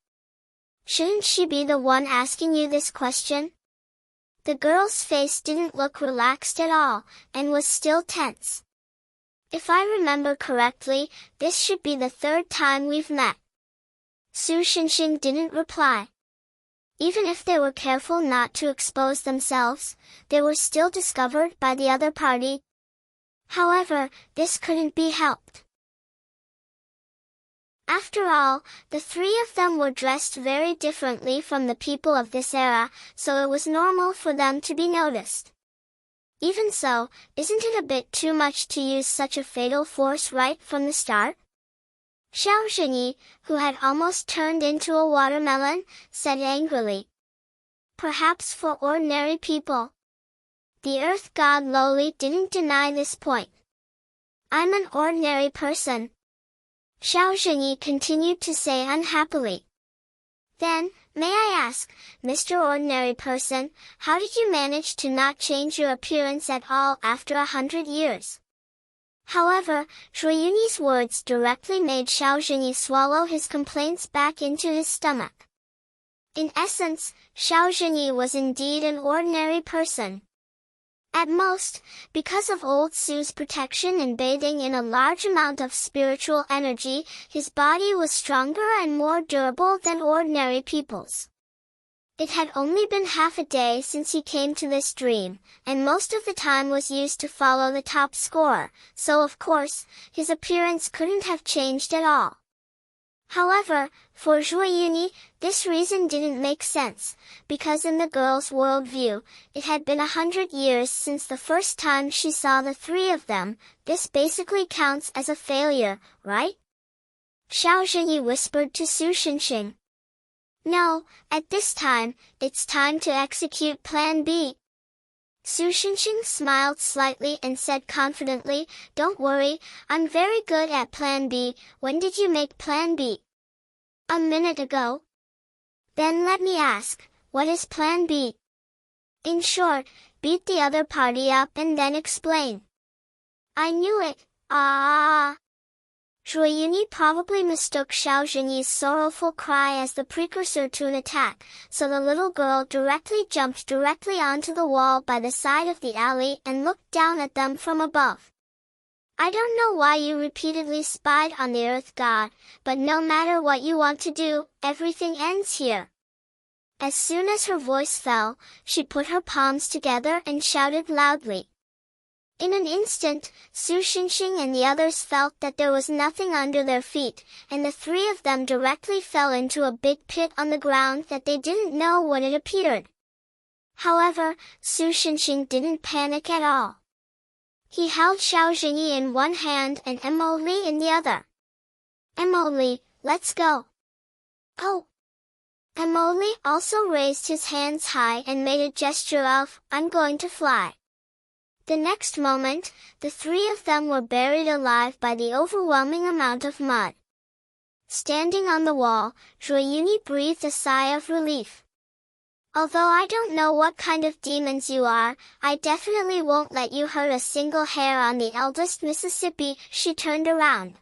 Shouldn't she be the one asking you this question? The girl's face didn't look relaxed at all, and was still tense. If I remember correctly, this should be the third time we've met. Su Shenxing didn't reply. Even if they were careful not to expose themselves, they were still discovered by the other party. However, this couldn't be helped. After all, the three of them were dressed very differently from the people of this era, so it was normal for them to be noticed. Even so, isn't it a bit too much to use such a fatal force right from the start? Xiao Zhenyi, who had almost turned into a watermelon, said angrily. Perhaps for ordinary people. The Earth God Loli didn't deny this point. I'm an ordinary person. Xiao Zhenyi continued to say unhappily. Then, may I ask, Mr. Ordinary Person, how did you manage to not change your appearance at all after 100 years? However, Zhuo Yunyi's words directly made Xiao Zhenyi swallow his complaints back into his stomach. In essence, Xiao Zhenyi was indeed an ordinary person. At most, because of old Su's protection and bathing in a large amount of spiritual energy, his body was stronger and more durable than ordinary people's. It had only been half a day since he came to this dream, and most of the time was used to follow the top scorer, so of course, his appearance couldn't have changed at all. However, for Zhuo Yunyi, this reason didn't make sense, because in the girl's worldview, it had been 100 years since the first time she saw the three of them. This basically counts as a failure, right? Xiao Zhenyi whispered to Su Shenxing. No, at this time, it's time to execute Plan B. Su Shenxing smiled slightly and said confidently, Don't worry, I'm very good at Plan B. When did you make Plan B? A minute ago. Then let me ask, what is Plan B? In short, beat the other party up and then explain. I knew it, Zhuo Yunyi probably mistook Xiao Zhenyi's sorrowful cry as the precursor to an attack, so the little girl jumped directly onto the wall by the side of the alley and looked down at them from above. I don't know why you repeatedly spied on the Earth God, but no matter what you want to do, everything ends here. As soon as her voice fell, she put her palms together and shouted loudly. In an instant, Su Shenxing and the others felt that there was nothing under their feet, and the three of them directly fell into a big pit on the ground that they didn't know when it appeared. However, Su Shenxing didn't panic at all. He held Xiao Zhenyi in one hand and Mo Li in the other. Emily, let's go. Oh! Emily also raised his hands high and made a gesture of, I'm going to fly. The next moment, the three of them were buried alive by the overwhelming amount of mud. Standing on the wall, Drayuni breathed a sigh of relief. Although I don't know what kind of demons you are, I definitely won't let you hurt a single hair on the eldest Mississippi. She turned around.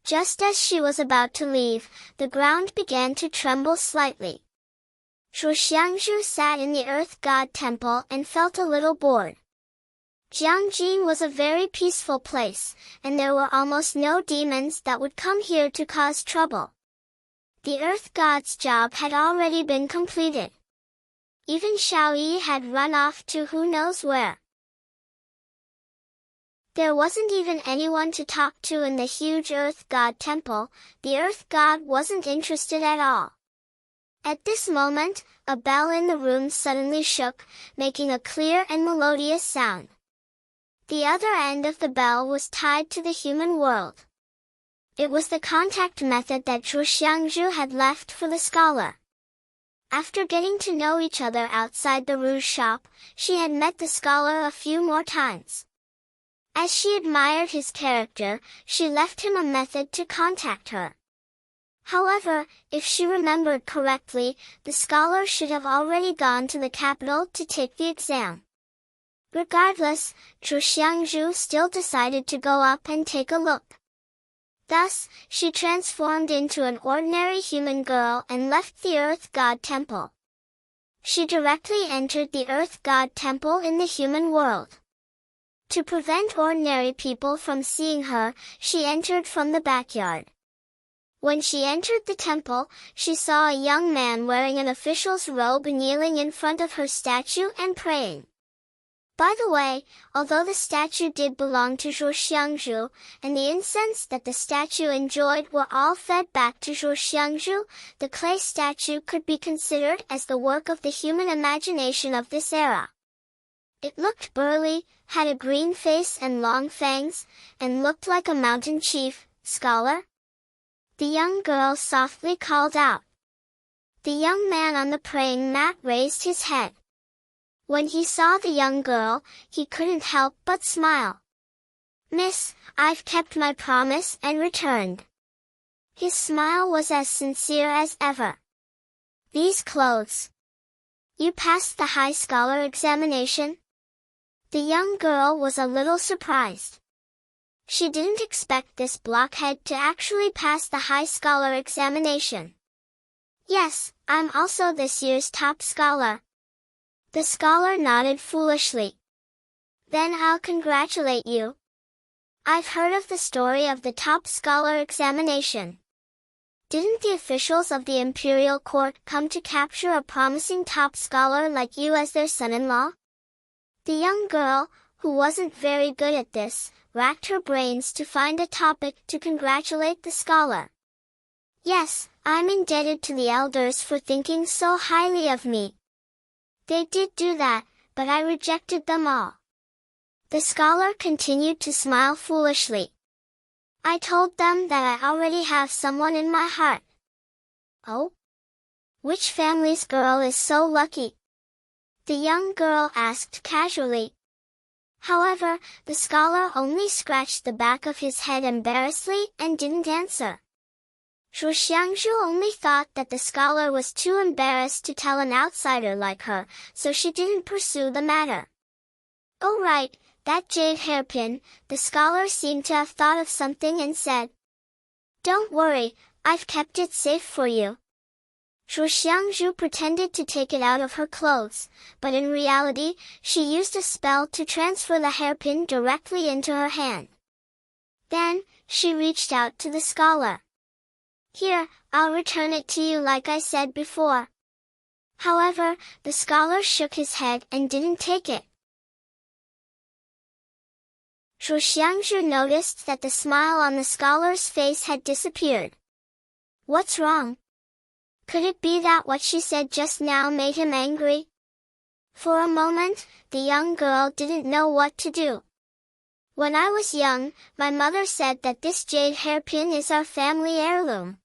Just as she was about to leave, the ground began to tremble slightly. Zhuxiangzhu sat in the Earth God Temple and felt a little bored. Jiangjin was a very peaceful place, and there were almost no demons that would come here to cause trouble. The Earth God's job had already been completed. Even Xiaoyi had run off to who knows where. There wasn't even anyone to talk to in the huge Earth God Temple. The Earth God wasn't interested at all. At this moment, a bell in the room suddenly shook, making a clear and melodious sound. The other end of the bell was tied to the human world. It was the contact method that Zhuxiangzhu had left for the scholar. After getting to know each other outside the rouge shop, she had met the scholar a few more times. As she admired his character, she left him a method to contact her. However, if she remembered correctly, the scholar should have already gone to the capital to take the exam. Regardless, Zhuxiangzhu still decided to go up and take a look. Thus, she transformed into an ordinary human girl and left the Earth God Temple. She directly entered the Earth God Temple in the human world. To prevent ordinary people from seeing her, she entered from the backyard. When she entered the temple, she saw a young man wearing an official's robe kneeling in front of her statue and praying. By the way, although the statue did belong to Zhuxiangzhu, and the incense that the statue enjoyed were all fed back to Zhuxiangzhu, the clay statue could be considered as the work of the human imagination of this era. It looked burly, had a green face and long fangs, and looked like a mountain chief. Scholar? The young girl softly called out. The young man on the praying mat raised his head. When he saw the young girl, he couldn't help but smile. Miss, I've kept my promise and returned. His smile was as sincere as ever. These clothes. You passed the high scholar examination? The young girl was a little surprised. She didn't expect this blockhead to actually pass the high scholar examination. Yes, I'm also this year's top scholar. The scholar nodded foolishly. Then I'll congratulate you. I've heard of the story of the top scholar examination. Didn't the officials of the imperial court come to capture a promising top scholar like you as their son-in-law? The young girl, who wasn't very good at this, racked her brains to find a topic to congratulate the scholar. Yes, I'm indebted to the elders for thinking so highly of me. They did do that, but I rejected them all. The scholar continued to smile foolishly. I told them that I already have someone in my heart. Oh? Which family's girl is so lucky? The young girl asked casually. However, the scholar only scratched the back of his head embarrassedly and didn't answer. Zhuxiangzhu only thought that the scholar was too embarrassed to tell an outsider like her, so she didn't pursue the matter. Oh right, that jade hairpin. The scholar seemed to have thought of something and said, Don't worry, I've kept it safe for you. Zhuxiangzhu pretended to take it out of her clothes, but in reality, she used a spell to transfer the hairpin directly into her hand. Then, she reached out to the scholar. Here, I'll return it to you like I said before. However, the scholar shook his head and didn't take it. Zhuxiangzhu noticed that the smile on the scholar's face had disappeared. What's wrong? Could it be that what she said just now made him angry? For a moment, the young girl didn't know what to do. When I was young, my mother said that this jade hairpin is our family heirloom.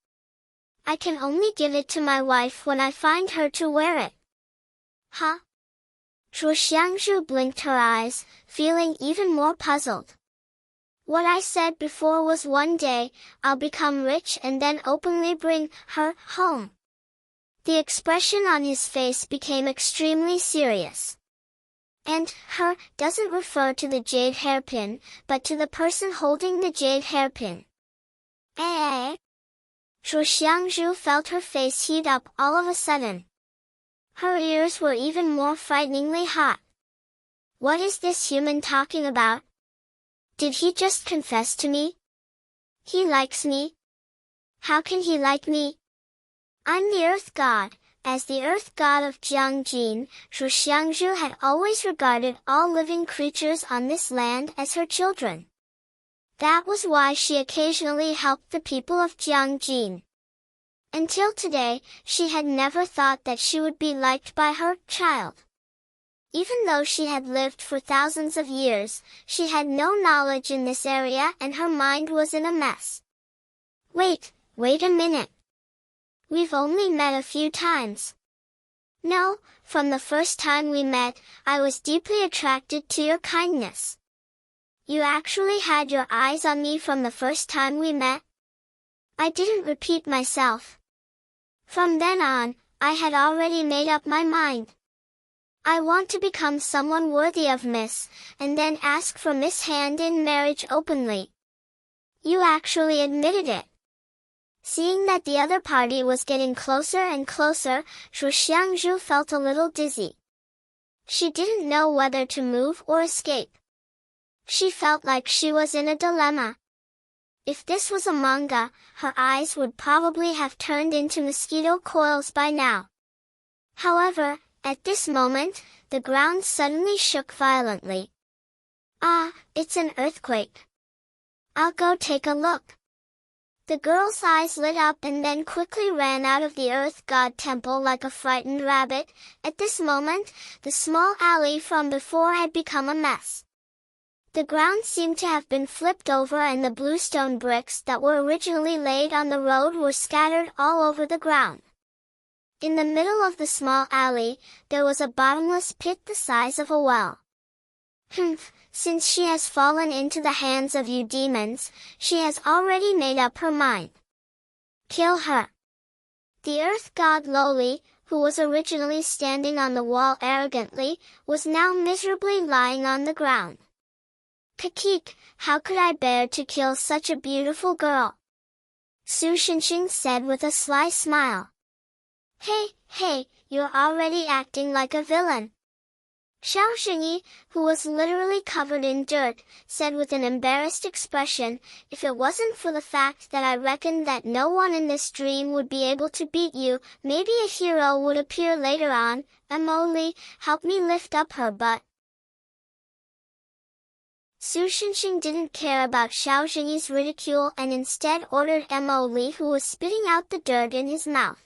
I can only give it to my wife when I find her to wear it. Huh? Zhuo Xiangzhu blinked her eyes, feeling even more puzzled. What I said before was one day, I'll become rich and then openly bring her home. The expression on his face became extremely serious. And her doesn't refer to the jade hairpin, but to the person holding the jade hairpin. Eh? Zhuo Xiangzhu felt her face heat up all of a sudden. Her ears were even more frighteningly hot. What is this human talking about? Did he just confess to me? He likes me? How can he like me? I'm the Earth God. As the Earth God of Jiangjin, Zhuo Xiangzhu had always regarded all living creatures on this land as her children. That was why she occasionally helped the people of Jiangjin. Until today, she had never thought that she would be liked by her child. Even though she had lived for thousands of years, she had no knowledge in this area and her mind was in a mess. Wait a minute. We've only met a few times. No, from the first time we met, I was deeply attracted to your kindness. You actually had your eyes on me from the first time we met? I didn't repeat myself. From then on, I had already made up my mind. I want to become someone worthy of Miss, and then ask for Miss' hand in marriage openly. You actually admitted it. Seeing that the other party was getting closer and closer, Zhuo Xiangzhu felt a little dizzy. She didn't know whether to move or escape. She felt like she was in a dilemma. If this was a manga, her eyes would probably have turned into mosquito coils by now. However, at this moment, the ground suddenly shook violently. Ah, it's an earthquake. I'll go take a look. The girl's eyes lit up and then quickly ran out of the Earth God temple like a frightened rabbit. At this moment, the small alley from before had become a mess. The ground seemed to have been flipped over and the bluestone bricks that were originally laid on the road were scattered all over the ground. In the middle of the small alley, there was a bottomless pit the size of a well. Since she has fallen into the hands of you demons, she has already made up her mind. Kill her. The Earth God Lowly, who was originally standing on the wall arrogantly, was now miserably lying on the ground. Kakik, how could I bear to kill such a beautiful girl? Su Shinxing said with a sly smile. Hey, you're already acting like a villain. Xiao Xingyi, who was literally covered in dirt, said with an embarrassed expression, if it wasn't for the fact that I reckoned that no one in this dream would be able to beat you, maybe a hero would appear later on. Emily, help me lift up her butt. Su Shinxing didn't care about Xiao Xingyi's ridicule and instead ordered Emily, who was spitting out the dirt in his mouth.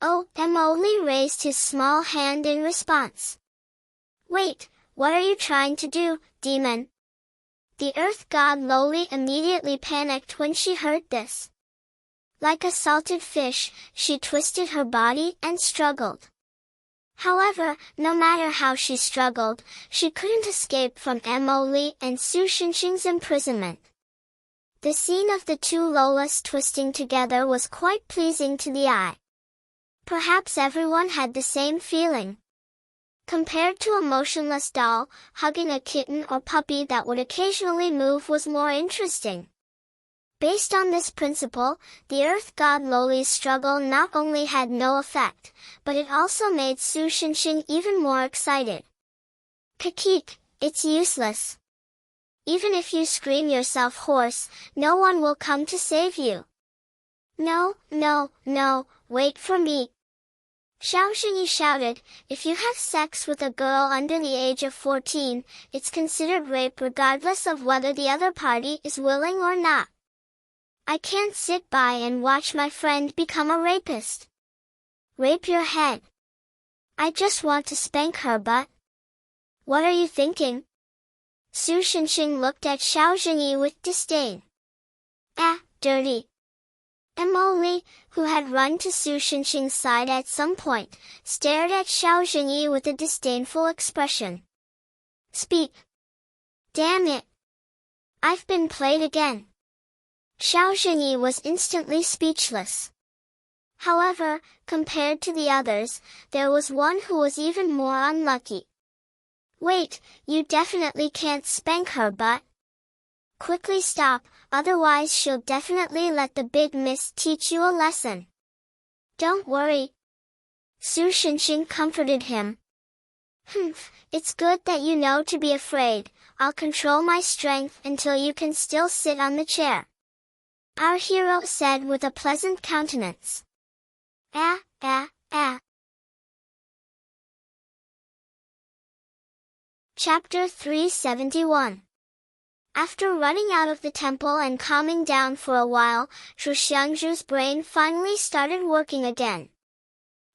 Oh, Emily raised his small hand in response. Wait, what are you trying to do, demon? The Earth God Lowly immediately panicked when she heard this. Like a salted fish, she twisted her body and struggled. However, no matter how she struggled, she couldn't escape from Emily and Su Shinxing's imprisonment. The scene of the two Lolas twisting together was quite pleasing to the eye. Perhaps everyone had the same feeling. Compared to a motionless doll, hugging a kitten or puppy that would occasionally move was more interesting. Based on this principle, the Earth God Lowly's struggle not only had no effect, but it also made Su Shinxing even more excited. Kakik, it's useless. Even if you scream yourself hoarse, no one will come to save you. No, wait for me. Xiao Xingyi shouted, if you have sex with a girl under the age of 14, it's considered rape regardless of whether the other party is willing or not. I can't sit by and watch my friend become a rapist. Rape your head. I just want to spank her butt. What are you thinking? Su Shenxing looked at Xiao Zhenyi with disdain. Ah, dirty. Emily, who had run to Su Shenxing's side at some point, stared at Xiao Zhenyi with a disdainful expression. Speak. Damn it. I've been played again. Xiao Zhenyi was instantly speechless. However, compared to the others, there was one who was even more unlucky. Wait, you definitely can't spank her, but... Quickly stop, otherwise she'll definitely let the big miss teach you a lesson. Don't worry. Su Shenxing comforted him. It's good that you know to be afraid. I'll control my strength until you can still sit on the chair. Our hero said with a pleasant countenance. Chapter 371. After running out of the temple and calming down for a while, Zhu Xiangzhu's brain finally started working again.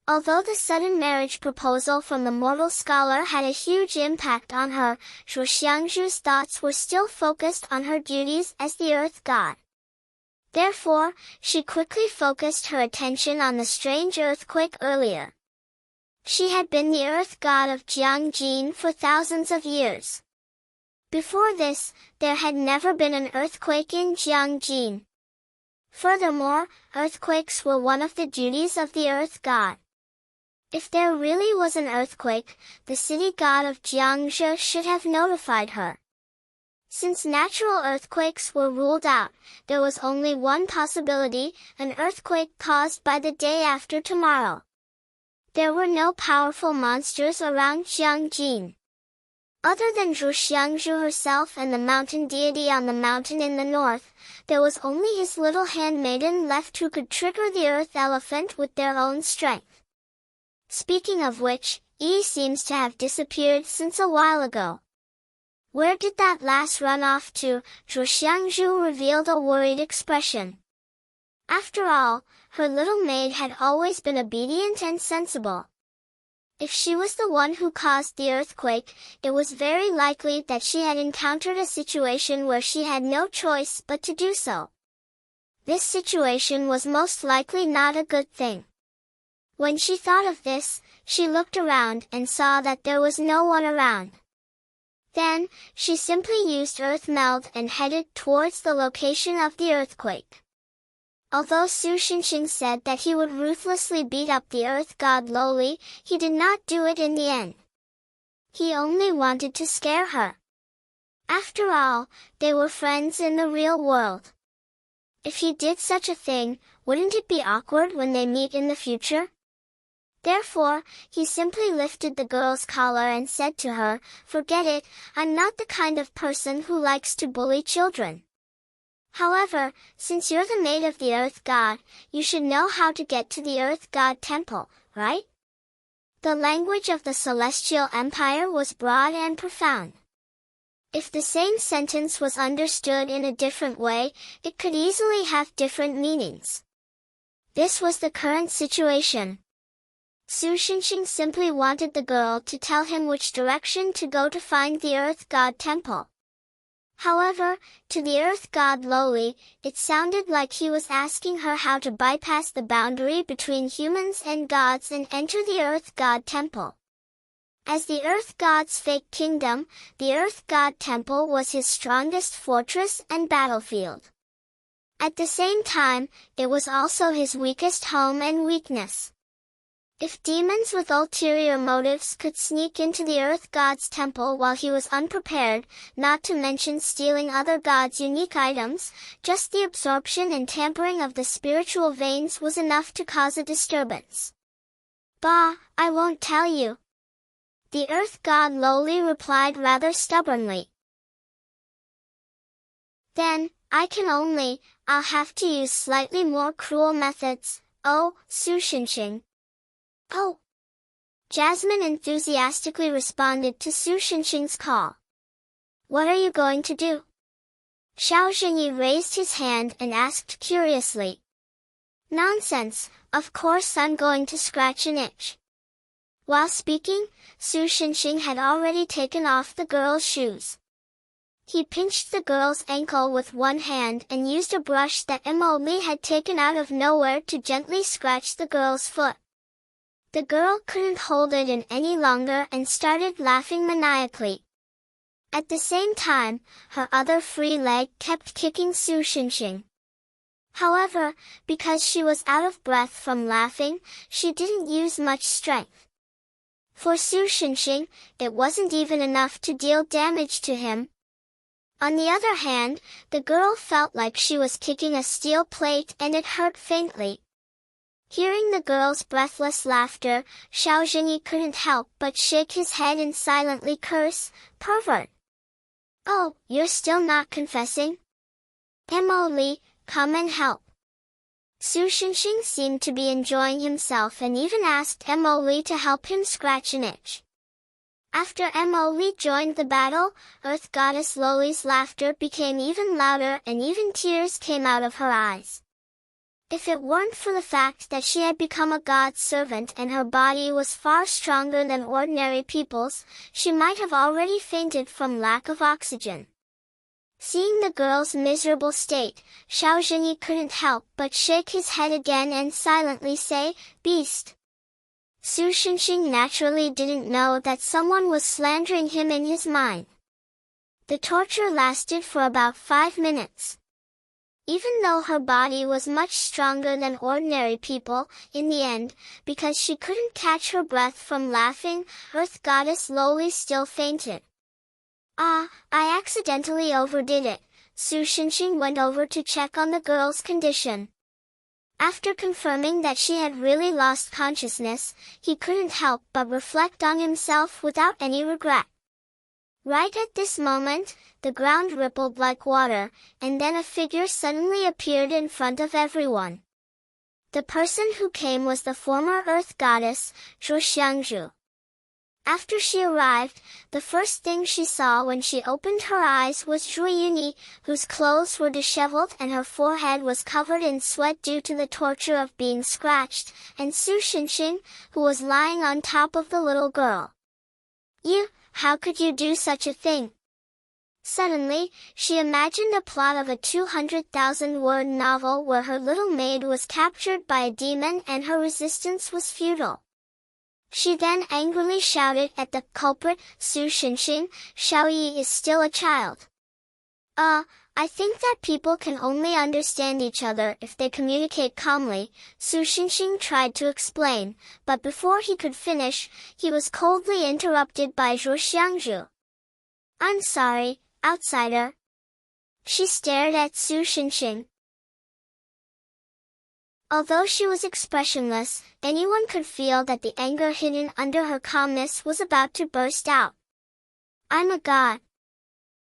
Although the sudden marriage proposal from the mortal scholar had a huge impact on her, Zhu Xiangzhu's thoughts were still focused on her duties as the earth god. Therefore, she quickly focused her attention on the strange earthquake earlier. She had been the earth god of Jiangjin for thousands of years. Before this, there had never been an earthquake in Jiangjin. Furthermore, earthquakes were one of the duties of the earth god. If there really was an earthquake, the city god of Jiangzhou should have notified her. Since natural earthquakes were ruled out, there was only one possibility, an earthquake caused by the day after tomorrow. There were no powerful monsters around Jiangjin. Other than Zhu Xiangzhu herself and the mountain deity on the mountain in the north, there was only his little handmaiden left who could trigger the earth elephant with their own strength. Speaking of which, Yi seems to have disappeared since a while ago. Where did that lass run off to? Zhu Xiangzhu revealed a worried expression. After all, her little maid had always been obedient and sensible. If she was the one who caused the earthquake, it was very likely that she had encountered a situation where she had no choice but to do so. This situation was most likely not a good thing. When she thought of this, she looked around and saw that there was no one around. Then, she simply used Earth Meld and headed towards the location of the earthquake. Although Su Shenxing said that he would ruthlessly beat up the earth god Loli, he did not do it in the end. He only wanted to scare her. After all, they were friends in the real world. If he did such a thing, wouldn't it be awkward when they meet in the future? Therefore, he simply lifted the girl's collar and said to her, "Forget it, I'm not the kind of person who likes to bully children. However, since you're the maid of the earth god, you should know how to get to the earth god temple, right?" The language of the celestial empire was broad and profound. If the same sentence was understood in a different way, it could easily have different meanings. This was the current situation. Su Shenxing simply wanted the girl to tell him which direction to go to find the earth god temple. However, to the earth god Loli, it sounded like he was asking her how to bypass the boundary between humans and gods and enter the earth god temple. As the earth god's fake kingdom, the earth god temple was his strongest fortress and battlefield. At the same time, it was also his weakest home and weakness. If demons with ulterior motives could sneak into the earth god's temple while he was unprepared, not to mention stealing other gods' unique items, just the absorption and tampering of the spiritual veins was enough to cause a disturbance. "Bah, I won't tell you," the earth god Loli replied rather stubbornly. "Then, I'll have to use slightly more cruel methods." "Oh, Su Shenxing." "Oh!" Jasmine enthusiastically responded to Su Shenxing's call. "What are you going to do?" Xiao Zhenyi raised his hand and asked curiously. "Nonsense, of course I'm going to scratch an itch." While speaking, Su Shenxing had already taken off the girl's shoes. He pinched the girl's ankle with one hand and used a brush that Emily had taken out of nowhere to gently scratch the girl's foot. The girl couldn't hold it in any longer and started laughing maniacally. At the same time, her other free leg kept kicking Su Xinxing. However, because she was out of breath from laughing, she didn't use much strength. For Su Xinxing, it wasn't even enough to deal damage to him. On the other hand, the girl felt like she was kicking a steel plate and it hurt faintly. Hearing the girl's breathless laughter, Xiao Jingyi couldn't help but shake his head and silently curse, "Pervert! Oh, you're still not confessing? Emily, come and help." Su Xinxing seemed to be enjoying himself and even asked Emily to help him scratch an itch. After Emily joined the battle, Earth Goddess Loli's laughter became even louder and even tears came out of her eyes. If it weren't for the fact that she had become a god's servant and her body was far stronger than ordinary people's, she might have already fainted from lack of oxygen. Seeing the girl's miserable state, Xiao Jingyi couldn't help but shake his head again and silently say, "Beast." Su Xinxing naturally didn't know that someone was slandering him in his mind. The torture lasted for about 5 minutes. Even though her body was much stronger than ordinary people, in the end, because she couldn't catch her breath from laughing, Earth Goddess Loli still fainted. "Ah, I accidentally overdid it." Su Xinxing went over to check on the girl's condition. After confirming that she had really lost consciousness, he couldn't help but reflect on himself without any regret. Right at this moment, the ground rippled like water, and then a figure suddenly appeared in front of everyone. The person who came was the former Earth Goddess, Zhu Xiangzhu. After she arrived, the first thing she saw when she opened her eyes was Zhu Yuni, whose clothes were disheveled and her forehead was covered in sweat due to the torture of being scratched, and Su Xinxing, who was lying on top of the little girl. "You, how could you do such a thing?" Suddenly, she imagined a plot of a 200,000-word novel where her little maid was captured by a demon and her resistance was futile. She then angrily shouted at the culprit, Su Xinxing, "Xiaoyi is still a child. I think that people can only understand each other if they communicate calmly," Su Xinxing tried to explain, but before he could finish, he was coldly interrupted by Zhu Xiangzhu. "I'm sorry, outsider." She stared at Su Xinxing. Although she was expressionless, anyone could feel that the anger hidden under her calmness was about to burst out. "I'm a god."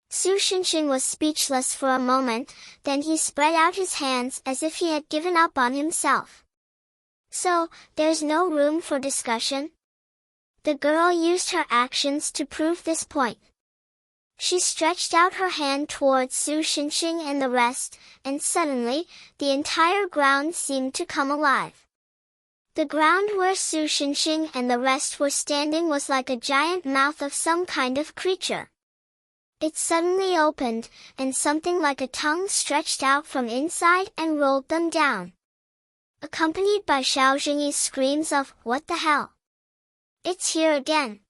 Su Xinxing was speechless for a moment, then he spread out his hands as if he had given up on himself. "So, there's no room for discussion?" The girl used her actions to prove this point. She stretched out her hand towards Su Xinxing and the rest, and suddenly, the entire ground seemed to come alive. The ground where Su Xinxing and the rest were standing was like a giant mouth of some kind of creature. It suddenly opened, and something like a tongue stretched out from inside and rolled them down. Accompanied by Xiao Jingyi's screams of, "What the hell? It's here again!"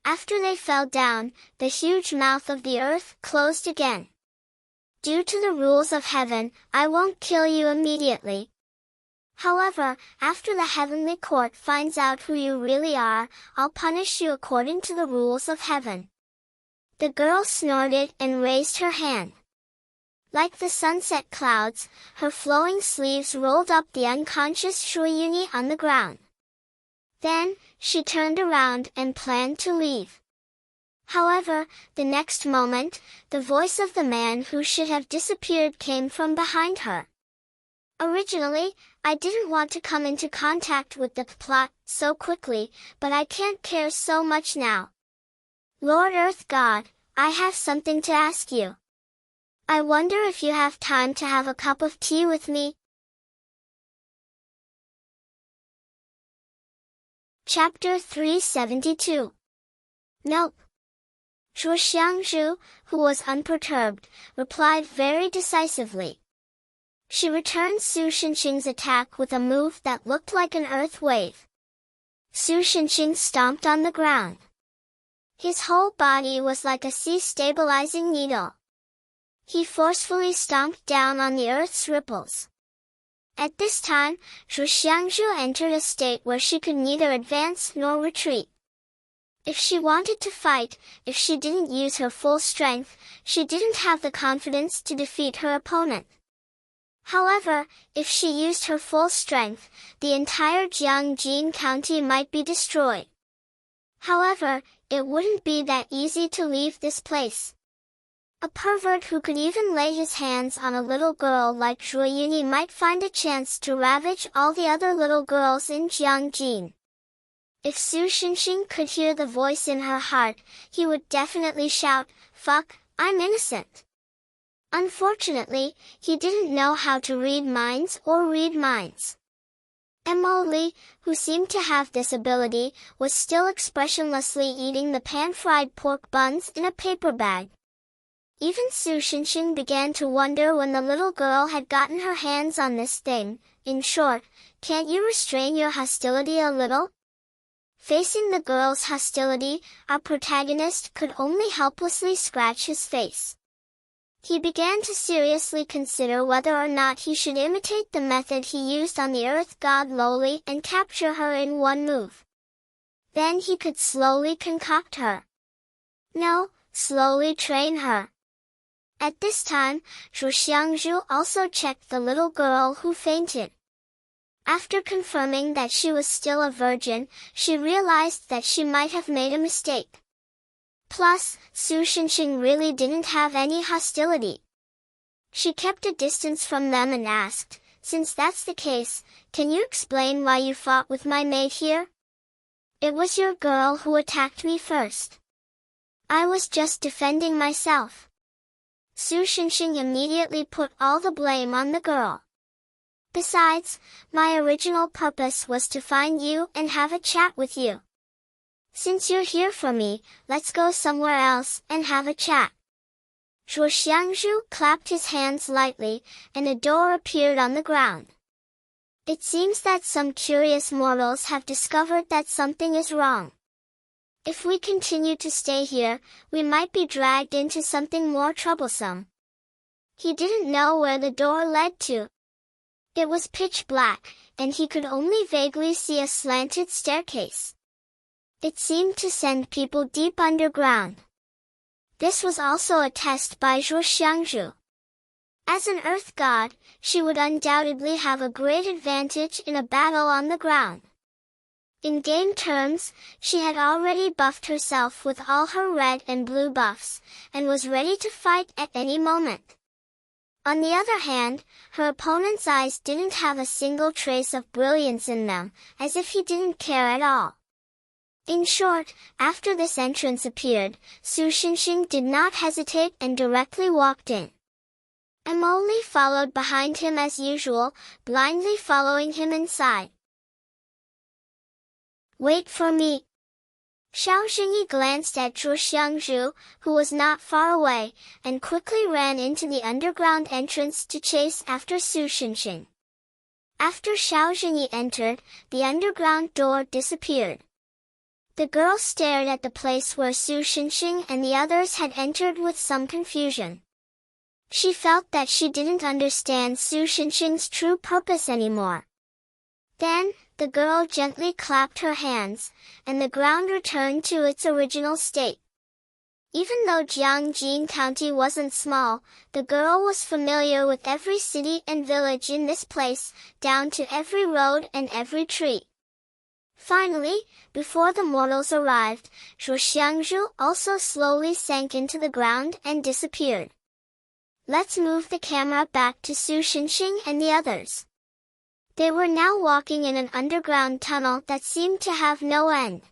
After they fell down, the huge mouth of the earth closed again. "Due to the rules of heaven, I won't kill you immediately. However, after the heavenly court finds out who you really are, I'll punish you according to the rules of heaven." The girl snorted and raised her hand. Like the sunset clouds, her flowing sleeves rolled up the unconscious Zhu Yuni on the ground. Then, she turned around and planned to leave. However, the next moment, the voice of the man who should have disappeared came from behind her. "Originally, I didn't want to come into contact with the plot so quickly, but I can't care so much now. Lord Earth God, I have something to ask you. I wonder if you have time to have a cup of tea with me?" Chapter 372. Nope. Zhuo Xiangzhu, who was unperturbed, replied very decisively. She returned Su Shenxing's attack with a move that looked like an earth wave. Su Shenxing stomped on the ground. His whole body was like a sea-stabilizing needle. He forcefully stomped down on the earth's ripples. At this time, Zhuo Xiangzhu entered a state where she could neither advance nor retreat. If she wanted to fight, if she didn't use her full strength, she didn't have the confidence to defeat her opponent. However, if she used her full strength, the entire Jiangjin county might be destroyed. However, it wouldn't be that easy to leave this place. A pervert who could even lay his hands on a little girl like Zhuo Yuni might find a chance to ravage all the other little girls in Jiangjin. If Su Shenxing could hear the voice in her heart, he would definitely shout, "Fuck, I'm innocent." Unfortunately, he didn't know how to read minds or read minds. Emily, who seemed to have this ability, was still expressionlessly eating the pan-fried pork buns in a paper bag. Even Su Shenxing began to wonder when the little girl had gotten her hands on this thing. In short, can't you restrain your hostility a little? Facing the girl's hostility, our protagonist could only helplessly scratch his face. He began to seriously consider whether or not he should imitate the method he used on the earth god Loli and capture her in one move. Then he could slowly concoct her. No, slowly train her. At this time, Zhuo Xiangzhu also checked the little girl who fainted. After confirming that she was still a virgin, she realized that she might have made a mistake. Plus, Su Shenxing really didn't have any hostility. She kept a distance from them and asked, "Since that's the case, can you explain why you fought with my maid here? It was your girl who attacked me first. I was just defending myself." Su Shenxing immediately put all the blame on the girl. "Besides, my original purpose was to find you and have a chat with you. Since you're here for me, let's go somewhere else and have a chat." Zhuo Xiangzhu clapped his hands lightly, and a door appeared on the ground. It seems that some curious mortals have discovered that something is wrong. If we continue to stay here, we might be dragged into something more troublesome. He didn't know where the door led to. It was pitch black, and he could only vaguely see a slanted staircase. It seemed to send people deep underground. This was also a test by Zhuo Xiangzhu. As an earth god, she would undoubtedly have a great advantage in a battle on the ground. In game terms, she had already buffed herself with all her red and blue buffs, and was ready to fight at any moment. On the other hand, her opponent's eyes didn't have a single trace of brilliance in them, as if he didn't care at all. In short, after this entrance appeared, Su Shenxing did not hesitate and directly walked in. Emily followed behind him as usual, blindly following him inside. "Wait for me." Xiao Xingyi glanced at Zhuo Xiangzhu, who was not far away, and quickly ran into the underground entrance to chase after Su Shenxing. After Xiao Xingyi entered, the underground door disappeared. The girl stared at the place where Su Shenxing and the others had entered with some confusion. She felt that she didn't understand Su Shenxing's true purpose anymore. Then, the girl gently clapped her hands, and the ground returned to its original state. Even though Jiangjin County wasn't small, the girl was familiar with every city and village in this place, down to every road and every tree. Finally, before the mortals arrived, Zhuo Xiangzhu also slowly sank into the ground and disappeared. Let's move the camera back to Su Shenxing and the others. They were now walking in an underground tunnel that seemed to have no end.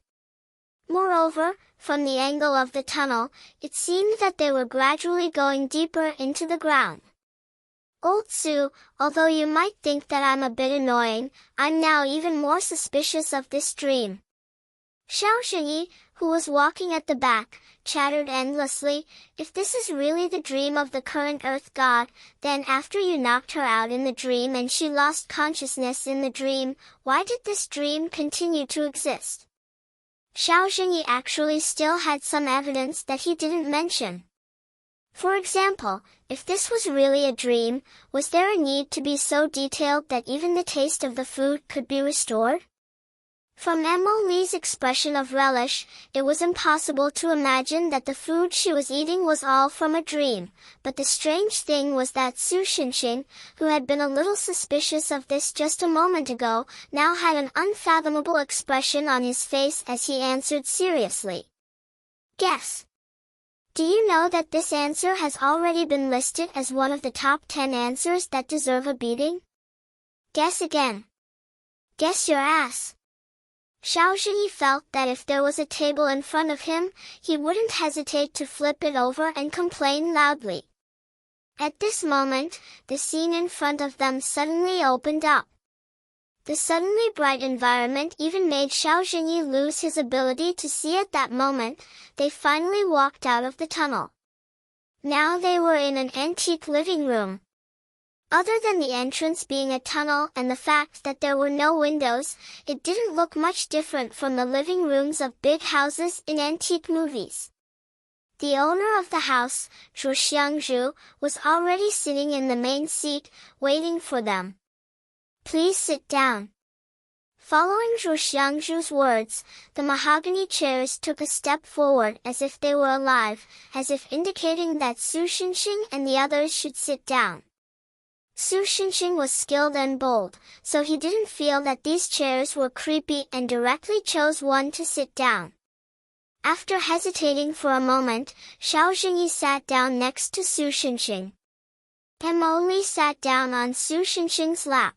Moreover, from the angle of the tunnel, it seemed that they were gradually going deeper into the ground. "Old Su, although you might think that I'm a bit annoying, I'm now even more suspicious of this dream." Xiao Xingyi, who was walking at the back, chattered endlessly. If this is really the dream of the current Earth God, then after you knocked her out in the dream and she lost consciousness in the dream, why did this dream continue to exist? Xiao Jingyi actually still had some evidence that he didn't mention. For example, if this was really a dream, was there a need to be so detailed that even the taste of the food could be restored? From Mo Li's expression of relish, it was impossible to imagine that the food she was eating was all from a dream, but the strange thing was that Su Xinxing, who had been a little suspicious of this just a moment ago, now had an unfathomable expression on his face as he answered seriously. Guess. Do you know that this answer has already been listed as one of the top 10 answers that deserve a beating? Guess again. Guess your ass. Xiao Jingyi felt that if there was a table in front of him, he wouldn't hesitate to flip it over and complain loudly. At this moment, the scene in front of them suddenly opened up. The suddenly bright environment even made Xiao Jingyi lose his ability to see at that moment. They finally walked out of the tunnel. Now they were in an antique living room. Other than the entrance being a tunnel and the fact that there were no windows, it didn't look much different from the living rooms of big houses in antique movies. The owner of the house, Zhu Xiangzhu, was already sitting in the main seat, waiting for them. Please sit down. Following Zhu Xiangzhu's words, the mahogany chairs took a step forward as if they were alive, as if indicating that Su Xinxing and the others should sit down. Su Xinxing was skilled and bold, so he didn't feel that these chairs were creepy and directly chose one to sit down. After hesitating for a moment, Xiao Jingyi sat down next to Su Xinxing. Mo Li sat down on Su Xinxing's lap.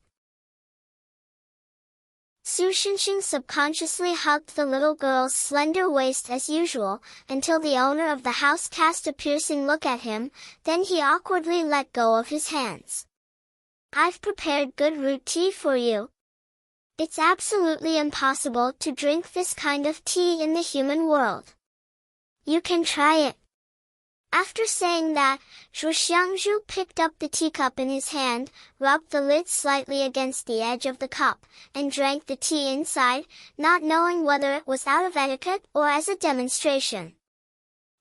Su Xinxing subconsciously hugged the little girl's slender waist as usual, until the owner of the house cast a piercing look at him, then he awkwardly let go of his hands. I've prepared good root tea for you. It's absolutely impossible to drink this kind of tea in the human world. You can try it. After saying that, Zhu Xiangzhu picked up the teacup in his hand, rubbed the lid slightly against the edge of the cup, and drank the tea inside, not knowing whether it was out of etiquette or as a demonstration.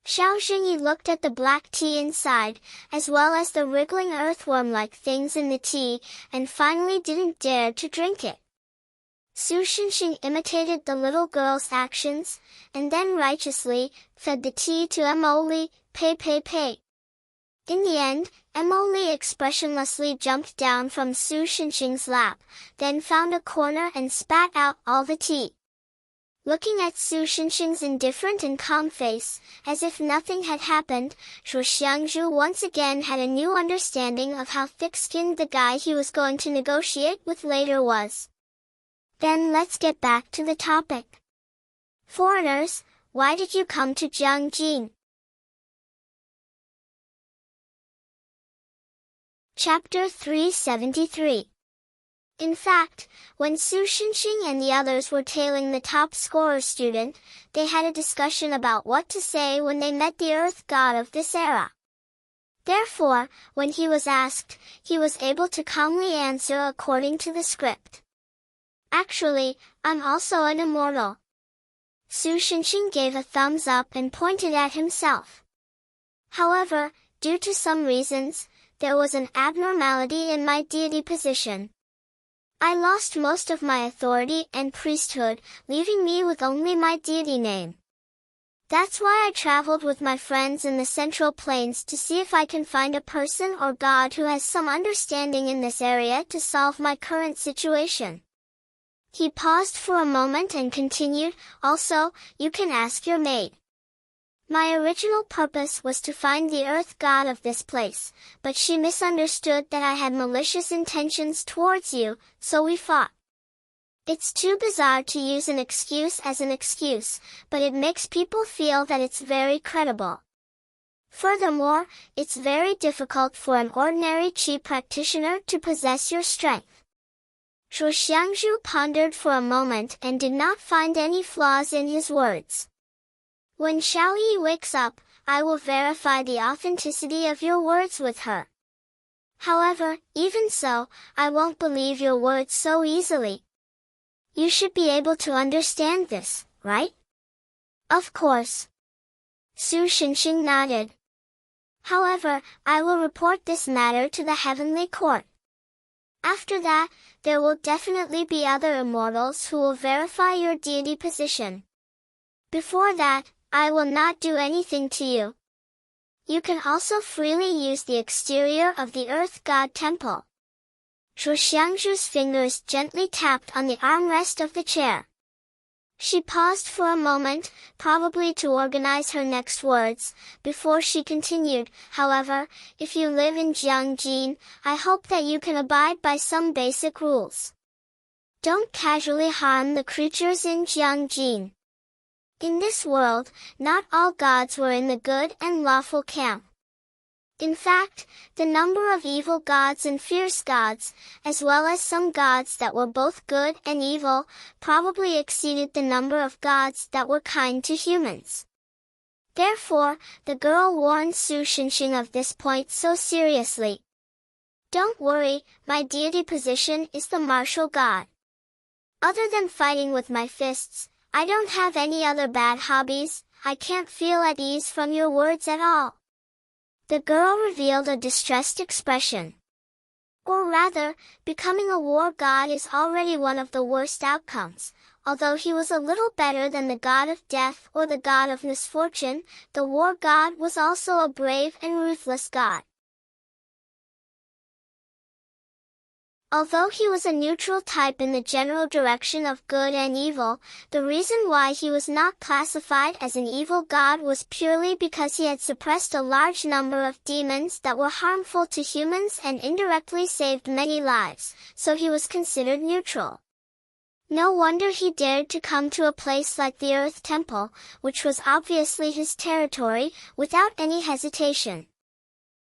Xiao Jingyi looked at the black tea inside, as well as the wriggling earthworm-like things in the tea, and finally didn't dare to drink it. Su Xinxing imitated the little girl's actions, and then righteously fed the tea to Mo Li, pay. In the end, Mo Li expressionlessly jumped down from Su Xinxing's lap, then found a corner and spat out all the tea. Looking at Su Xinxing's indifferent and calm face, as if nothing had happened, Zhu Xiangzhu once again had a new understanding of how thick-skinned the guy he was going to negotiate with later was. Then let's get back to the topic. Foreigners, why did you come to Jiangjin? Chapter 373. In fact, when Su Xinxing and the others were tailing the top scorer student, they had a discussion about what to say when they met the Earth God of this era. Therefore, when he was asked, he was able to calmly answer according to the script. Actually, I'm also an immortal. Su Xinxing gave a thumbs up and pointed at himself. However, due to some reasons, there was an abnormality in my deity position. I lost most of my authority and priesthood, leaving me with only my deity name. That's why I traveled with my friends in the Central Plains to see if I can find a person or god who has some understanding in this area to solve my current situation. He paused for a moment and continued, also, you can ask your maid. My original purpose was to find the Earth God of this place, but she misunderstood that I had malicious intentions towards you, so we fought. It's too bizarre to use an excuse as an excuse, but it makes people feel that it's very credible. Furthermore, it's very difficult for an ordinary qi practitioner to possess your strength. Zhu Xiangzhu pondered for a moment and did not find any flaws in his words. When Xiaoyi wakes up, I will verify the authenticity of your words with her. However, even so, I won't believe your words so easily. You should be able to understand this, right? Of course. Su Xinxing nodded. However, I will report this matter to the heavenly court. After that, there will definitely be other immortals who will verify your deity position. Before that, I will not do anything to you. You can also freely use the exterior of the Earth God Temple. Zhuo Xiangzhu's fingers gently tapped on the armrest of the chair. She paused for a moment, probably to organize her next words, before she continued, however, if you live in Jiangjin, I hope that you can abide by some basic rules. Don't casually harm the creatures in Jiangjin. In this world, not all gods were in the good and lawful camp. In fact, the number of evil gods and fierce gods, as well as some gods that were both good and evil, probably exceeded the number of gods that were kind to humans. Therefore, the girl warned Su Xinxing of this point so seriously. Don't worry, my deity position is the martial god. Other than fighting with my fists, I don't have any other bad hobbies. I can't feel at ease from your words at all. The girl revealed a distressed expression. Or rather, becoming a war god is already one of the worst outcomes. Although he was a little better than the god of death or the god of misfortune, the war god was also a brave and ruthless god. Although he was a neutral type in the general direction of good and evil, the reason why he was not classified as an evil god was purely because he had suppressed a large number of demons that were harmful to humans and indirectly saved many lives, so he was considered neutral. No wonder he dared to come to a place like the Earth Temple, which was obviously his territory, without any hesitation.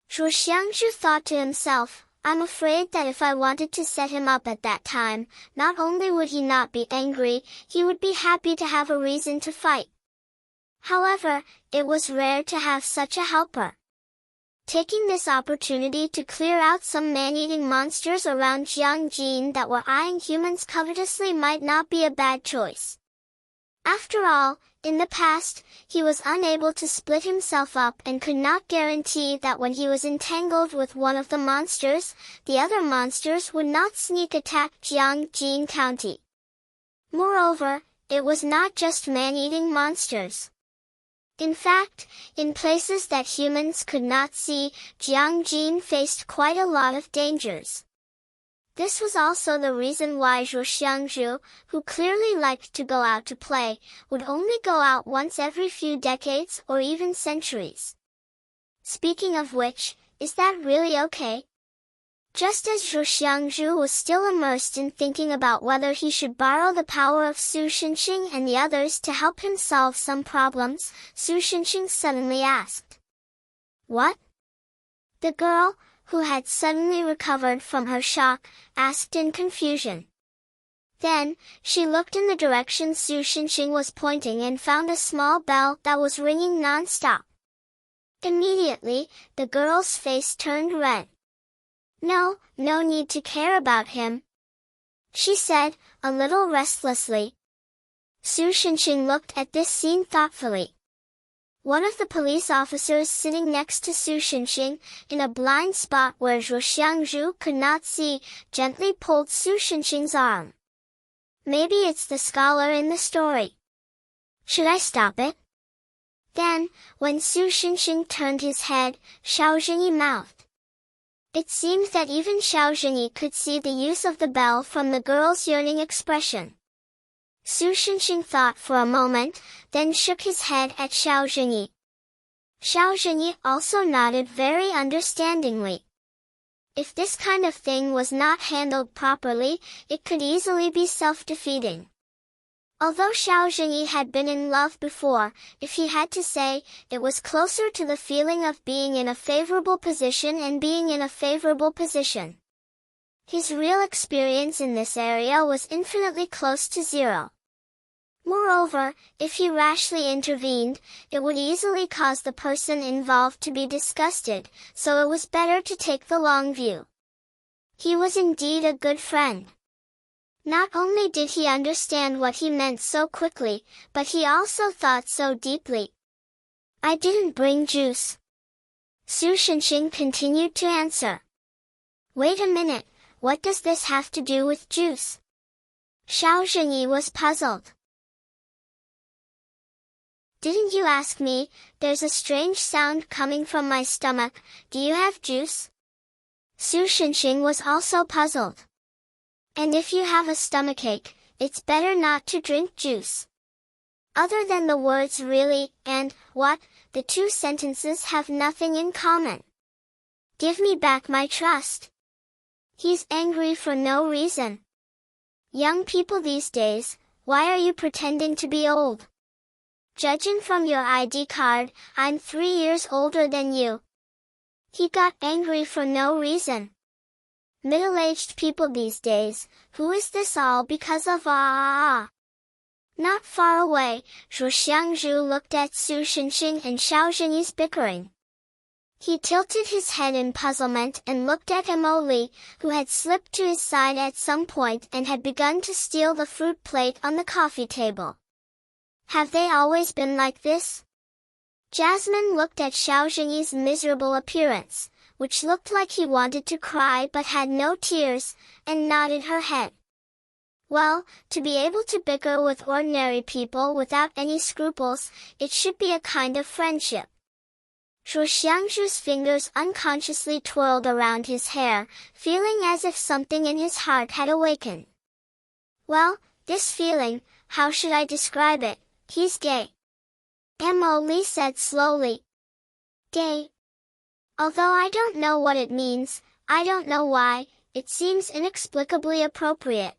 Zhuo Xiangzhu thought to himself, I'm afraid that if I wanted to set him up at that time, not only would he not be angry, he would be happy to have a reason to fight. However, it was rare to have such a helper. Taking this opportunity to clear out some man-eating monsters around Jiangjin that were eyeing humans covetously might not be a bad choice. After all, in the past, he was unable to split himself up and could not guarantee that when he was entangled with one of the monsters, the other monsters would not sneak attack Jiangjin County. Moreover, it was not just man-eating monsters. In fact, in places that humans could not see, Jiangjin faced quite a lot of dangers. This was also the reason why Zhuo Xiangzhu, who clearly liked to go out to play, would only go out once every few decades or even centuries. Speaking of which, is that really okay? Just as Zhuo Xiangzhu was still immersed in thinking about whether he should borrow the power of Su Xinxing and the others to help him solve some problems, Su Xinxing suddenly asked. What? The girl, who had suddenly recovered from her shock, asked in confusion. Then, she looked in the direction Su Xinxing was pointing and found a small bell that was ringing non-stop. Immediately, the girl's face turned red. No need to care about him, she said, a little restlessly. Su Xinxing looked at this scene thoughtfully. One of the police officers sitting next to Su Xinxing, in a blind spot where Zhuo Xiangzhu could not see, gently pulled Su Xinxing's arm. Maybe it's the scholar in the story. Should I stop it? Then, when Su Xinxing turned his head, Xiao Zhenyi mouthed. It seemed that even Xiao Zhenyi could see the use of the bell from the girl's yearning expression. Su Xinxing thought for a moment, then shook his head at Xiao Zhenyi. Xiao Zhenyi also nodded very understandingly. If this kind of thing was not handled properly, it could easily be self-defeating. Although Xiao Zhenyi had been in love before, if he had to say, it was closer to the feeling of being in a favorable position and being in a favorable position. His real experience in this area was infinitely close to zero. Moreover, if he rashly intervened, it would easily cause the person involved to be disgusted, so it was better to take the long view. He was indeed a good friend. Not only did he understand what he meant so quickly, but he also thought so deeply. I didn't bring juice. Su Shenxing continued to answer. Wait a minute, what does this have to do with juice? Xiao Zhenyi was puzzled. Didn't you ask me? There's a strange sound coming from my stomach. Do you have juice? Su Shenxing was also puzzled. And if you have a stomachache, it's better not to drink juice. Other than the words really and what, the two sentences have nothing in common. Give me back my trust. He's angry for no reason. Young people these days, why are you pretending to be old? Judging from your ID card, I'm 3 years older than you. He got angry for no reason. Middle-aged people these days, who is this all because of Not far away, Zhuo Xiangzhu looked at Su Shenxing and Xiao Zhenyi's bickering. He tilted his head in puzzlement and looked at Mo Li, who had slipped to his side at some point and had begun to steal the fruit plate on the coffee table. Have they always been like this? Jasmine looked at Xiao Zhenyi's miserable appearance, which looked like he wanted to cry but had no tears, and nodded her head. Well, to be able to bicker with ordinary people without any scruples, it should be a kind of friendship. Zhuo Xiangzhu's fingers unconsciously twirled around his hair, feeling as if something in his heart had awakened. Well, this feeling, how should I describe it? He's gay. Mo Li said slowly. Gay. Although I don't know what it means, I don't know why, it seems inexplicably appropriate.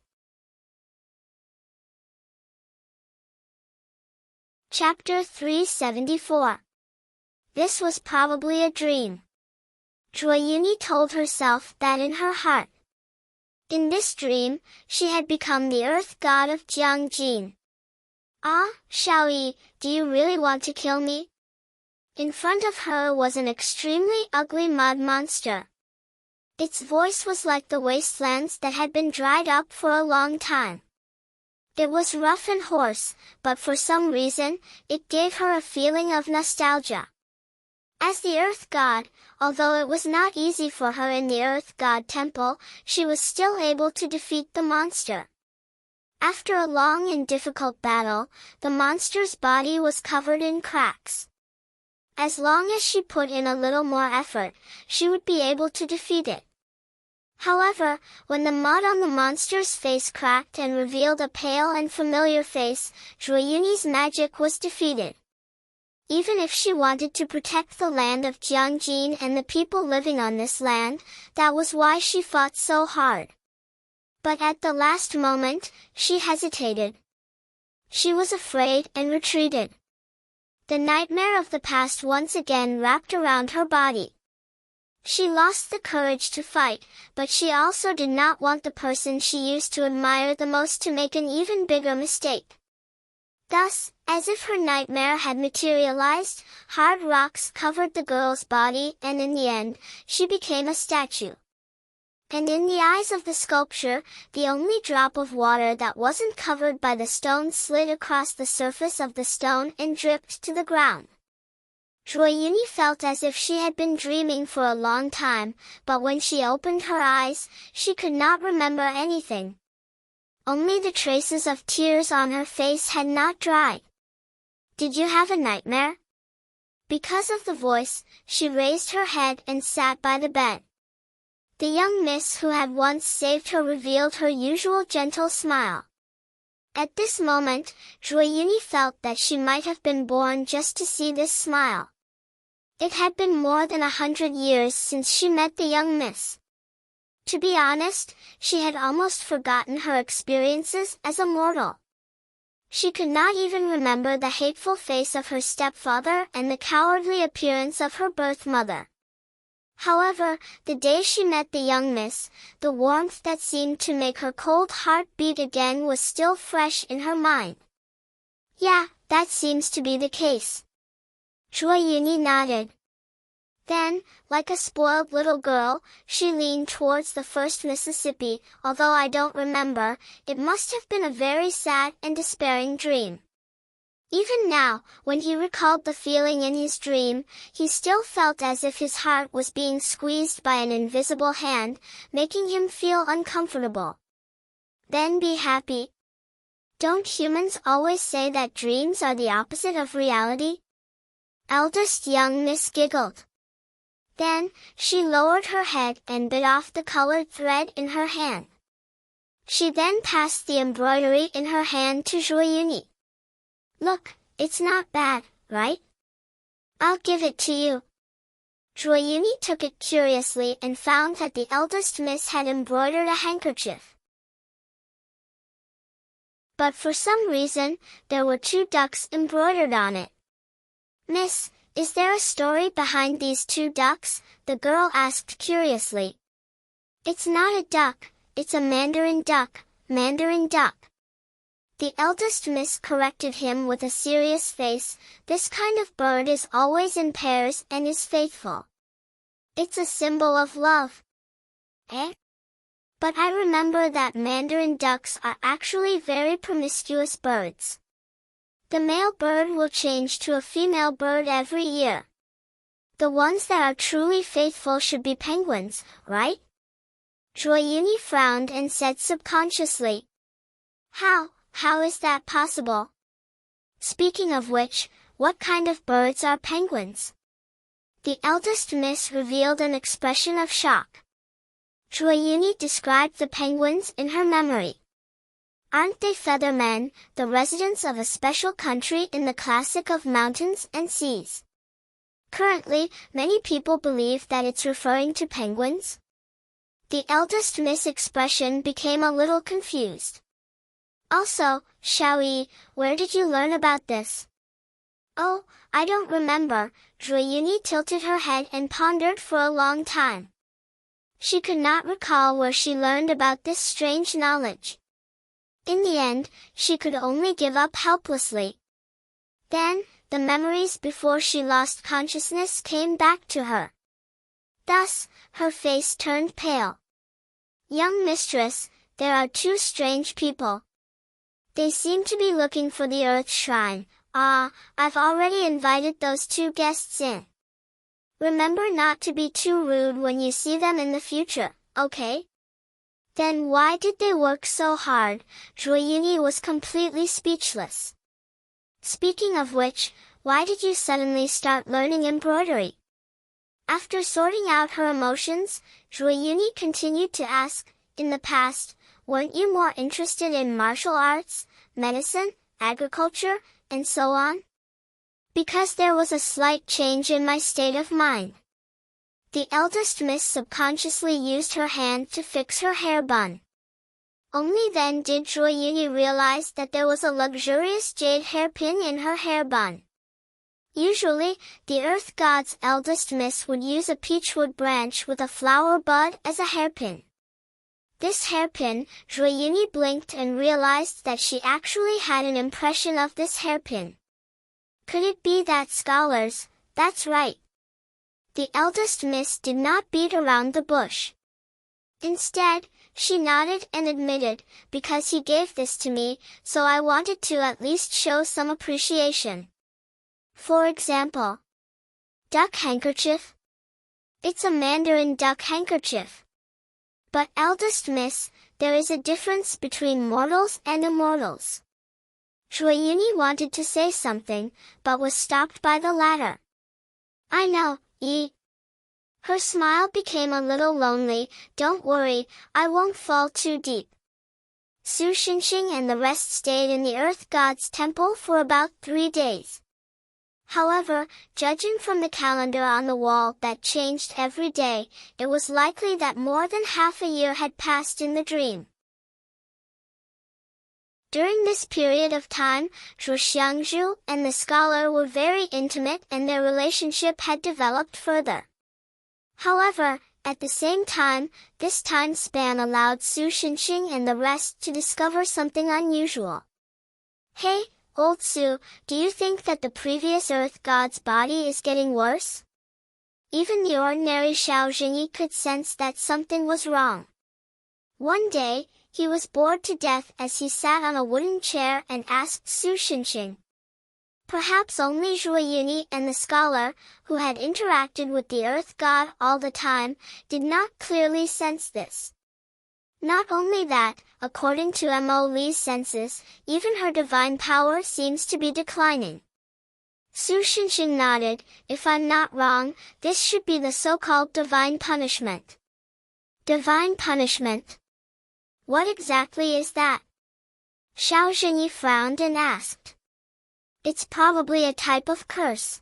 Chapter 374. This was probably a dream. Zhuo Yuni told herself that in her heart. In this dream, she had become the earth god of Jiangjin. Ah, Xiaoyi, do you really want to kill me? In front of her was an extremely ugly mud monster. Its voice was like the wastelands that had been dried up for a long time. It was rough and hoarse, but for some reason, it gave her a feeling of nostalgia. As the Earth God, although it was not easy for her in the Earth God Temple, she was still able to defeat the monster. After a long and difficult battle, the monster's body was covered in cracks. As long as she put in a little more effort, she would be able to defeat it. However, when the mud on the monster's face cracked and revealed a pale and familiar face, Zhuo Yuni's magic was defeated. Even if she wanted to protect the land of Jiangjin and the people living on this land, that was why she fought so hard. But at the last moment, she hesitated. She was afraid and retreated. The nightmare of the past once again wrapped around her body. She lost the courage to fight, but she also did not want the person she used to admire the most to make an even bigger mistake. Thus, as if her nightmare had materialized, hard rocks covered the girl's body and in the end, she became a statue. And in the eyes of the sculpture, the only drop of water that wasn't covered by the stone slid across the surface of the stone and dripped to the ground. Zhuo Yuni felt as if she had been dreaming for a long time, but when she opened her eyes, she could not remember anything. Only the traces of tears on her face had not dried. Did you have a nightmare? Because of the voice, she raised her head and sat by the bed. The young miss who had once saved her revealed her usual gentle smile. At this moment, Zhuo Yuni felt that she might have been born just to see this smile. It had been more than 100 years since she met the young miss. To be honest, she had almost forgotten her experiences as a mortal. She could not even remember the hateful face of her stepfather and the cowardly appearance of her birth mother. However, the day she met the young miss, the warmth that seemed to make her cold heart beat again was still fresh in her mind. Yeah, that seems to be the case. Zhuo Yuni nodded. Then, like a spoiled little girl, she leaned towards the first Mississippi. Although I don't remember, it must have been a very sad and despairing dream. Even now, when he recalled the feeling in his dream, he still felt as if his heart was being squeezed by an invisible hand, making him feel uncomfortable. Then be happy. Don't humans always say that dreams are the opposite of reality? Eldest young Miss giggled. Then, she lowered her head and bit off the colored thread in her hand. She then passed the embroidery in her hand to Zhuo Yuni. Look, it's not bad, right? I'll give it to you. Zhuo Yuni took it curiously and found that the eldest miss had embroidered a handkerchief. But for some reason, there were 2 ducks embroidered on it. Miss, is there a story behind these 2 ducks? The girl asked curiously. It's not a duck, it's a mandarin duck, mandarin duck. The eldest miss corrected him with a serious face. This kind of bird is always in pairs and is faithful. It's a symbol of love. Eh? But I remember that mandarin ducks are actually very promiscuous birds. The male bird will change to a female bird every year. The ones that are truly faithful should be penguins, right? Zhuo Yuni frowned and said subconsciously. How is that possible? Speaking of which, what kind of birds are penguins? The eldest miss revealed an expression of shock. Zhuo Yuni described the penguins in her memory. Aren't they feathermen, the residents of a special country in the classic of mountains and seas? Currently, many people believe that it's referring to penguins. The eldest miss expression became a little confused. Also, Xiaoyi, where did you learn about this? Oh, I don't remember. Zhuo Yuni tilted her head and pondered for a long time. She could not recall where she learned about this strange knowledge. In the end, she could only give up helplessly. Then, the memories before she lost consciousness came back to her. Thus, her face turned pale. Young mistress, there are 2 strange people. They seem to be looking for the Earth Shrine. I've already invited those 2 guests in. Remember not to be too rude when you see them in the future, okay? Then why did they work so hard? Zhuo Yuni was completely speechless. Speaking of which, why did you suddenly start learning embroidery? After sorting out her emotions, Zhuo Yuni continued to ask, in the past, weren't you more interested in martial arts, medicine, agriculture, and so on? Because there was a slight change in my state of mind. The eldest miss subconsciously used her hand to fix her hair bun. Only then did Zhuo Yuni realize that there was a luxurious jade hairpin in her hair bun. Usually, the earth god's eldest miss would use a peachwood branch with a flower bud as a hairpin. This hairpin, Zhuo Yuni blinked and realized that she actually had an impression of this hairpin. Could it be that scholars? That's right. The eldest miss did not beat around the bush. Instead, she nodded and admitted, because he gave this to me, so I wanted to at least show some appreciation. For example, duck handkerchief? It's a mandarin duck handkerchief. But eldest miss, there is a difference between mortals and immortals. Zhuo Yuni wanted to say something, but was stopped by the latter. I know, Her smile became a little lonely. Don't worry, I won't fall too deep. Su Xinxing and the rest stayed in the Earth God's temple for about 3 days. However, judging from the calendar on the wall that changed every day, it was likely that more than half a year had passed in the dream. During this period of time, Zhu Xiangzhu and the scholar were very intimate and their relationship had developed further. However, at the same time, this time span allowed Su Xinxing and the rest to discover something unusual. Hey, Old Su, do you think that the previous Earth God's body is getting worse? Even the ordinary Xiao Zhenyi could sense that something was wrong. One day, he was bored to death as he sat on a wooden chair and asked Su Xinxing. Perhaps only Zhuo Yuni and the scholar, who had interacted with the Earth God all the time, did not clearly sense this. Not only that, according to Mo Li's senses, even her divine power seems to be declining. Su Xinxing nodded. If I'm not wrong, this should be the so-called divine punishment. Divine punishment? What exactly is that? Xiao Zhenyi frowned and asked. It's probably a type of curse.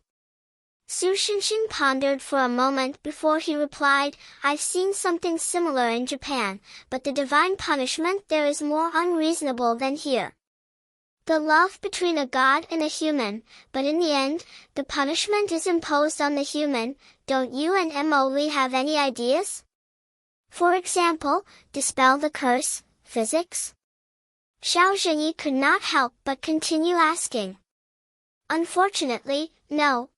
Su Xinxing pondered for a moment before he replied, I've seen something similar in Japan, but the divine punishment there is more unreasonable than here. The love between a god and a human, but in the end, the punishment is imposed on the human. Don't you and Mo Li have any ideas? For example, dispel the curse, physics? Xiao Zhenyi could not help but continue asking. Unfortunately, no.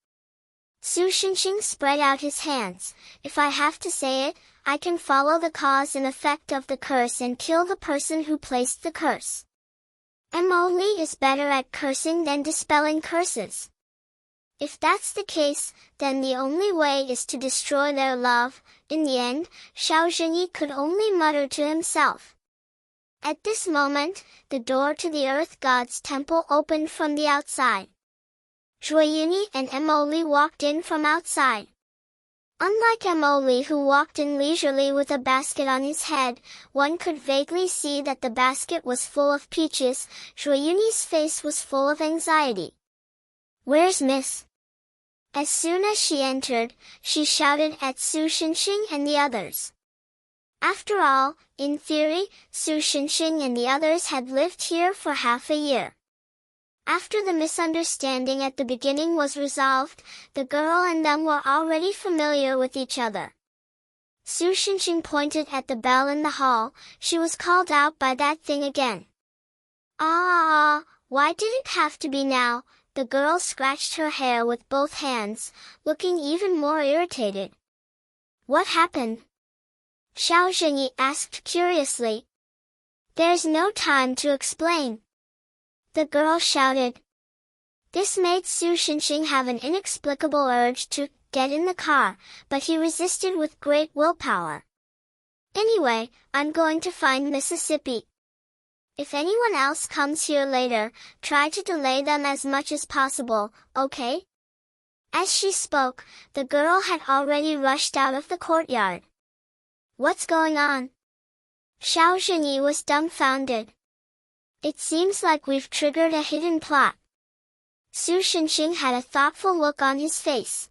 Su Xinxing spread out his hands. If I have to say it, I can follow the cause and effect of the curse and kill the person who placed the curse. Mo Li is better at cursing than dispelling curses. If that's the case, then the only way is to destroy their love. In the end, Xiao Zhenyi could only mutter to himself. At this moment, the door to the Earth God's temple opened from the outside. Zhuo Yuni and Mo Li walked in from outside. Unlike Mo Li, who walked in leisurely with a basket on his head, one could vaguely see that the basket was full of peaches. Zhuo Yuni's face was full of anxiety. Where's Miss? As soon as she entered, she shouted at Su Xinxing and the others. After all, in theory, Su Xinxing and the others had lived here for half a year. After the misunderstanding at the beginning was resolved, the girl and them were already familiar with each other. Su Xinxing pointed at the bell in the hall. She was called out by that thing again. Why did it have to be now? The girl scratched her hair with both hands, looking even more irritated. What happened? Xiao Zhenyi asked curiously. There's no time to explain. The girl shouted. This made Su Xinxing have an inexplicable urge to get in the car, but he resisted with great willpower. Anyway, I'm going to find Mississippi. If anyone else comes here later, try to delay them as much as possible, okay? As she spoke, the girl had already rushed out of the courtyard. What's going on? Xiao Zhenyi was dumbfounded. It seems like we've triggered a hidden plot. Su Xinxing had a thoughtful look on his face.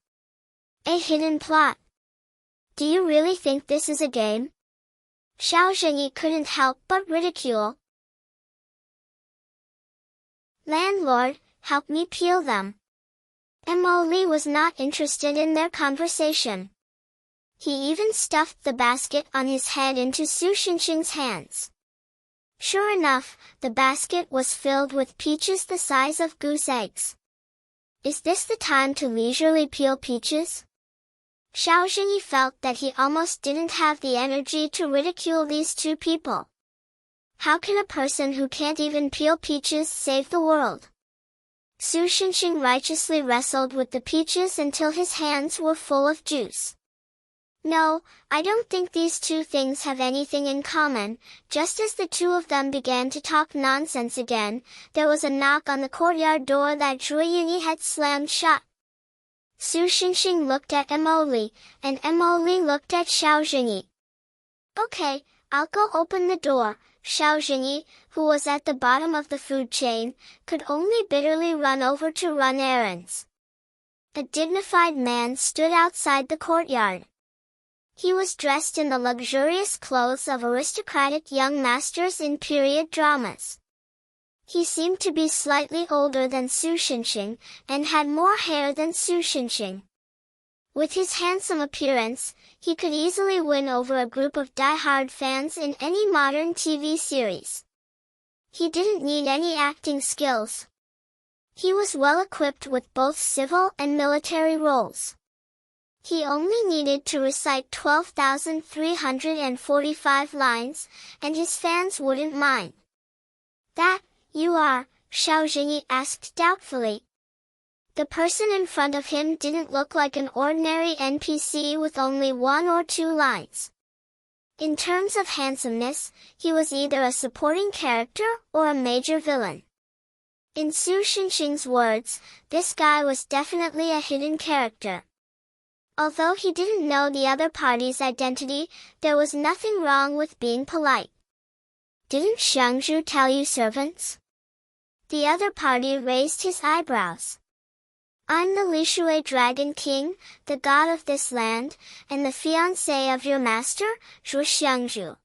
A hidden plot? Do you really think this is a game? Xiao Zhenyi couldn't help but ridicule. Landlord, help me peel them. Mo Li was not interested in their conversation. He even stuffed the basket on his head into Su Xinxing's hands. Sure enough, the basket was filled with peaches the size of goose eggs. Is this the time to leisurely peel peaches? Xiao Zhenyi felt that he almost didn't have the energy to ridicule these two people. How can a person who can't even peel peaches save the world? Su Xinxing righteously wrestled with the peaches until his hands were full of juice. No, I don't think these two things have anything in common. Just as the two of them began to talk nonsense again, there was a knock on the courtyard door that Zhuo Yuni had slammed shut. Su Xinxing looked at Mo Li, and Mo Li looked at Xiao Zhenyi. Okay, I'll go open the door. Xiao Zhenyi, who was at the bottom of the food chain, could only bitterly run over to run errands. A dignified man stood outside the courtyard. He was dressed in the luxurious clothes of aristocratic young masters in period dramas. He seemed to be slightly older than Su Xinxing, and had more hair than Su Xinxing. With his handsome appearance, he could easily win over a group of die-hard fans in any modern TV series. He didn't need any acting skills. He was well equipped with both civil and military roles. He only needed to recite 12,345 lines, and his fans wouldn't mind. "That, you are?" Xiao Zhenyi asked doubtfully. The person in front of him didn't look like an ordinary NPC with only 1 or 2 lines. In terms of handsomeness, he was either a supporting character or a major villain. In Su Xinxing's words, this guy was definitely a hidden character. Although he didn't know the other party's identity, there was nothing wrong with being polite. "Didn't Xiangzhu tell you servants?" The other party raised his eyebrows. "I'm the Lishui Dragon King, the god of this land, and the fiancé of your master, Zhu Xiangzhu."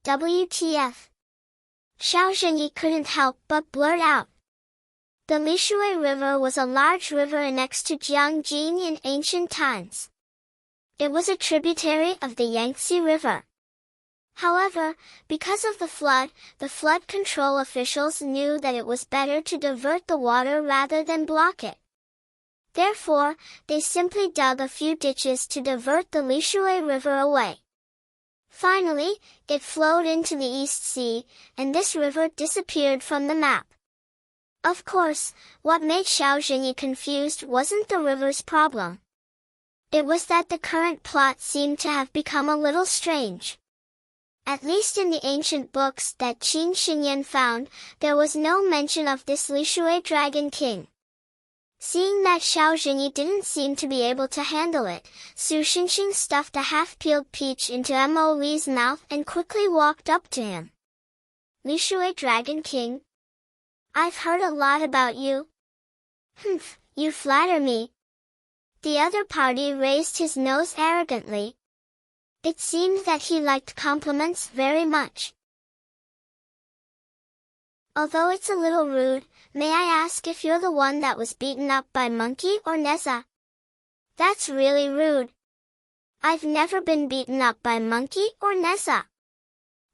WTF? Xiao Zhenyi couldn't help but blurt out. The Lishui River was a large river next to Jiangjin in ancient times. It was a tributary of the Yangtze River. However, because of the flood control officials knew that it was better to divert the water rather than block it. Therefore, they simply dug a few ditches to divert the Lishui River away. Finally, it flowed into the East Sea, and this river disappeared from the map. Of course, what made Xiao Zhenyi confused wasn't the river's problem. It was that the current plot seemed to have become a little strange. At least in the ancient books that Qin Xinyan found, there was no mention of this Lishui Dragon King. Seeing that Xiao Zhenyi didn't seem to be able to handle it, Su Xinxing stuffed a half-peeled peach into Mo Li's mouth and quickly walked up to him. "Lishui Dragon King? I've heard a lot about you." "Humph, you flatter me." The other party raised his nose arrogantly. It seemed that he liked compliments very much. "Although it's a little rude, may I ask if you're the one that was beaten up by Monkey or Neza?" "That's really rude. I've never been beaten up by Monkey or Neza."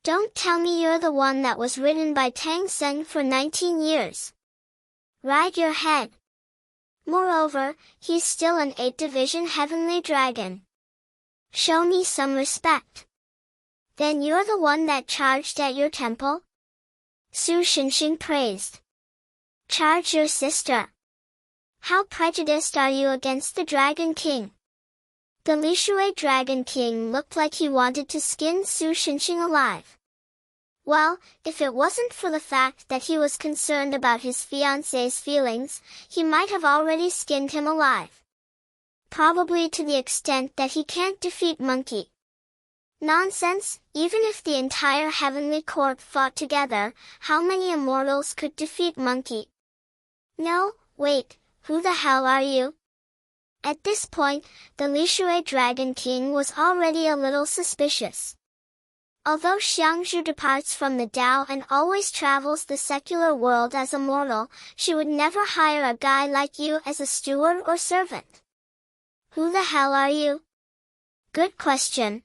"Don't tell me you're the one that was ridden by Tang Sen for 19 years. Ride your head. Moreover, he's still an 8th Division Heavenly Dragon. Show me some respect." "Then you're the one that charged at your temple?" Su Xinxing praised. "Charge your sister. How prejudiced are you against the Dragon King?" The Lishui Dragon King looked like he wanted to skin Su Xinxing alive. Well, if it wasn't for the fact that he was concerned about his fiancé's feelings, he might have already skinned him alive. Probably to the extent that he can't defeat Monkey. Nonsense, even if the entire heavenly court fought together, how many immortals could defeat Monkey? No, wait, who the hell are you? At this point, the Lishui Dragon King was already a little suspicious. Although Xiangzhu departs from the Tao and always travels the secular world as a mortal, she would never hire a guy like you as a steward or servant. Who the hell are you? Good question.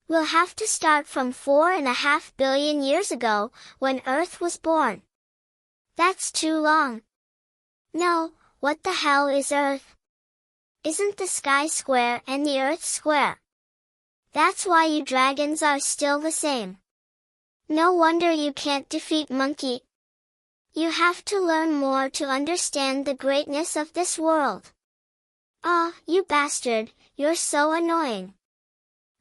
We'll have to start from 4.5 billion years ago, when Earth was born. That's too long. No, what the hell is Earth? Isn't the sky square and the Earth square? That's why you dragons are still the same. No wonder you can't defeat Monkey. You have to learn more to understand the greatness of this world. Ah, you bastard, you're so annoying.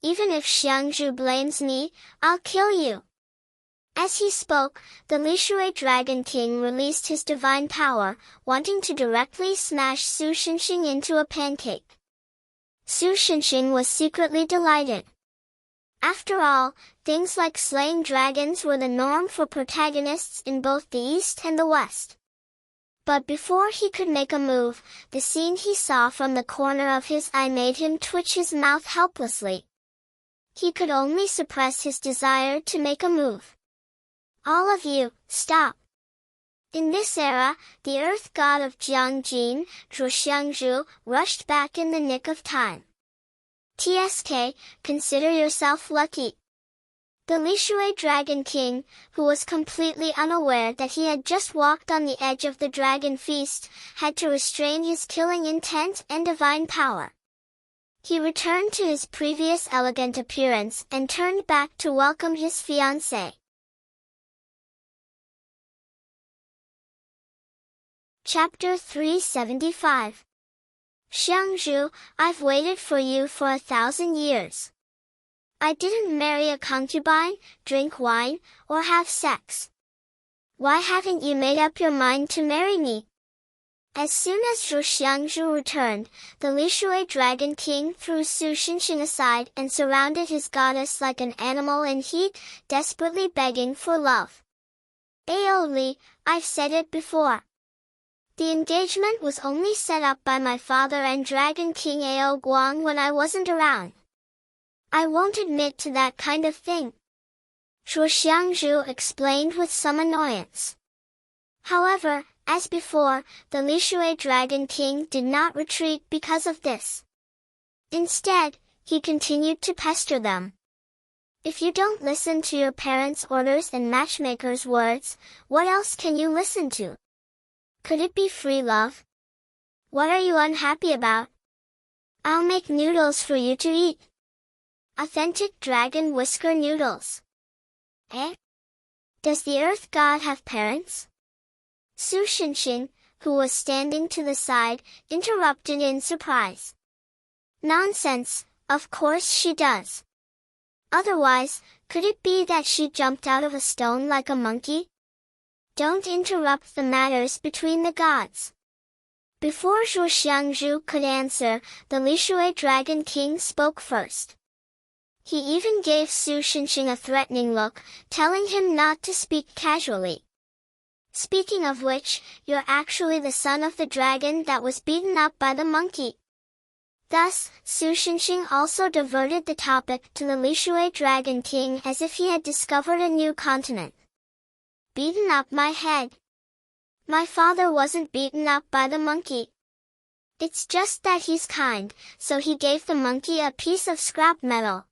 Even if Xiangzhu blames me, I'll kill you. As he spoke, the Lishui Dragon King released his divine power, wanting to directly smash Su Xinxing into a pancake. Su Xinxing was secretly delighted. After all, things like slaying dragons were the norm for protagonists in both the East and the West. But before he could make a move, the scene he saw from the corner of his eye made him twitch his mouth helplessly. He could only suppress his desire to make a move. All of you, stop. In this era, the Earth god of Jiangjin, Zhu Xiangzhu, rushed back in the nick of time. TSK, consider yourself lucky. The Lishui Dragon King, who was completely unaware that he had just walked on the edge of the dragon feast, had to restrain his killing intent and divine power. He returned to his previous elegant appearance and turned back to welcome his fiancée. Chapter 375. Xiangzhu, I've waited for you for 1,000 years. I didn't marry a concubine, drink wine, or have sex. Why haven't you made up your mind to marry me? As soon as Zhu Xiangzhu returned, the Lishui Dragon King threw Su Xinxing aside and surrounded his goddess like an animal in heat, desperately begging for love. Ao Li, I've said it before. The engagement was only set up by my father and Dragon King Ao Guang when I wasn't around. I won't admit to that kind of thing. Zhu Xiangzhu explained with some annoyance. However, as before, the Lishui Dragon King did not retreat because of this. Instead, he continued to pester them. If you don't listen to your parents' orders and matchmakers' words, what else can you listen to? Could it be free love? What are you unhappy about? I'll make noodles for you to eat. Authentic dragon whisker noodles. Eh? Does the earth god have parents? Su Xinxing, who was standing to the side, interrupted in surprise. Nonsense, of course she does. Otherwise, could it be that she jumped out of a stone like a monkey? Don't interrupt the matters between the gods. Before Zhu Xiangzhu could answer, the Lishui Dragon King spoke first. He even gave Su Xinxing a threatening look, telling him not to speak casually. Speaking of which, you're actually the son of the dragon that was beaten up by the monkey. Thus, Su Xinxing also diverted the topic to the Lishui Dragon King as if he had discovered a new continent. Beaten up my head. My father wasn't beaten up by the monkey. It's just that he's kind, so he gave the monkey a piece of scrap metal.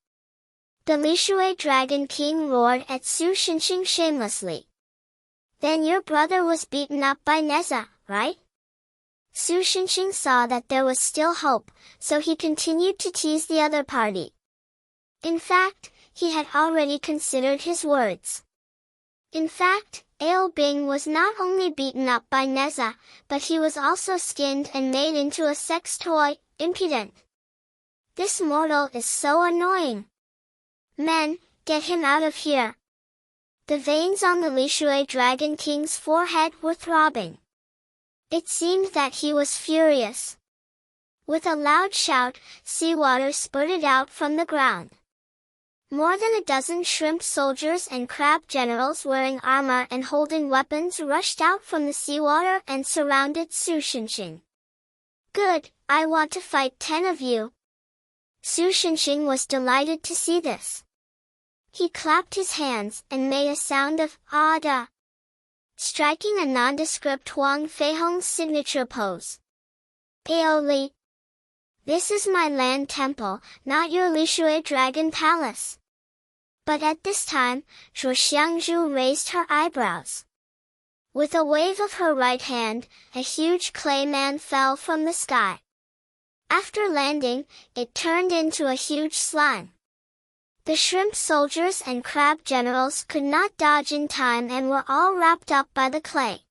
The Lishui Dragon King roared at Su Xinxing shamelessly. Then your brother was beaten up by Neza, right? Su Xinxing saw that there was still hope, so he continued to tease the other party. In fact, he had already considered his words. In fact, Ao Bing was not only beaten up by Neza, but he was also skinned and made into a sex toy. Impudent. This mortal is so annoying. Men, get him out of here. The veins on the Lishui Dragon King's forehead were throbbing. It seemed that he was furious. With a loud shout, seawater spurted out from the ground. More than a dozen shrimp soldiers and crab generals wearing armor and holding weapons rushed out from the seawater and surrounded Su Xinxing. Good, I want to fight 10 of you. Su Xinxing was delighted to see this. He clapped his hands and made a sound of "ah-da," striking a nondescript Huang Feihong's signature pose. Ao Li. This is my land temple, not your Lishui Dragon Palace. But at this time, Zhu Xiangzhu raised her eyebrows. With a wave of her right hand, a huge clay man fell from the sky. After landing, it turned into a huge slime. The shrimp soldiers and crab generals could not dodge in time and were all wrapped up by the clay.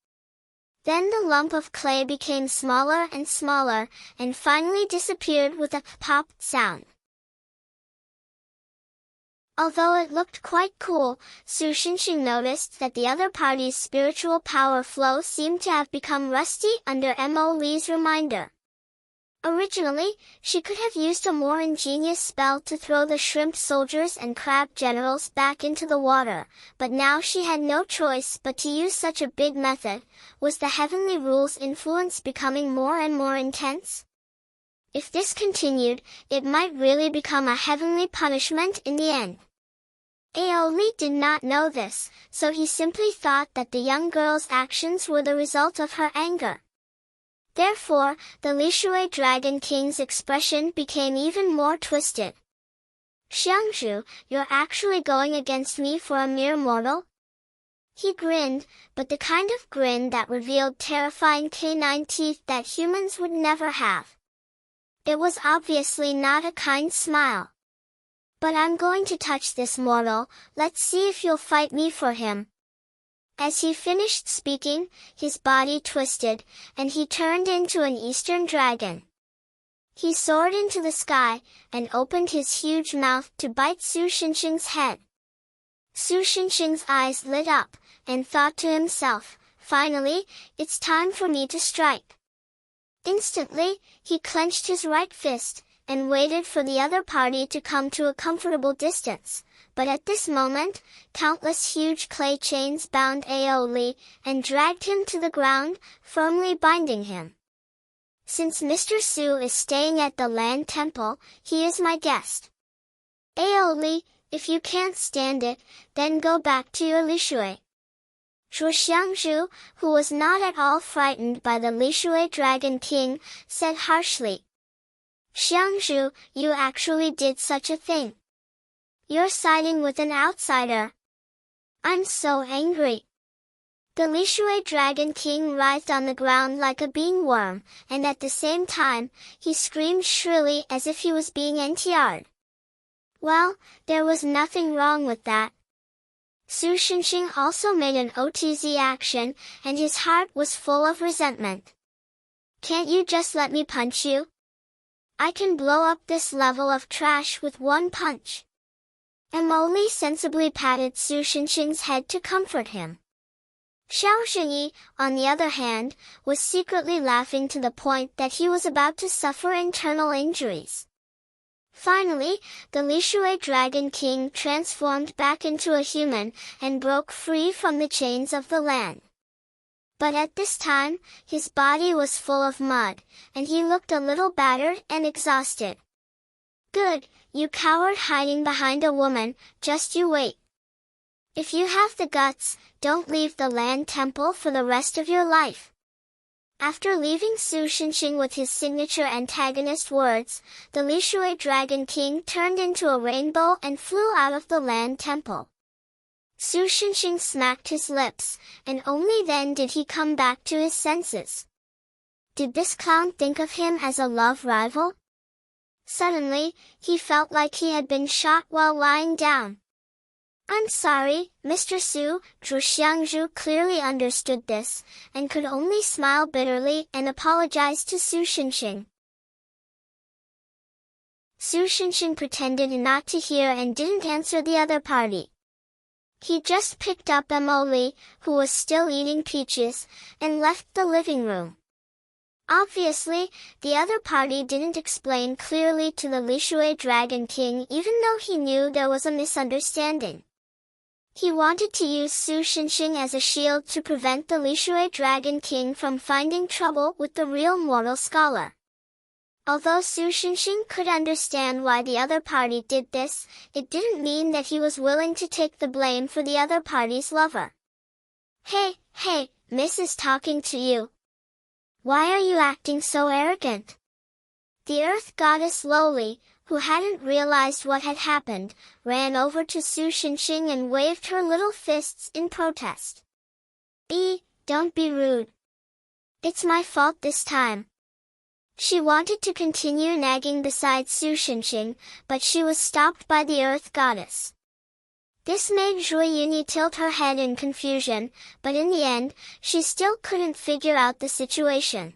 Then the lump of clay became smaller and smaller, and finally disappeared with a pop sound. Although it looked quite cool, Su Xinxing noticed that the other party's spiritual power flow seemed to have become rusty under Mo Li's reminder. Originally, she could have used a more ingenious spell to throw the shrimp soldiers and crab generals back into the water, but now she had no choice but to use such a big method. Was the heavenly rule's influence becoming more and more intense? If this continued, it might really become a heavenly punishment in the end. Ao Li did not know this, so he simply thought that the young girl's actions were the result of her anger. Therefore, the Lishui Dragon King's expression became even more twisted. Xiangzhu, you're actually going against me for a mere mortal? He grinned, but the kind of grin that revealed terrifying canine teeth that humans would never have. It was obviously not a kind smile. But I'm going to touch this mortal, let's see if you'll fight me for him. As he finished speaking, his body twisted, and he turned into an eastern dragon. He soared into the sky, and opened his huge mouth to bite Su Xinxing's head. Su Xinxing's eyes lit up, and thought to himself, finally, it's time for me to strike. Instantly, he clenched his right fist, and waited for the other party to come to a comfortable distance. But at this moment, countless huge clay chains bound Aoli, and dragged him to the ground, firmly binding him. Since Mr. Su is staying at the Land Temple, he is my guest. Aoli, if you can't stand it, then go back to your Lishui. Zhuo Xiangzhu, who was not at all frightened by the Lishui Dragon King, said harshly. Xiangzhu, you actually did such a thing. You're siding with an outsider. I'm so angry. The Lishui Dragon King writhed on the ground like a bean worm, and at the same time, he screamed shrilly as if he was being NTR'd. Well, there was nothing wrong with that. Su Xinxing also made an OTZ action, and his heart was full of resentment. Can't you just let me punch you? I can blow up this level of trash with one punch. Emoli sensibly patted Su Xinxing's head to comfort him. Xiao Zhenyi, on the other hand, was secretly laughing to the point that he was about to suffer internal injuries. Finally, the Lishui Dragon King transformed back into a human, and broke free from the chains of the land. But at this time, his body was full of mud, and he looked a little battered and exhausted. Good, you coward hiding behind a woman, just you wait. If you have the guts, don't leave the Land Temple for the rest of your life. After leaving Su Xinxing with his signature antagonist words, the Lishui Dragon King turned into a rainbow and flew out of the Land Temple. Su Xinxing smacked his lips, and only then did he come back to his senses. Did this clown think of him as a love rival? Suddenly, he felt like he had been shot while lying down. I'm sorry, Mr. Su. Zhu Xiangzhu clearly understood this, and could only smile bitterly and apologize to Su Xinxing. Su Xinxing pretended not to hear and didn't answer the other party. He just picked up Emoli, who was still eating peaches, and left the living room. Obviously, the other party didn't explain clearly to the Lishui Dragon King even though he knew there was a misunderstanding. He wanted to use Su Xinxing as a shield to prevent the Lishui Dragon King from finding trouble with the real mortal scholar. Although Su Xinxing could understand why the other party did this, it didn't mean that he was willing to take the blame for the other party's lover. Hey, Miss is talking to you. Why are you acting so arrogant? The Earth Goddess Loli, who hadn't realized what had happened, ran over to Su Xinxing and waved her little fists in protest. Don't be rude. It's my fault this time. She wanted to continue nagging beside Su Xinxing, but she was stopped by the Earth Goddess. This made Zhuo Yunyi tilt her head in confusion, but in the end, she still couldn't figure out the situation.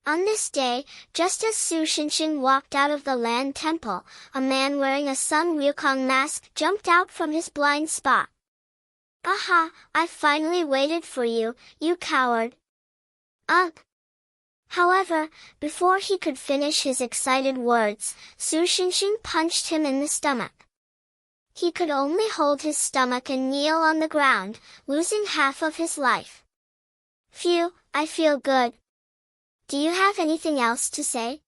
On this day, just as Su Xinxing walked out of the Land Temple, a man wearing a Sun Wukong mask jumped out from his blind spot. Aha, I finally waited for you, you coward. Ugh. However, before he could finish his excited words, Su Xinxing punched him in the stomach. He could only hold his stomach and kneel on the ground, losing half of his life. Phew, I feel good. Do you have anything else to say?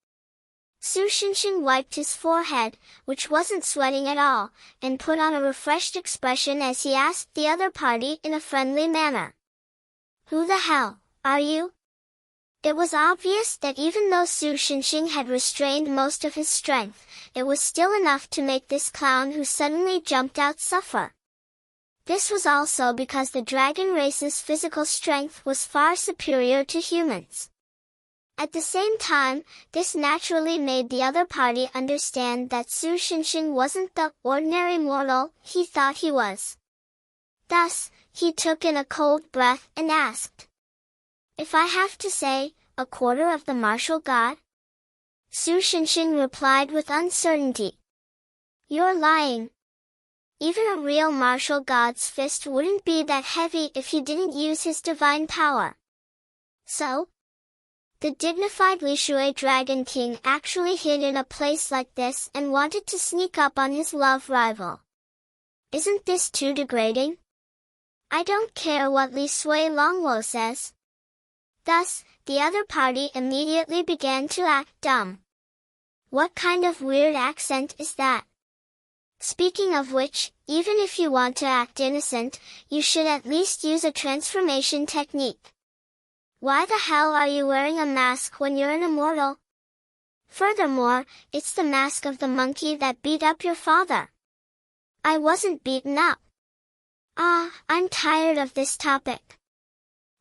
Su Xinxing wiped his forehead, which wasn't sweating at all, and put on a refreshed expression as he asked the other party in a friendly manner. Who the hell are you? It was obvious that even though Su Xinxing had restrained most of his strength, it was still enough to make this clown who suddenly jumped out suffer. This was also because the dragon race's physical strength was far superior to humans. At the same time, this naturally made the other party understand that Su Xinxing wasn't the ordinary mortal he thought he was. Thus, he took in a cold breath and asked, "If I have to say, a quarter of the martial god?" Su Xinxing replied with uncertainty. "You're lying. Even a real martial god's fist wouldn't be that heavy if he didn't use his divine power." So? The dignified Li Shui Dragon King actually hid in a place like this and wanted to sneak up on his love rival. Isn't this too degrading? I don't care what Li Sui Longwo says. Thus, the other party immediately began to act dumb. What kind of weird accent is that? Speaking of which, even if you want to act innocent, you should at least use a transformation technique. Why the hell are you wearing a mask when you're an immortal? Furthermore, it's the mask of the monkey that beat up your father. I wasn't beaten up. I'm tired of this topic.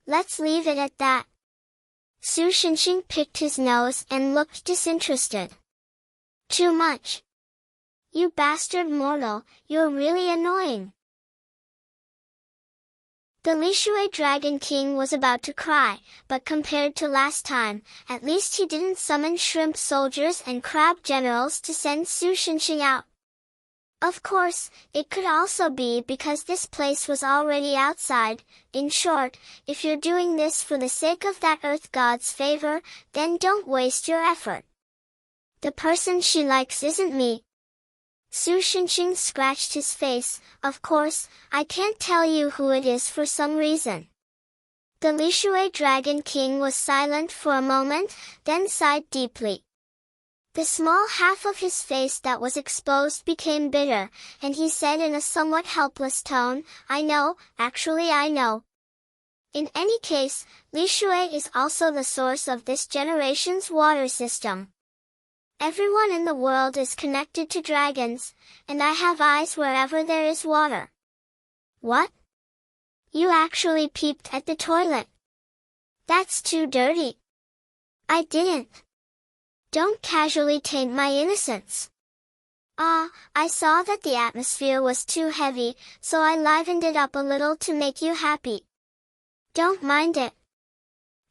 Let's leave it at that. Su Xinxing picked his nose and looked disinterested. Too much. You bastard mortal, you're really annoying. The Li Shui Dragon King was about to cry, but compared to last time, at least he didn't summon shrimp soldiers and crab generals to send Su Xinxing out. Of course, it could also be because this place was already outside. In short, if you're doing this for the sake of that earth god's favor, then don't waste your effort. The person she likes isn't me. Su Xinxing scratched his face. Of course, I can't tell you who it is for some reason. The Li Shui Dragon King was silent for a moment, then sighed deeply. The small half of his face that was exposed became bitter, and he said in a somewhat helpless tone, I know, actually I know. In any case, Li Shui is also the source of this generation's water system. Everyone in the world is connected to dragons, and I have eyes wherever there is water. What? You actually peeped at the toilet? That's too dirty. I didn't. Don't casually taint my innocence. I saw that the atmosphere was too heavy, so I livened it up a little to make you happy. Don't mind it.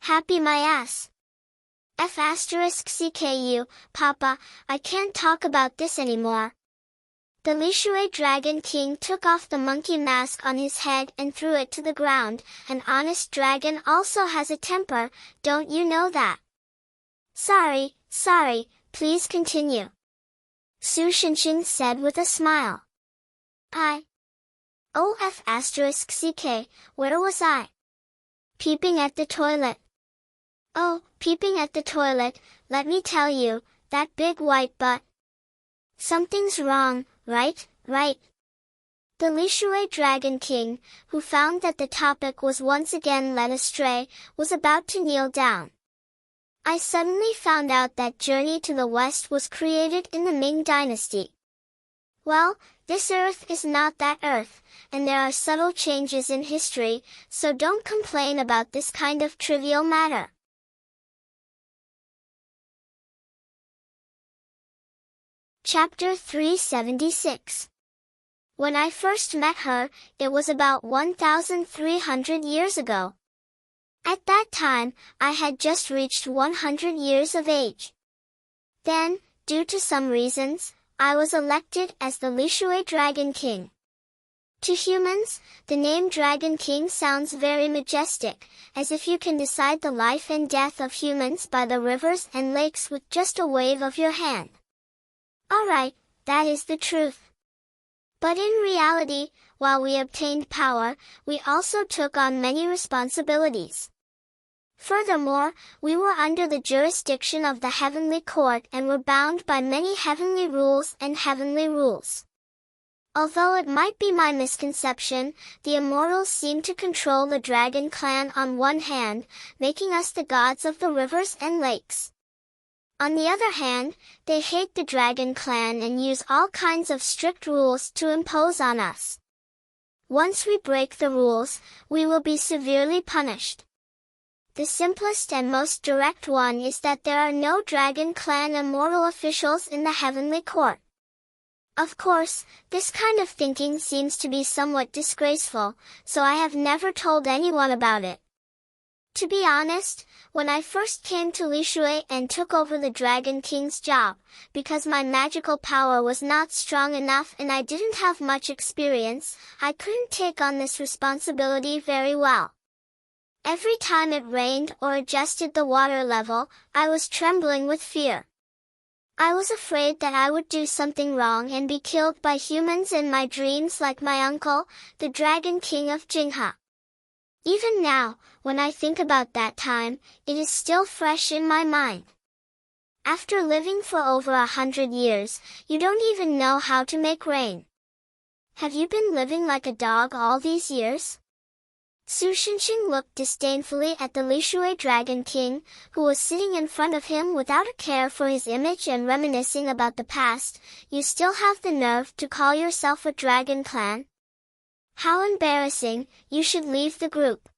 Happy my ass. F***CKU, Papa, I can't talk about this anymore. The Li Shui Dragon King took off the monkey mask on his head and threw it to the ground. An honest dragon also has a temper, don't you know that? Sorry, please continue. Su Xinxing said with a smile. F***CK, where was I? Peeping at the toilet. Oh, peeping at the toilet, let me tell you, that big white butt. Something's wrong, right? The Li Shui Dragon King, who found that the topic was once again led astray, was about to kneel down. I suddenly found out that Journey to the West was created in the Ming Dynasty. Well, this Earth is not that Earth, and there are subtle changes in history, so don't complain about this kind of trivial matter. Chapter 376. When I first met her, it was about 1,300 years ago. At that time, I had just reached 100 years of age. Then, due to some reasons, I was elected as the Li Shui Dragon King. To humans, the name Dragon King sounds very majestic, as if you can decide the life and death of humans by the rivers and lakes with just a wave of your hand. Alright, that is the truth. But in reality, while we obtained power, we also took on many responsibilities. Furthermore, we were under the jurisdiction of the Heavenly Court and were bound by many heavenly rules and heavenly rules. Although it might be my misconception, the immortals seem to control the dragon clan on one hand, making us the gods of the rivers and lakes. On the other hand, they hate the dragon clan and use all kinds of strict rules to impose on us. Once we break the rules, we will be severely punished. The simplest and most direct one is that there are no dragon clan immortal officials in the heavenly court. Of course, this kind of thinking seems to be somewhat disgraceful, so I have never told anyone about it. To be honest, when I first came to Lishui and took over the Dragon King's job, because my magical power was not strong enough and I didn't have much experience, I couldn't take on this responsibility very well. Every time it rained or adjusted the water level, I was trembling with fear. I was afraid that I would do something wrong and be killed by humans in my dreams like my uncle, the Dragon King of Jingha. Even now, when I think about that time, it is still fresh in my mind. After living for over 100 years, you don't even know how to make rain. Have you been living like a dog all these years? Su Shinshin looked disdainfully at the Lishui Dragon King, who was sitting in front of him without a care for his image and reminiscing about the past. You still have the nerve to call yourself a dragon clan? How embarrassing, you should leave the group.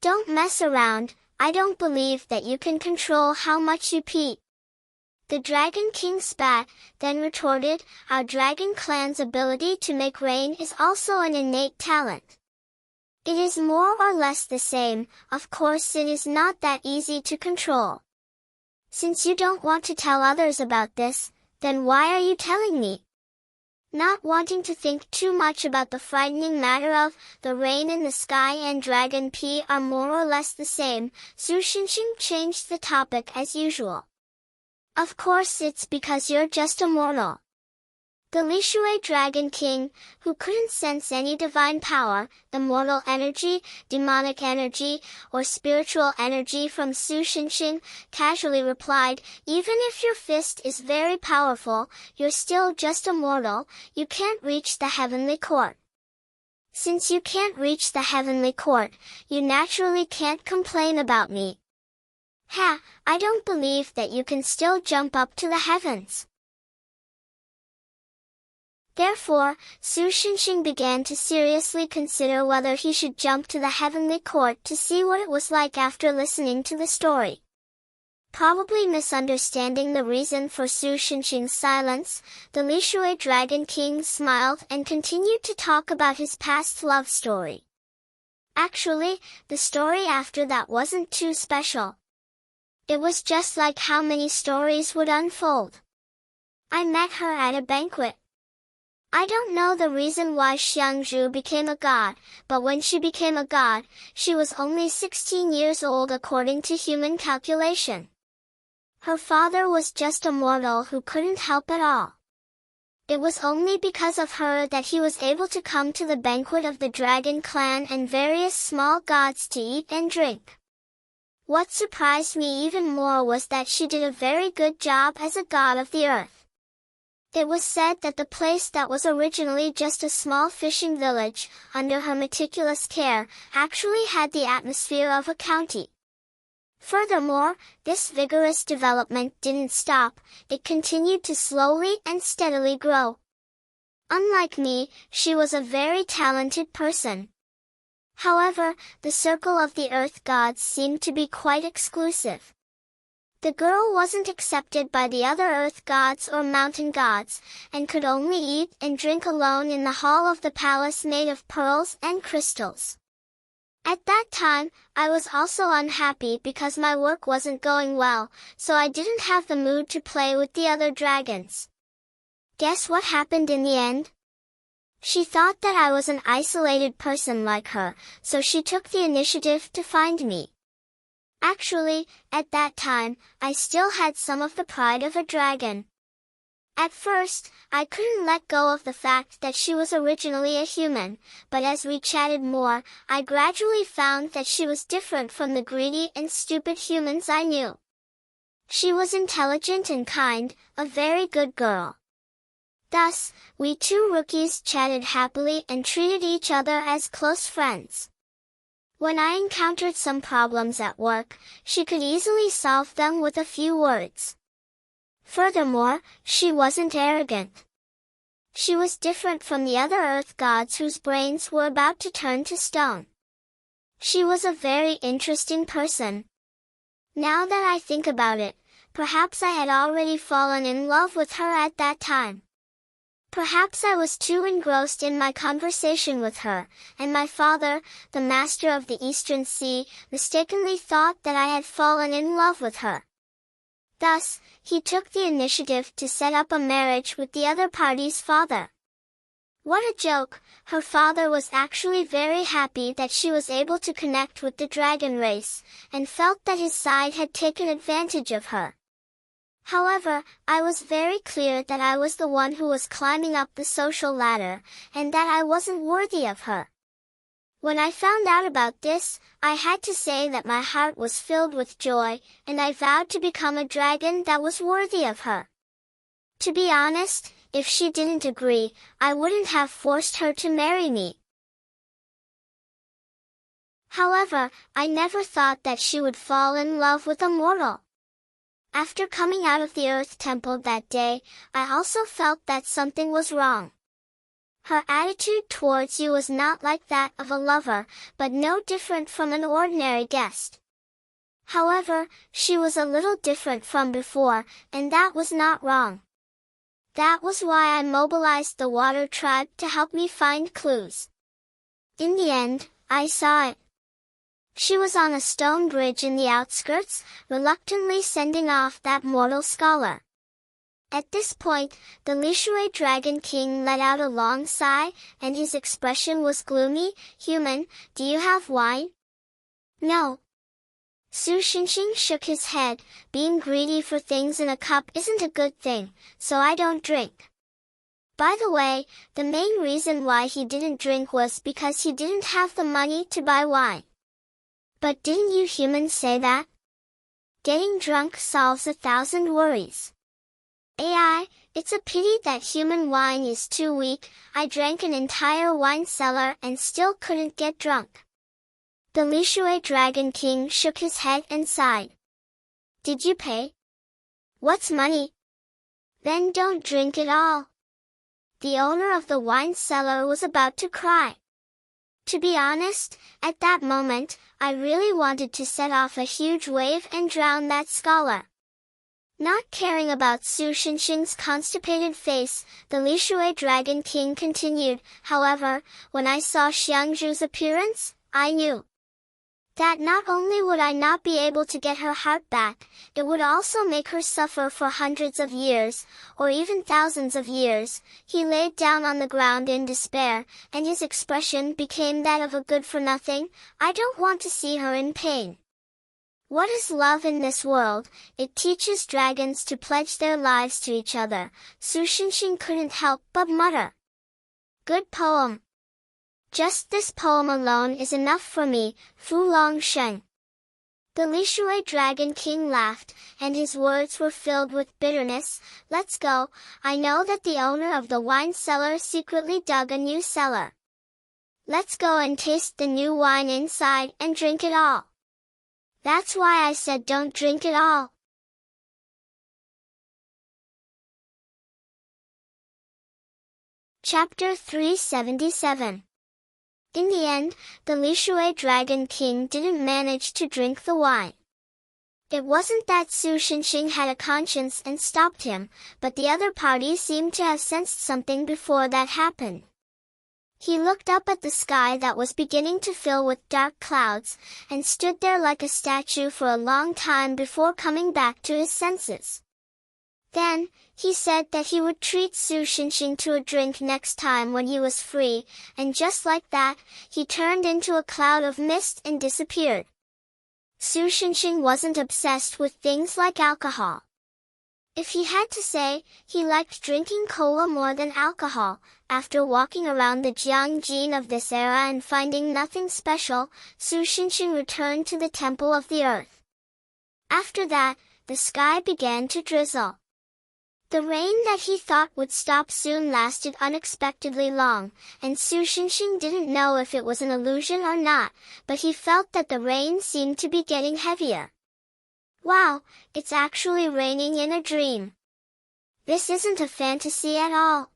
Don't mess around, I don't believe that you can control how much you pee. The Dragon King spat, then retorted, our dragon clan's ability to make rain is also an innate talent. It is more or less the same, of course it is not that easy to control. Since you don't want to tell others about this, then why are you telling me? Not wanting to think too much about the frightening matter of, the rain in the sky and dragon pee are more or less the same, Su Shinshin changed the topic as usual. Of course it's because you're just a mortal. The Lishui Dragon King, who couldn't sense any divine power, immortal energy, demonic energy, or spiritual energy from Su Shinshin, casually replied, even if your fist is very powerful, you're still just a mortal, you can't reach the heavenly court. Since you can't reach the heavenly court, you naturally can't complain about me. Ha, I don't believe that you can still jump up to the heavens. Therefore, Su Shinshin began to seriously consider whether he should jump to the heavenly court to see what it was like after listening to the story. Probably misunderstanding the reason for Su Shinshin's silence, the Lishui Dragon King smiled and continued to talk about his past love story. Actually, the story after that wasn't too special. It was just like how many stories would unfold. I met her at a banquet. I don't know the reason why Xiangzhu became a god, but when she became a god, she was only 16 years old according to human calculation. Her father was just a mortal who couldn't help at all. It was only because of her that he was able to come to the banquet of the dragon clan and various small gods to eat and drink. What surprised me even more was that she did a very good job as a god of the earth. It was said that the place that was originally just a small fishing village, under her meticulous care, actually had the atmosphere of a county. Furthermore, this vigorous development didn't stop, it continued to slowly and steadily grow. Unlike me, she was a very talented person. However, the circle of the earth gods seemed to be quite exclusive. The girl wasn't accepted by the other earth gods or mountain gods, and could only eat and drink alone in the hall of the palace made of pearls and crystals. At that time, I was also unhappy because my work wasn't going well, so I didn't have the mood to play with the other dragons. Guess what happened in the end? She thought that I was an isolated person like her, so she took the initiative to find me. Actually, at that time, I still had some of the pride of a dragon. At first, I couldn't let go of the fact that she was originally a human, but as we chatted more, I gradually found that she was different from the greedy and stupid humans I knew. She was intelligent and kind, a very good girl. Thus, we two rookies chatted happily and treated each other as close friends. When I encountered some problems at work, she could easily solve them with a few words. Furthermore, she wasn't arrogant. She was different from the other earth gods whose brains were about to turn to stone. She was a very interesting person. Now that I think about it, perhaps I had already fallen in love with her at that time. Perhaps I was too engrossed in my conversation with her, and my father, the master of the Eastern Sea, mistakenly thought that I had fallen in love with her. Thus, he took the initiative to set up a marriage with the other party's father. What a joke! Her father was actually very happy that she was able to connect with the dragon race, and felt that his side had taken advantage of her. However, I was very clear that I was the one who was climbing up the social ladder, and that I wasn't worthy of her. When I found out about this, I had to say that my heart was filled with joy, and I vowed to become a dragon that was worthy of her. To be honest, if she didn't agree, I wouldn't have forced her to marry me. However, I never thought that she would fall in love with a mortal. After coming out of the Earth Temple that day, I also felt that something was wrong. Her attitude towards you was not like that of a lover, but no different from an ordinary guest. However, she was a little different from before, and that was not wrong. That was why I mobilized the Water Tribe to help me find clues. In the end, I saw it. She was on a stone bridge in the outskirts, reluctantly sending off that mortal scholar. At this point, the Lishui Dragon King let out a long sigh, and his expression was gloomy. Human, do you have wine? No. Su Xinxing shook his head. Being greedy for things in a cup isn't a good thing, so I don't drink. By the way, the main reason why he didn't drink was because he didn't have the money to buy wine. But didn't you humans say that? Getting drunk solves 1,000 worries. AI, it's a pity that human wine is too weak. I drank an entire wine cellar and still couldn't get drunk. The Lishui Dragon King shook his head and sighed. Did you pay? What's money? Then don't drink it all. The owner of the wine cellar was about to cry. To be honest, at that moment, I really wanted to set off a huge wave and drown that scholar. Not caring about Su Xinxing's constipated face, the Lishui Dragon King continued. However, when I saw Xiangzhu's appearance, I knew that not only would I not be able to get her heart back, it would also make her suffer for hundreds of years, or even thousands of years. He laid down on the ground in despair, and his expression became that of a good-for-nothing. I don't want to see her in pain. What is love in this world? It teaches dragons to pledge their lives to each other. Su Xinxing couldn't help but mutter. Good poem. Just this poem alone is enough for me, Fu Long Sheng. The Lishui Dragon King laughed, and his words were filled with bitterness. Let's go. I know that the owner of the wine cellar secretly dug a new cellar. Let's go and taste the new wine inside and drink it all. That's why I said don't drink it all. Chapter 377. In the end, the Lishui Dragon King didn't manage to drink the wine. It wasn't that Su Xinxing had a conscience and stopped him, but the other party seemed to have sensed something before that happened. He looked up at the sky that was beginning to fill with dark clouds, and stood there like a statue for a long time before coming back to his senses. Then, he said that he would treat Su Xinxing to a drink next time when he was free, and just like that, he turned into a cloud of mist and disappeared. Su Xinxing wasn't obsessed with things like alcohol. If he had to say, he liked drinking cola more than alcohol. After walking around the Jiangjin of this era and finding nothing special, Su Xinxing returned to the Temple of the Earth. After that, the sky began to drizzle. The rain that he thought would stop soon lasted unexpectedly long, and Su Xinxing didn't know if it was an illusion or not, but he felt that the rain seemed to be getting heavier. Wow, it's actually raining in a dream. This isn't a fantasy at all.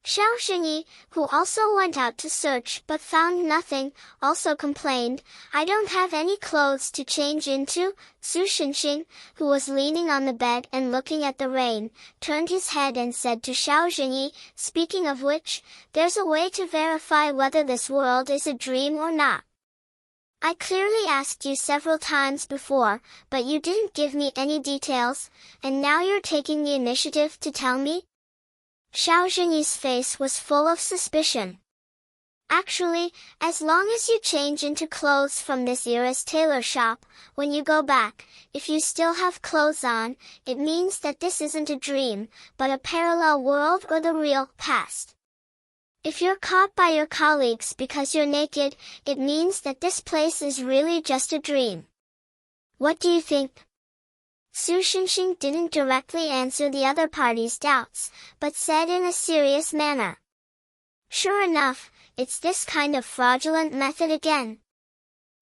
Xiao Xinyi, who also went out to search but found nothing, also complained, "I don't have any clothes to change into." Su Xinxing, who was leaning on the bed and looking at the rain, turned his head and said to Xiao Xinyi, "Speaking of which, there's a way to verify whether this world is a dream or not. I clearly asked you several times before, but you didn't give me any details, and now you're taking the initiative to tell me?" Xiao Zhenyi's face was full of suspicion. "Actually, as long as you change into clothes from this era's tailor shop, when you go back, if you still have clothes on, it means that this isn't a dream, but a parallel world or the real past. If you're caught by your colleagues because you're naked, it means that this place is really just a dream. What do you think?" Su Xinxing didn't directly answer the other party's doubts, but said in a serious manner, "Sure enough, it's this kind of fraudulent method again.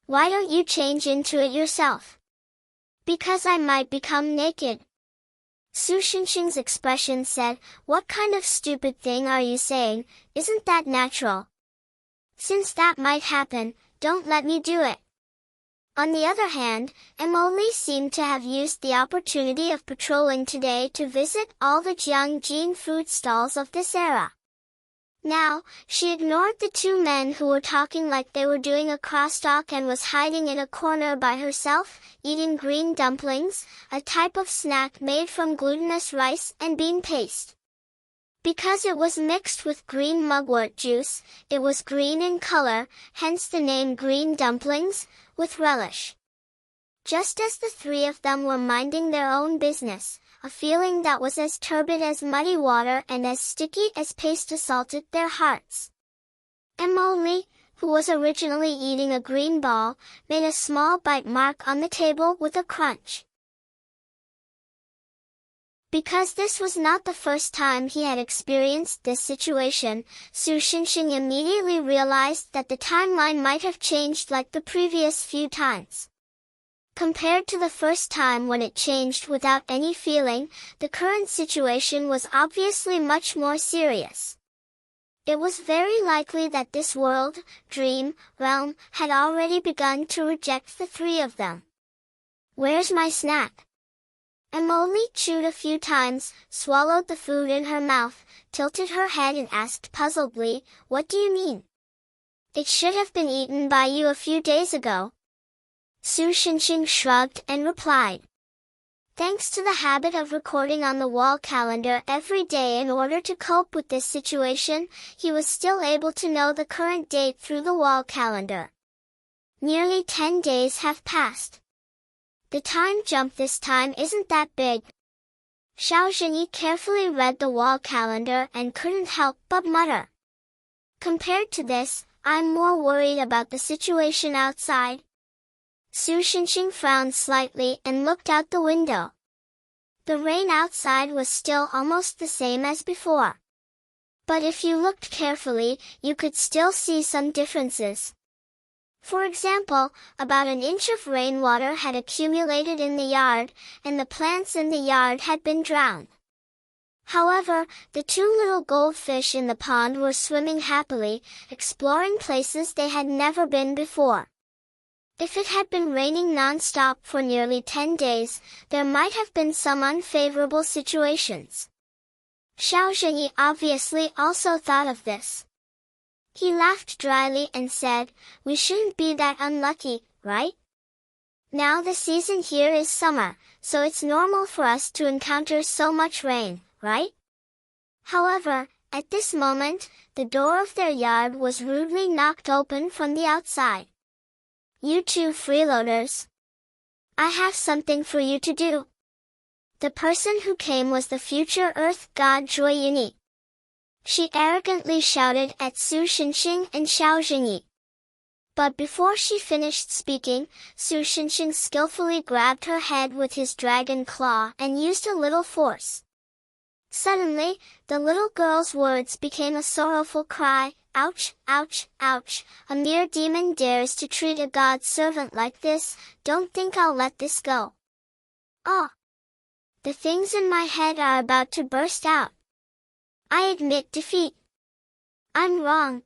Why don't you change into it yourself?" "Because I might become naked." Su Xinxing's expression said, "What kind of stupid thing are you saying? Isn't that natural? Since that might happen, don't let me do it." On the other hand, Emily seemed to have used the opportunity of patrolling today to visit all the Jiangjin food stalls of this era. Now, she ignored the two men who were talking like they were doing a crosstalk and was hiding in a corner by herself, eating green dumplings, a type of snack made from glutinous rice and bean paste. Because it was mixed with green mugwort juice, it was green in color, hence the name green dumplings, with relish. Just as the three of them were minding their own business, a feeling that was as turbid as muddy water and as sticky as paste assaulted their hearts. Emily, who was originally eating a green ball, made a small bite mark on the table with a crunch. Because this was not the first time he had experienced this situation, Su Xinxing immediately realized that the timeline might have changed like the previous few times. Compared to the first time when it changed without any feeling, the current situation was obviously much more serious. It was very likely that this world, dream, realm, had already begun to reject the three of them. "Where's my snack?" Emily chewed a few times, swallowed the food in her mouth, tilted her head and asked puzzledly, "What do you mean? It should have been eaten by you a few days ago." Su Xinxing shrugged and replied, "Thanks to the habit of recording on the wall calendar every day in order to cope with this situation, he was still able to know the current date through the wall calendar. Nearly 10 days have passed. The time jump this time isn't that big." Xiao Zhenyi carefully read the wall calendar and couldn't help but mutter, "Compared to this, I'm more worried about the situation outside." Su Xinxing frowned slightly and looked out the window. The rain outside was still almost the same as before. But if you looked carefully, you could still see some differences. For example, about an inch of rainwater had accumulated in the yard, and the plants in the yard had been drowned. However, the two little goldfish in the pond were swimming happily, exploring places they had never been before. If it had been raining non-stop for nearly 10 days, there might have been some unfavorable situations. Xiao Zhenyi obviously also thought of this. He laughed dryly and said, "We shouldn't be that unlucky, right? Now the season here is summer, so it's normal for us to encounter so much rain, right?" However, at this moment, the door of their yard was rudely knocked open from the outside. "You two freeloaders. I have something for you to do." The person who came was the future Earth god Joy Yuni. She arrogantly shouted at Su Xinxing and Xiao Zhenyi. But before she finished speaking, Su Xinxing skillfully grabbed her head with his dragon claw and used a little force. Suddenly, the little girl's words became a sorrowful cry. Ouch, ouch, ouch, a mere demon dares to treat a god servant like this. Don't think I'll let this go. Ah! The things in my head are about to burst out. I admit defeat. I'm wrong.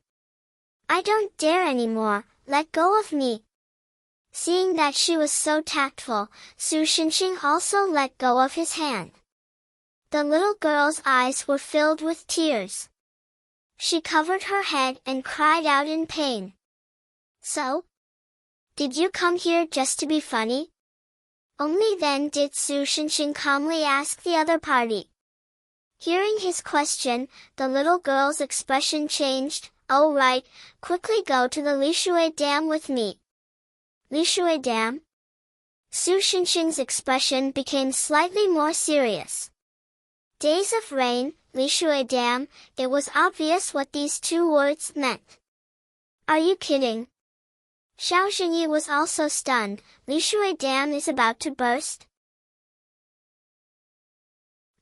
I don't dare anymore, let go of me. Seeing that she was so tactful, Su Xinxing also let go of his hand. The little girl's eyes were filled with tears. She covered her head and cried out in pain. So? Did you come here just to be funny? Only then did Su Xinxing calmly ask the other party. Hearing his question, the little girl's expression changed. Oh right, quickly go to the Lishui Dam with me. Lishui Dam? Su Xinxing's expression became slightly more serious. Days of rain, Lishui Dam, it was obvious what these two words meant. Are you kidding? Xiao Xingyi was also stunned. Lishui Dam is about to burst?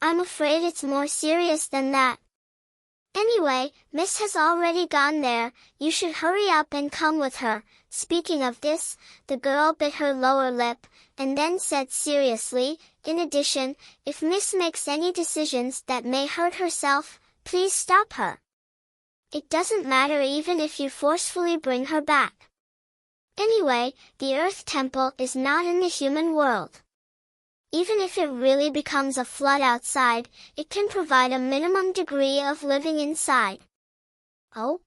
I'm afraid it's more serious than that. Anyway, Miss has already gone there, you should hurry up and come with her. Speaking of this, the girl bit her lower lip, and then said seriously, in addition, if Miss makes any decisions that may hurt herself, please stop her. It doesn't matter even if you forcefully bring her back. Anyway, the Earth Temple is not in the human world. Even if it really becomes a flood outside, it can provide a minimum degree of living inside. Oh?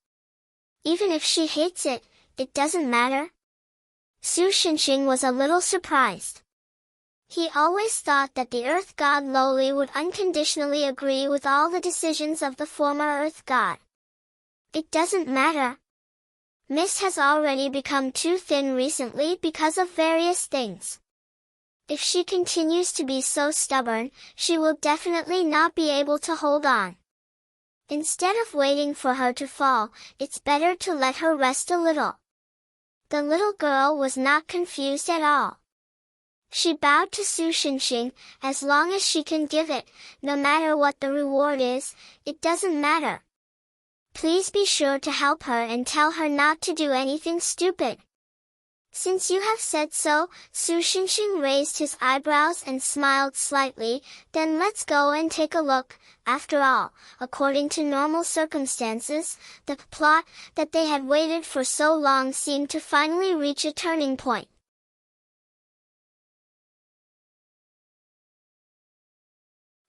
Even if she hates it, it doesn't matter? Su Xinxing was a little surprised. He always thought that the Earth God Loli would unconditionally agree with all the decisions of the former Earth God. It doesn't matter. Miss has already become too thin recently because of various things. If she continues to be so stubborn, she will definitely not be able to hold on. Instead of waiting for her to fall, it's better to let her rest a little. The little girl was not confused at all. She bowed to Su Xinxing. As long as she can give it, no matter what the reward is, it doesn't matter. Please be sure to help her and tell her not to do anything stupid. Since you have said so, Su Xinxing raised his eyebrows and smiled slightly, then let's go and take a look. After all, according to normal circumstances, the plot that they had waited for so long seemed to finally reach a turning point.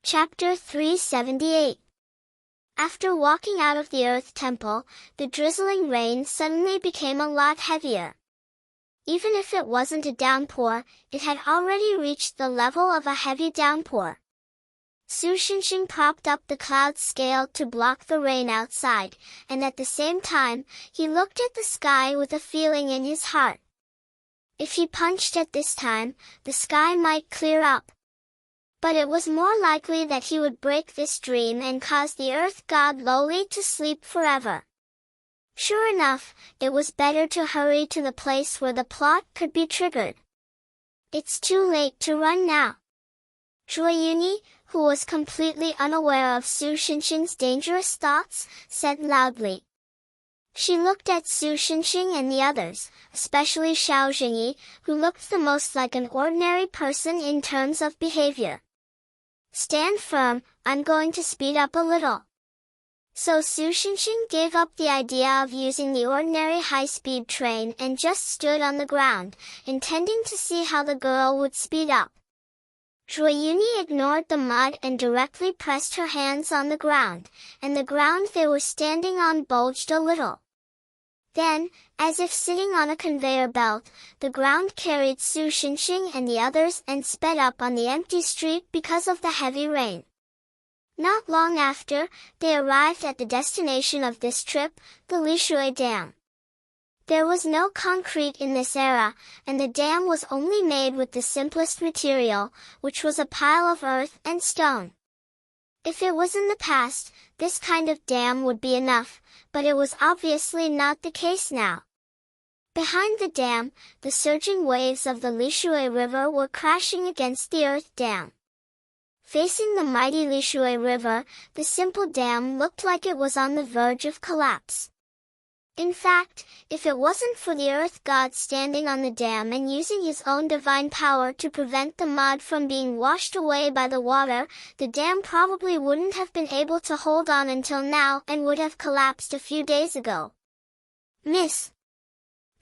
Chapter 378. After walking out of the Earth Temple, the drizzling rain suddenly became a lot heavier. Even if it wasn't a downpour, it had already reached the level of a heavy downpour. Su Xinxing propped up the cloud scale to block the rain outside, and at the same time, he looked at the sky with a feeling in his heart. If he punched at this time, the sky might clear up. But it was more likely that he would break this dream and cause the Earth God Loli to sleep forever. Sure enough, it was better to hurry to the place where the plot could be triggered. It's too late to run now. Zhuo Yuni, who was completely unaware of Su Xinxing's dangerous thoughts, said loudly. She looked at Su Xinxing and the others, especially Xiao Xingyi, who looked the most like an ordinary person in terms of behavior. Stand firm, I'm going to speed up a little. So Su Xinxing gave up the idea of using the ordinary high-speed train and just stood on the ground, intending to see how the girl would speed up. Zhuo Yuni ignored the mud and directly pressed her hands on the ground, and the ground they were standing on bulged a little. Then, as if sitting on a conveyor belt, the ground carried Su Xinxing and the others and sped up on the empty street because of the heavy rain. Not long after, they arrived at the destination of this trip, the Lishui Dam. There was no concrete in this era, and the dam was only made with the simplest material, which was a pile of earth and stone. If it was in the past, this kind of dam would be enough, but it was obviously not the case now. Behind the dam, the surging waves of the Lishui River were crashing against the earth dam. Facing the mighty Lishui River, the simple dam looked like it was on the verge of collapse. In fact, if it wasn't for the Earth God standing on the dam and using his own divine power to prevent the mud from being washed away by the water, the dam probably wouldn't have been able to hold on until now and would have collapsed a few days ago. Miss.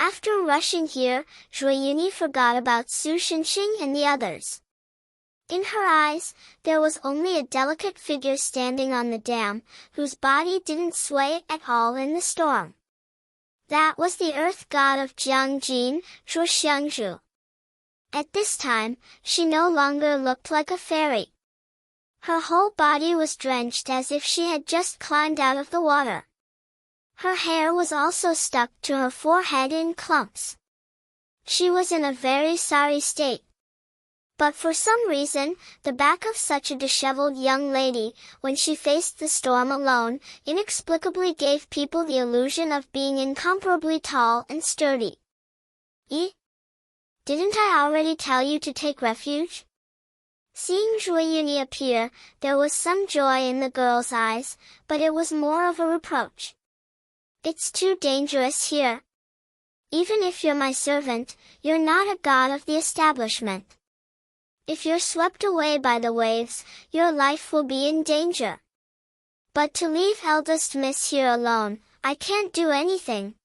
After rushing here, Zhuiyuni forgot about Su Xinxing and the others. In her eyes, there was only a delicate figure standing on the dam, whose body didn't sway at all in the storm. That was the Earth God of Jiangjin, Zhuo Xiangzhu. At this time, she no longer looked like a fairy. Her whole body was drenched as if she had just climbed out of the water. Her hair was also stuck to her forehead in clumps. She was in a very sorry state. But for some reason, the back of such a disheveled young lady, when she faced the storm alone, inexplicably gave people the illusion of being incomparably tall and sturdy. Didn't I already tell you to take refuge? Seeing Zhuiyuni appear, there was some joy in the girl's eyes, but it was more of a reproach. It's too dangerous here. Even if you're my servant, you're not a god of the establishment. If you're swept away by the waves, your life will be in danger. But to leave eldest miss here alone, I can't do anything.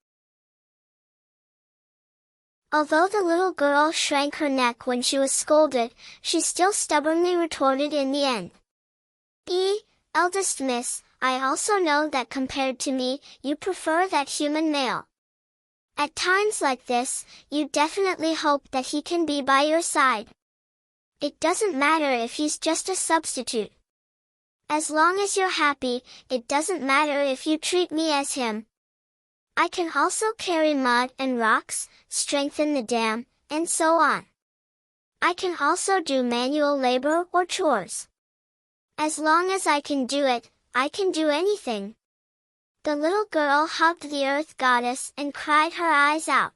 Although the little girl shrank her neck when she was scolded, she still stubbornly retorted in the end. Eldest miss, I also know that compared to me, you prefer that human male. At times like this, you definitely hope that he can be by your side. It doesn't matter if he's just a substitute. As long as you're happy, it doesn't matter if you treat me as him. I can also carry mud and rocks, strengthen the dam, and so on. I can also do manual labor or chores. As long as I can do it, I can do anything. The little girl hugged the Earth Goddess and cried her eyes out.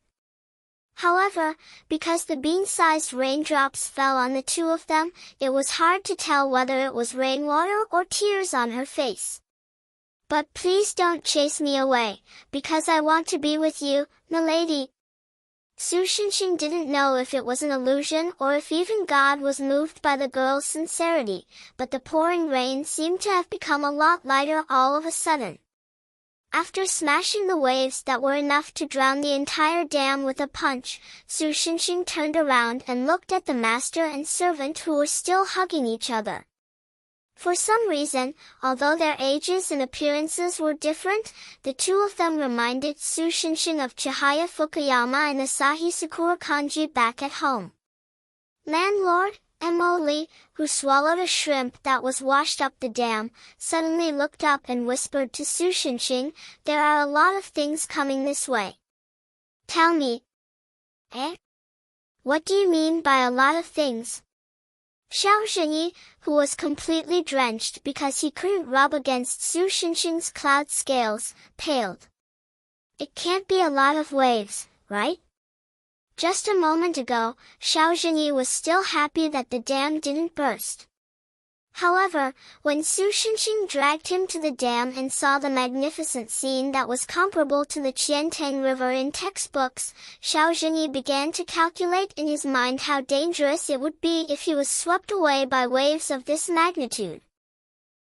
However, because the bean-sized raindrops fell on the two of them, it was hard to tell whether it was rainwater or tears on her face. But please don't chase me away, because I want to be with you, milady. Su Xinxing didn't know if it was an illusion or if even God was moved by the girl's sincerity, but the pouring rain seemed to have become a lot lighter all of a sudden. After smashing the waves that were enough to drown the entire dam with a punch, Su Xinxing turned around and looked at the master and servant who were still hugging each other. For some reason, although their ages and appearances were different, the two of them reminded Su Xinxing of Chihaya Fukuyama and Asahi Sakura Kanji back at home. Landlord, Emily, who swallowed a shrimp that was washed up the dam, suddenly looked up and whispered to Su Xinxing, "There are a lot of things coming this way." "Tell me." What do you mean by a lot of things?" Xiao Zhenyi, who was completely drenched because he couldn't rub against Su Xinxing's cloud scales, paled. "It can't be a lot of waves, right?" Just a moment ago, Xiao Zhenyi was still happy that the dam didn't burst. However, when Su Xinxing dragged him to the dam and saw the magnificent scene that was comparable to the Qiantang River in textbooks, Xiao Zhenyi began to calculate in his mind how dangerous it would be if he was swept away by waves of this magnitude.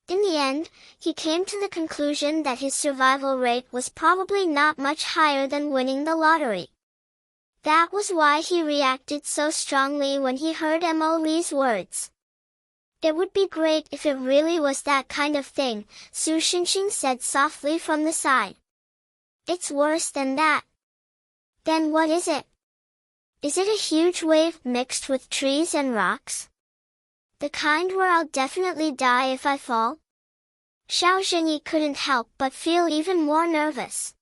In the end, he came to the conclusion that his survival rate was probably not much higher than winning the lottery. That was why he reacted so strongly when he heard Mo Li's words. "It would be great if it really was that kind of thing," Su Xinxing said softly from the side. "It's worse than that." "Then what is it? Is it a huge wave mixed with trees and rocks? The kind where I'll definitely die if I fall?" Xiao Zhenyi couldn't help but feel even more nervous.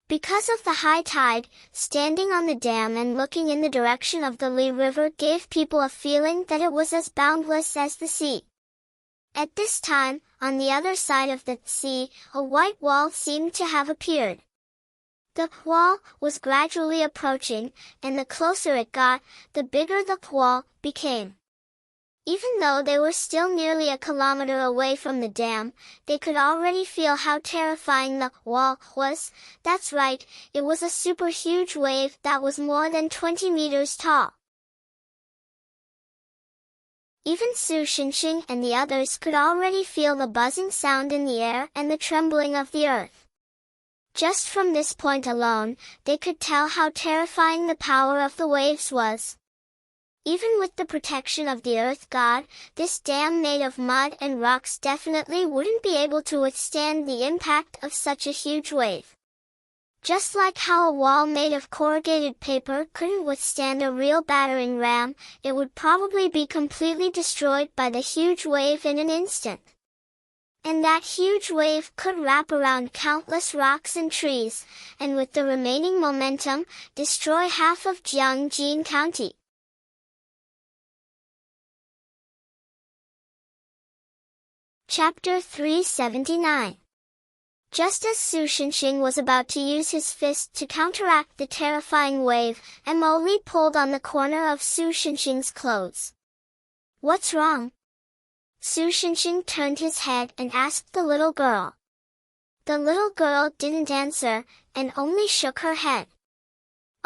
Because of the high tide, standing on the dam and looking in the direction of the Li River gave people a feeling that it was as boundless as the sea. At this time, on the other side of the sea, a white wall seemed to have appeared. The wall was gradually approaching, and the closer it got, the bigger the wall became. Even though they were still nearly a kilometer away from the dam, they could already feel how terrifying the wall was. That's right, it was a super huge wave that was more than 20 meters tall. Even Su Xinxing and the others could already feel the buzzing sound in the air and the trembling of the earth. Just from this point alone, they could tell how terrifying the power of the waves was. Even with the protection of the Earth God, this dam made of mud and rocks definitely wouldn't be able to withstand the impact of such a huge wave. Just like how a wall made of corrugated paper couldn't withstand a real battering ram, it would probably be completely destroyed by the huge wave in an instant. And that huge wave could wrap around countless rocks and trees, and with the remaining momentum, destroy half of Jiangjin County. Chapter 379. Just as Su Xinxing was about to use his fist to counteract the terrifying wave, Emily pulled on the corner of Su Xinxing's clothes. "What's wrong?" Su Xinxing turned his head and asked the little girl. The little girl didn't answer, and only shook her head.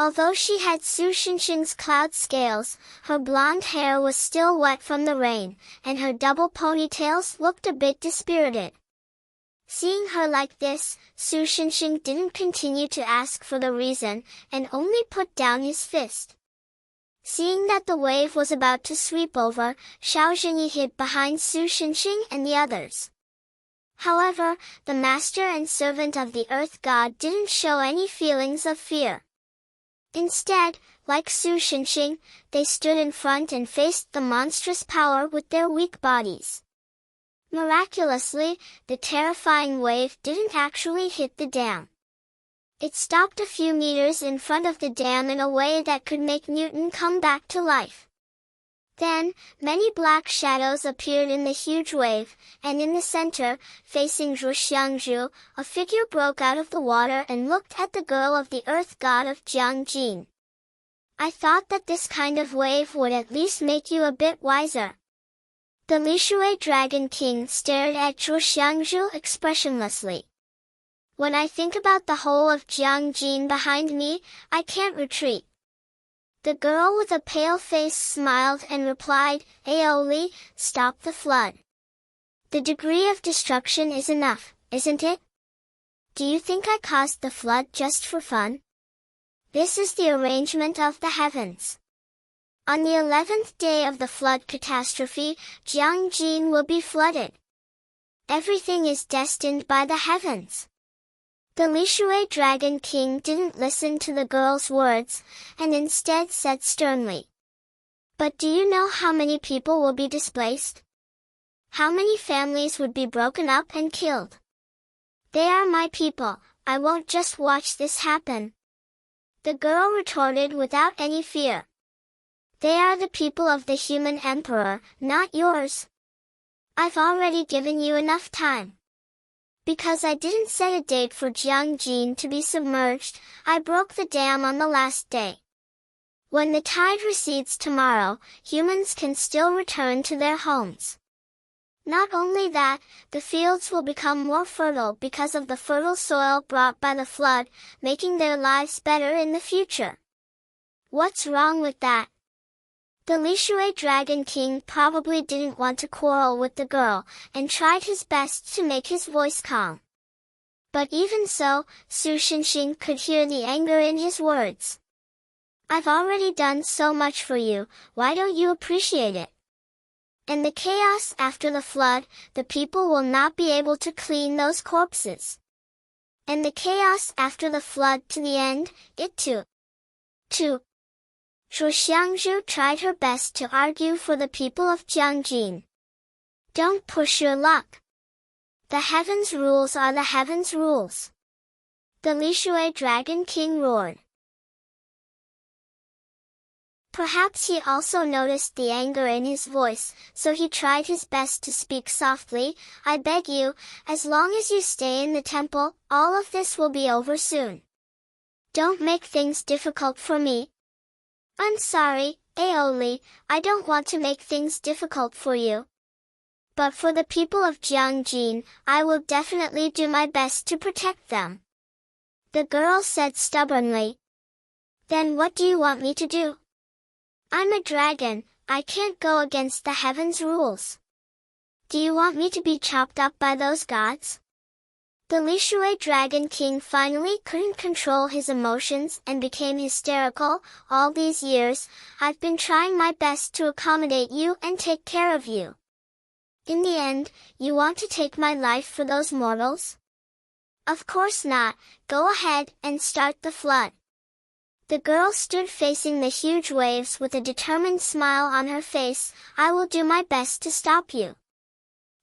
Although she had Su Xinxing's cloud scales, her blonde hair was still wet from the rain, and her double ponytails looked a bit dispirited. Seeing her like this, Su Xinxing didn't continue to ask for the reason, and only put down his fist. Seeing that the wave was about to sweep over, Xiao Zhenyi hid behind Su Xinxing and the others. However, the master and servant of the Earth God didn't show any feelings of fear. Instead, like Su Xinxing, they stood in front and faced the monstrous power with their weak bodies. Miraculously, the terrifying wave didn't actually hit the dam. It stopped a few meters in front of the dam in a way that could make Newton come back to life. Then, many black shadows appeared in the huge wave, and in the center, facing Zhu Xiangzhu, a figure broke out of the water and looked at the girl of the Earth God of Jiangjin. "I thought that this kind of wave would at least make you a bit wiser." The Lishui Dragon King stared at Zhu Xiangzhu expressionlessly. "When I think about the whole of Jiangjin behind me, I can't retreat." The girl with a pale face smiled and replied, "Aoli, stop the flood. The degree of destruction is enough, isn't it? Do you think I caused the flood just for fun? This is the arrangement of the heavens. On the 11th day of the flood catastrophe, Jiangjin will be flooded. Everything is destined by the heavens." The Lishui Dragon King didn't listen to the girl's words, and instead said sternly, "But do you know how many people will be displaced? How many families would be broken up and killed? They are my people, I won't just watch this happen." The girl retorted without any fear. "They are the people of the human emperor, not yours. I've already given you enough time. Because I didn't set a date for Jiangjin to be submerged, I broke the dam on the last day. When the tide recedes tomorrow, humans can still return to their homes. Not only that, the fields will become more fertile because of the fertile soil brought by the flood, making their lives better in the future. What's wrong with that?" The Lishui Dragon King probably didn't want to quarrel with the girl, and tried his best to make his voice calm. But even so, Su Xinxing could hear the anger in his words. "I've already done so much for you, why don't you appreciate it? In the chaos after the flood, the people will not be able to clean those corpses. And the chaos after the flood to the end, it too. Zhu Xiangzhu tried her best to argue for the people of Jiangjin. "Don't push your luck. The heavens' rules are the heavens' rules." The Lishui Dragon King roared. Perhaps he also noticed the anger in his voice, so he tried his best to speak softly. "I beg you, as long as you stay in the temple, all of this will be over soon. Don't make things difficult for me." "I'm sorry, Aoli, I don't want to make things difficult for you. But for the people of Jiangjin, I will definitely do my best to protect them. The girl said stubbornly. Then what do you want me to do? I'm a dragon, I can't go against the heavens' rules. Do you want me to be chopped up by those gods? The Lishui Dragon King finally couldn't control his emotions and became hysterical. All these years, I've been trying my best to accommodate you and take care of you. In the end, you want to take my life for those mortals? Of course not, go ahead and start the flood. The girl stood facing the huge waves with a determined smile on her face. I will do my best to stop you.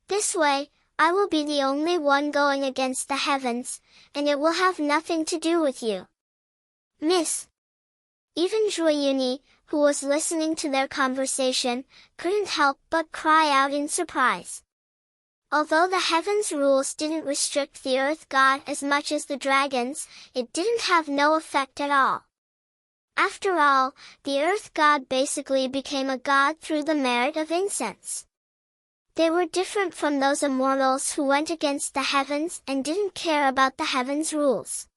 This way, I will be the only one going against the heavens, and it will have nothing to do with you. Miss. Even Zhuoyuni, who was listening to their conversation, couldn't help but cry out in surprise. Although the heavens' rules didn't restrict the earth god as much as the dragons, it didn't have no effect at all. After all, the earth god basically became a god through the merit of incense. They were different from those immortals who went against the heavens and didn't care about the heavens' rules.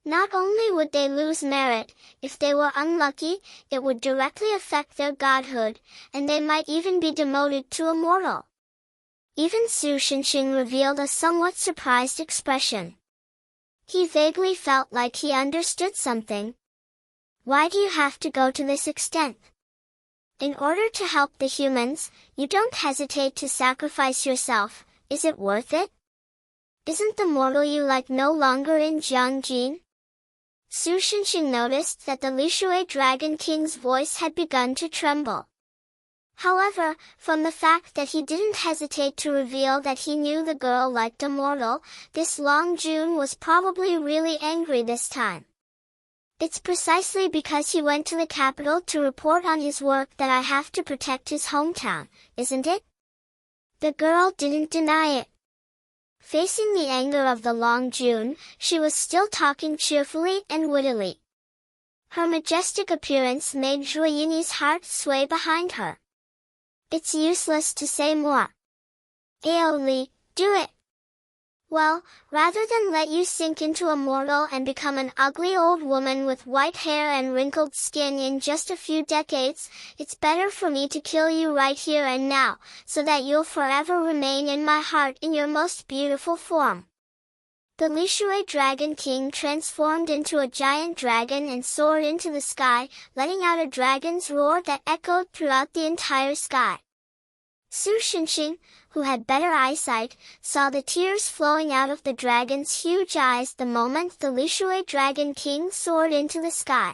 Not only would they lose merit, if they were unlucky, it would directly affect their godhood, and they might even be demoted to immortal. Even Su Xinxing revealed a somewhat surprised expression. He vaguely felt like he understood something. Why do you have to go to this extent? In order to help the humans, you don't hesitate to sacrifice yourself, is it worth it? Isn't the mortal you like no longer in Jiangjin? Su Xinxing noticed that the Lishui Dragon King's voice had begun to tremble. However, from the fact that he didn't hesitate to reveal that he knew the girl liked a mortal, this Long Jun was probably really angry this time. It's precisely because he went to the capital to report on his work that I have to protect his hometown, isn't it? The girl didn't deny it. Facing the anger of the Long Jun, she was still talking cheerfully and wittily. Her majestic appearance made Zhuoyuni's heart sway behind her. It's useless to say more. Aoli, do it! Well, rather than let you sink into a mortal and become an ugly old woman with white hair and wrinkled skin in just a few decades, it's better for me to kill you right here and now, so that you'll forever remain in my heart in your most beautiful form. The Lishui Dragon King transformed into a giant dragon and soared into the sky, letting out a dragon's roar that echoed throughout the entire sky. Su Xinxing, who had better eyesight, saw the tears flowing out of the dragon's huge eyes the moment the Lishui Dragon King soared into the sky.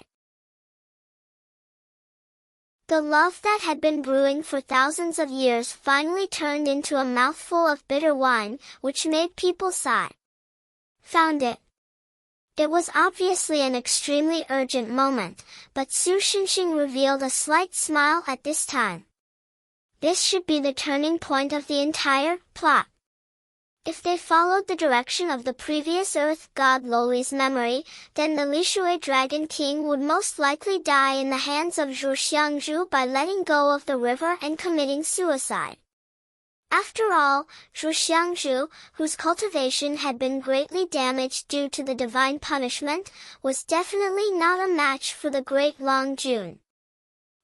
The love that had been brewing for thousands of years finally turned into a mouthful of bitter wine, which made people sigh. Found it. It was obviously an extremely urgent moment, but Su Xinxing revealed a slight smile at this time. This should be the turning point of the entire plot. If they followed the direction of the previous Earth God Loli's memory, then the Lishui Dragon King would most likely die in the hands of Zhu Xiangzhu by letting go of the river and committing suicide. After all, Zhu Xiangzhu, whose cultivation had been greatly damaged due to the divine punishment, was definitely not a match for the great Long Jun.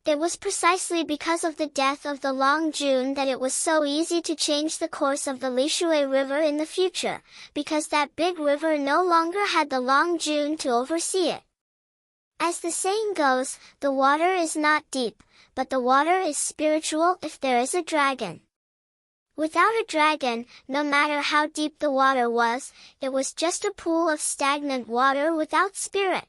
It was precisely because of the death of the Long Jun that it was so easy to change the course of the Lishui River in the future, because that big river no longer had the Long Jun to oversee it. As the saying goes, the water is not deep, but the water is spiritual if there is a dragon. Without a dragon, no matter how deep the water was, it was just a pool of stagnant water without spirit.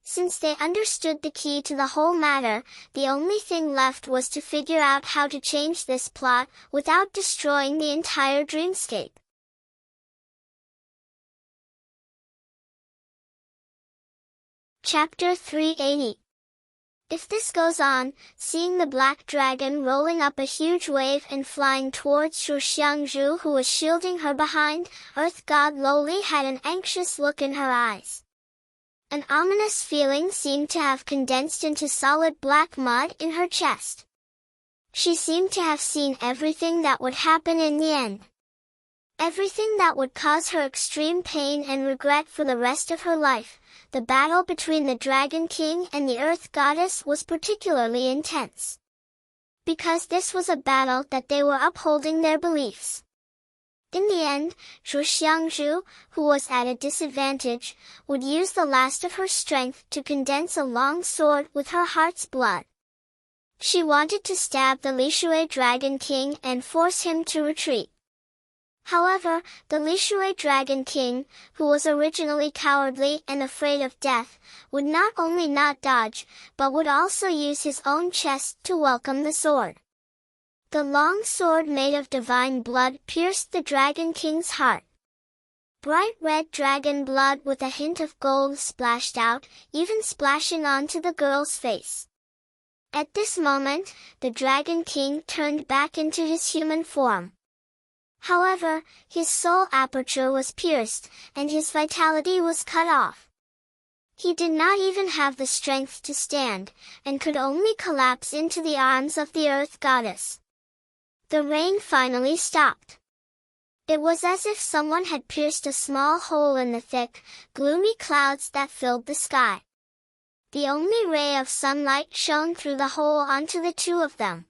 Since they understood the key to the whole matter, the only thing left was to figure out how to change this plot without destroying the entire dreamscape. Chapter 380. If this goes on, seeing the black dragon rolling up a huge wave and flying towards Zhu Xiangzhu, who was shielding her behind, Earth God Loli had an anxious look in her eyes. An ominous feeling seemed to have condensed into solid black mud in her chest. She seemed to have seen everything that would happen in the end. Everything that would cause her extreme pain and regret for the rest of her life. The battle between the Dragon King and the Earth Goddess was particularly intense. Because this was a battle that they were upholding their beliefs. In the end, Zhu Xiangzhu, who was at a disadvantage, would use the last of her strength to condense a long sword with her heart's blood. She wanted to stab the Lishui Dragon King and force him to retreat. However, the Lishui Dragon King, who was originally cowardly and afraid of death, would not only not dodge, but would also use his own chest to welcome the sword. The long sword made of divine blood pierced the Dragon King's heart. Bright red dragon blood with a hint of gold splashed out, even splashing onto the girl's face. At this moment, the Dragon King turned back into his human form. However, his soul aperture was pierced, and his vitality was cut off. He did not even have the strength to stand, and could only collapse into the arms of the Earth Goddess. The rain finally stopped. It was as if someone had pierced a small hole in the thick, gloomy clouds that filled the sky. The only ray of sunlight shone through the hole onto the two of them.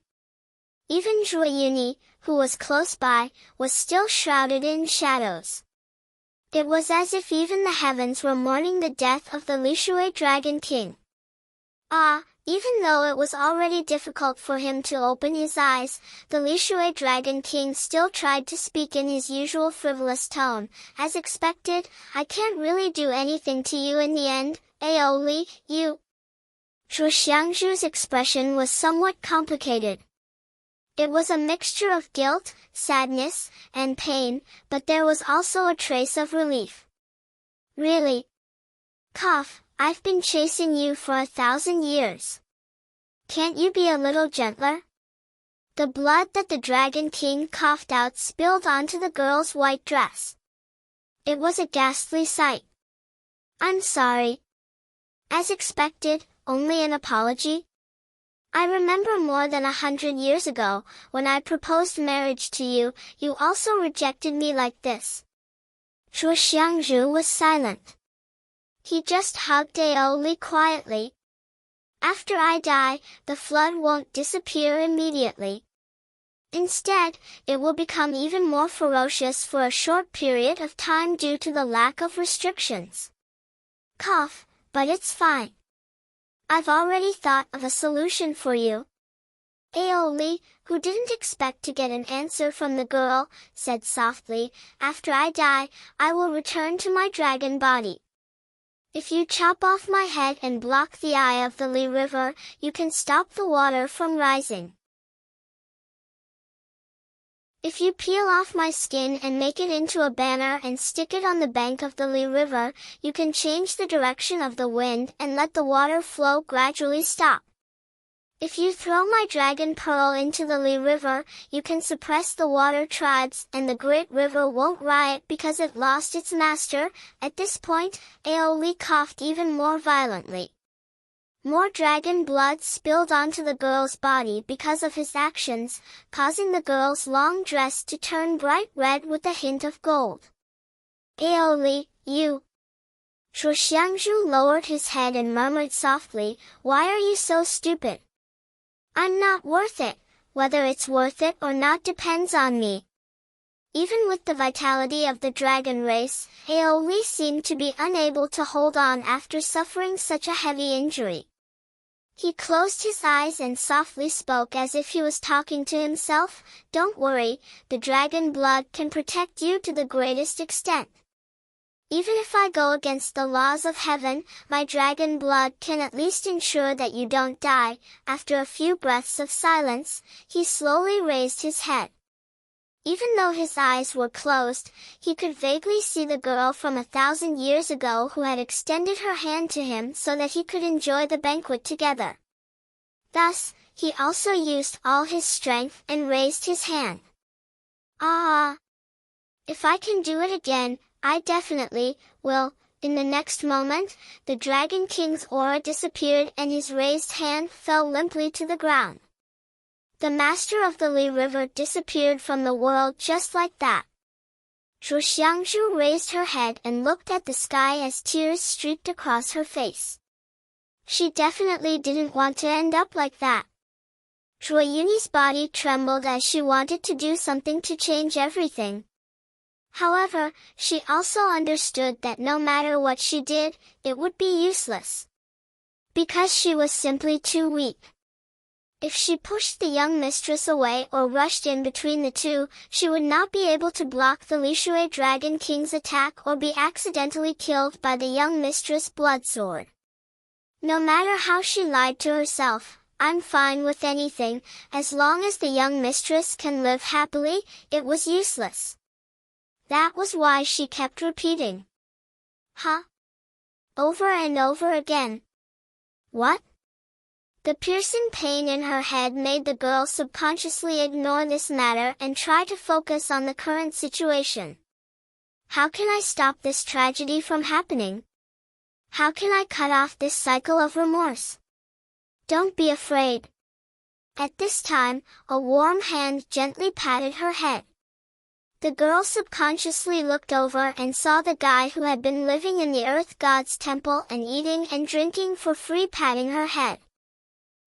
Even Zhuo Yuni, who was close by, was still shrouded in shadows. It was as if even the heavens were mourning the death of the Lishui Dragon King. Even though it was already difficult for him to open his eyes, the Lishui Dragon King still tried to speak in his usual frivolous tone. As expected, I can't really do anything to you in the end, Aoli, you. Zhu Xiangzhu's expression was somewhat complicated. It was a mixture of guilt, sadness, and pain, but there was also a trace of relief. Really? I've been chasing you for 1,000 years. Can't you be a little gentler? The blood that the Dragon King coughed out spilled onto the girl's white dress. It was a ghastly sight. I'm sorry. As expected, only an apology? I remember more than 100 years ago, when I proposed marriage to you, you also rejected me like this. Zhuo Xiangzhu was silent. He just hugged Aoli quietly. After I die, the flood won't disappear immediately. Instead, it will become even more ferocious for a short period of time due to the lack of restrictions. But it's fine. I've already thought of a solution for you. Aoli, who didn't expect to get an answer from the girl, said softly, after I die, I will return to my dragon body. If you chop off my head and block the eye of the Li River, you can stop the water from rising. If you peel off my skin and make it into a banner and stick it on the bank of the Li River, you can change the direction of the wind and let the water flow gradually stop. If you throw my dragon pearl into the Li River, you can suppress the water tribes and the great river won't riot because it lost its master. At this point, Aoli coughed even more violently. More dragon blood spilled onto the girl's body because of his actions, causing the girl's long dress to turn bright red with a hint of gold. Aoli, you. Zhuo Xiangzhu lowered his head and murmured softly, why are you so stupid? I'm not worth it. Whether it's worth it or not depends on me. Even with the vitality of the dragon race, Aoli seemed to be unable to hold on after suffering such a heavy injury. He closed his eyes and softly spoke as if he was talking to himself, don't worry, the dragon blood can protect you to the greatest extent. Even if I go against the laws of heaven, my dragon blood can at least ensure that you don't die. After a few breaths of silence, he slowly raised his head. Even though his eyes were closed, he could vaguely see the girl from 1,000 years ago who had extended her hand to him so that he could enjoy the banquet together. Thus, he also used all his strength and raised his hand. If I can do it again, I definitely will In the next moment, the Dragon King's aura disappeared and his raised hand fell limply to the ground. The master of the Li River disappeared from the world just like that. Zhuo Xiangzhu raised her head and looked at the sky as tears streaked across her face. She definitely didn't want to end up like that. Zhuo Yuni's body trembled as she wanted to do something to change everything. However, she also understood that no matter what she did, it would be useless. Because she was simply too weak. If she pushed the young mistress away or rushed in between the two, she would not be able to block the Lishui Dragon King's attack or be accidentally killed by the young mistress' blood sword. No matter how she lied to herself, "I'm fine with anything, as long as the young mistress can live happily," it was useless. That was why she kept repeating, "Huh?" over and over again. What? The piercing pain in her head made the girl subconsciously ignore this matter and try to focus on the current situation. How can I stop this tragedy from happening? How can I cut off this cycle of remorse? Don't be afraid. At this time, a warm hand gently patted her head. The girl subconsciously looked over and saw the guy who had been living in the Earth God's temple and eating and drinking for free patting her head.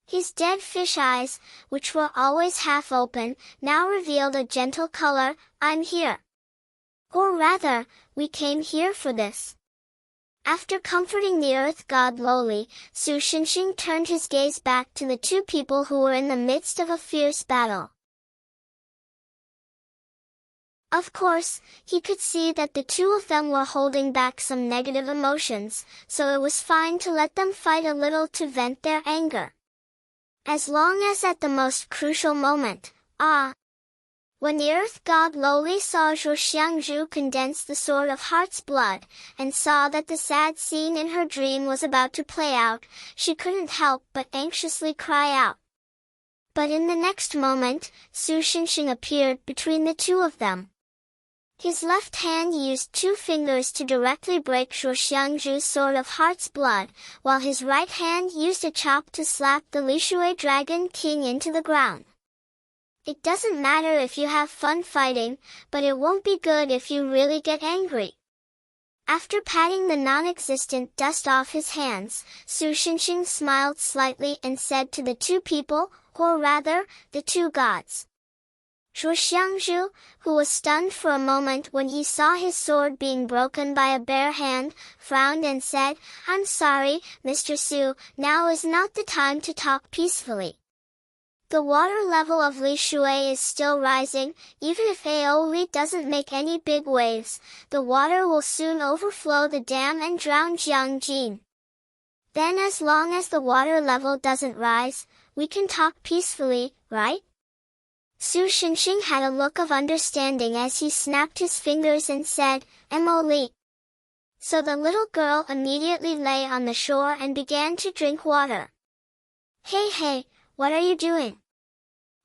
His dead fish eyes, which were always half open, now revealed a gentle color. "I'm here. Or rather, we came here for this." After comforting the Earth God lowly, Su Xinxing turned his gaze back to the two people who were in the midst of a fierce battle. Of course, he could see that the two of them were holding back some negative emotions, so it was fine to let them fight a little to vent their anger. As long as at the most crucial moment, when the Earth God lowly saw Zhuo Xiangzhu condense the Sword of Heart's blood, and saw that the sad scene in her dream was about to play out, she couldn't help but anxiously cry out. But in the next moment, Su Xinxing appeared between the two of them. His left hand used 2 fingers to directly break Zhuo Xiangzhu's Sword of Heart's blood, while his right hand used a chop to slap the Lishui Dragon King into the ground. It doesn't matter if you have fun fighting, but it won't be good if you really get angry. After patting the non-existent dust off his hands, Su Xinxing smiled slightly and said to the two people, or rather, the two gods. Zhuo Xiangzhu, who was stunned for a moment when he saw his sword being broken by a bare hand, frowned and said, "I'm sorry, Mr. Su, now is not the time to talk peacefully. The water level of Li Shui is still rising. Even if Aoli doesn't make any big waves, the water will soon overflow the dam and drown Jiangjin. Then as long as the water level doesn't rise, we can talk peacefully, right?" Su Xinxing had a look of understanding as he snapped his fingers and said, "Aoli." So the little girl immediately lay on the shore and began to drink water. Hey, what are you doing?"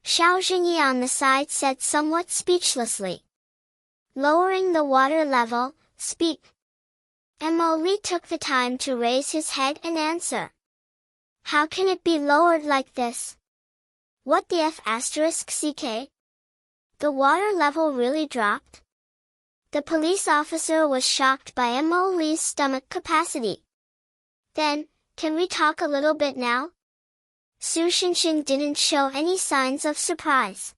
Xiao Jingyi on the side said somewhat speechlessly. "Lowering the water level, speak." Aoli took the time to raise his head and answer. "How can it be lowered like this? What the f***ck? The water level really dropped?" The police officer was shocked by Aoli's stomach capacity. "Then, can we talk a little bit now?" Su Xinxing didn't show any signs of surprise.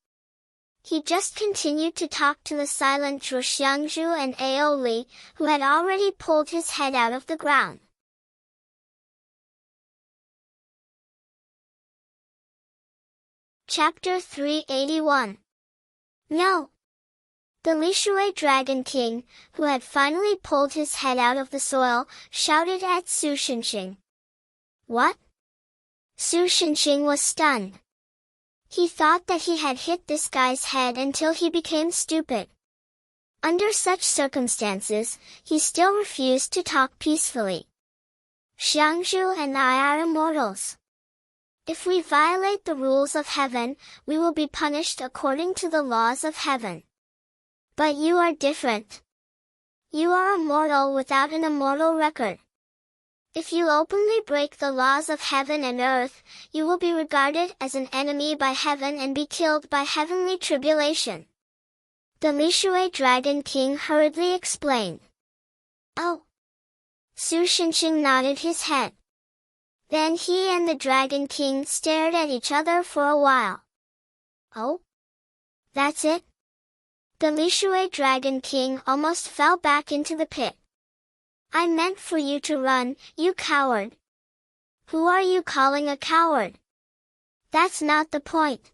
He just continued to talk to the silent Zhuo Xiangzhu and Aoli, who had already pulled his head out of the ground. Chapter 381. No! The Lishui Dragon King, who had finally pulled his head out of the soil, shouted at Su Xinxing. "What?" Su Xinxing was stunned. He thought that he had hit this guy's head until he became stupid. Under such circumstances, he still refused to talk peacefully. "Xiangzhu and I are immortals. If we violate the rules of heaven, we will be punished according to the laws of heaven. But you are different. You are a mortal without an immortal record. If you openly break the laws of heaven and earth, you will be regarded as an enemy by heaven and be killed by heavenly tribulation. The Lishui Dragon King hurriedly explained. Oh. Su Shinshin nodded his head. Then he and the Dragon King stared at each other for a while. Oh? That's it? The Lishui Dragon King almost fell back into the pit. I meant for you to run, you coward. Who are you calling a coward? That's not the point.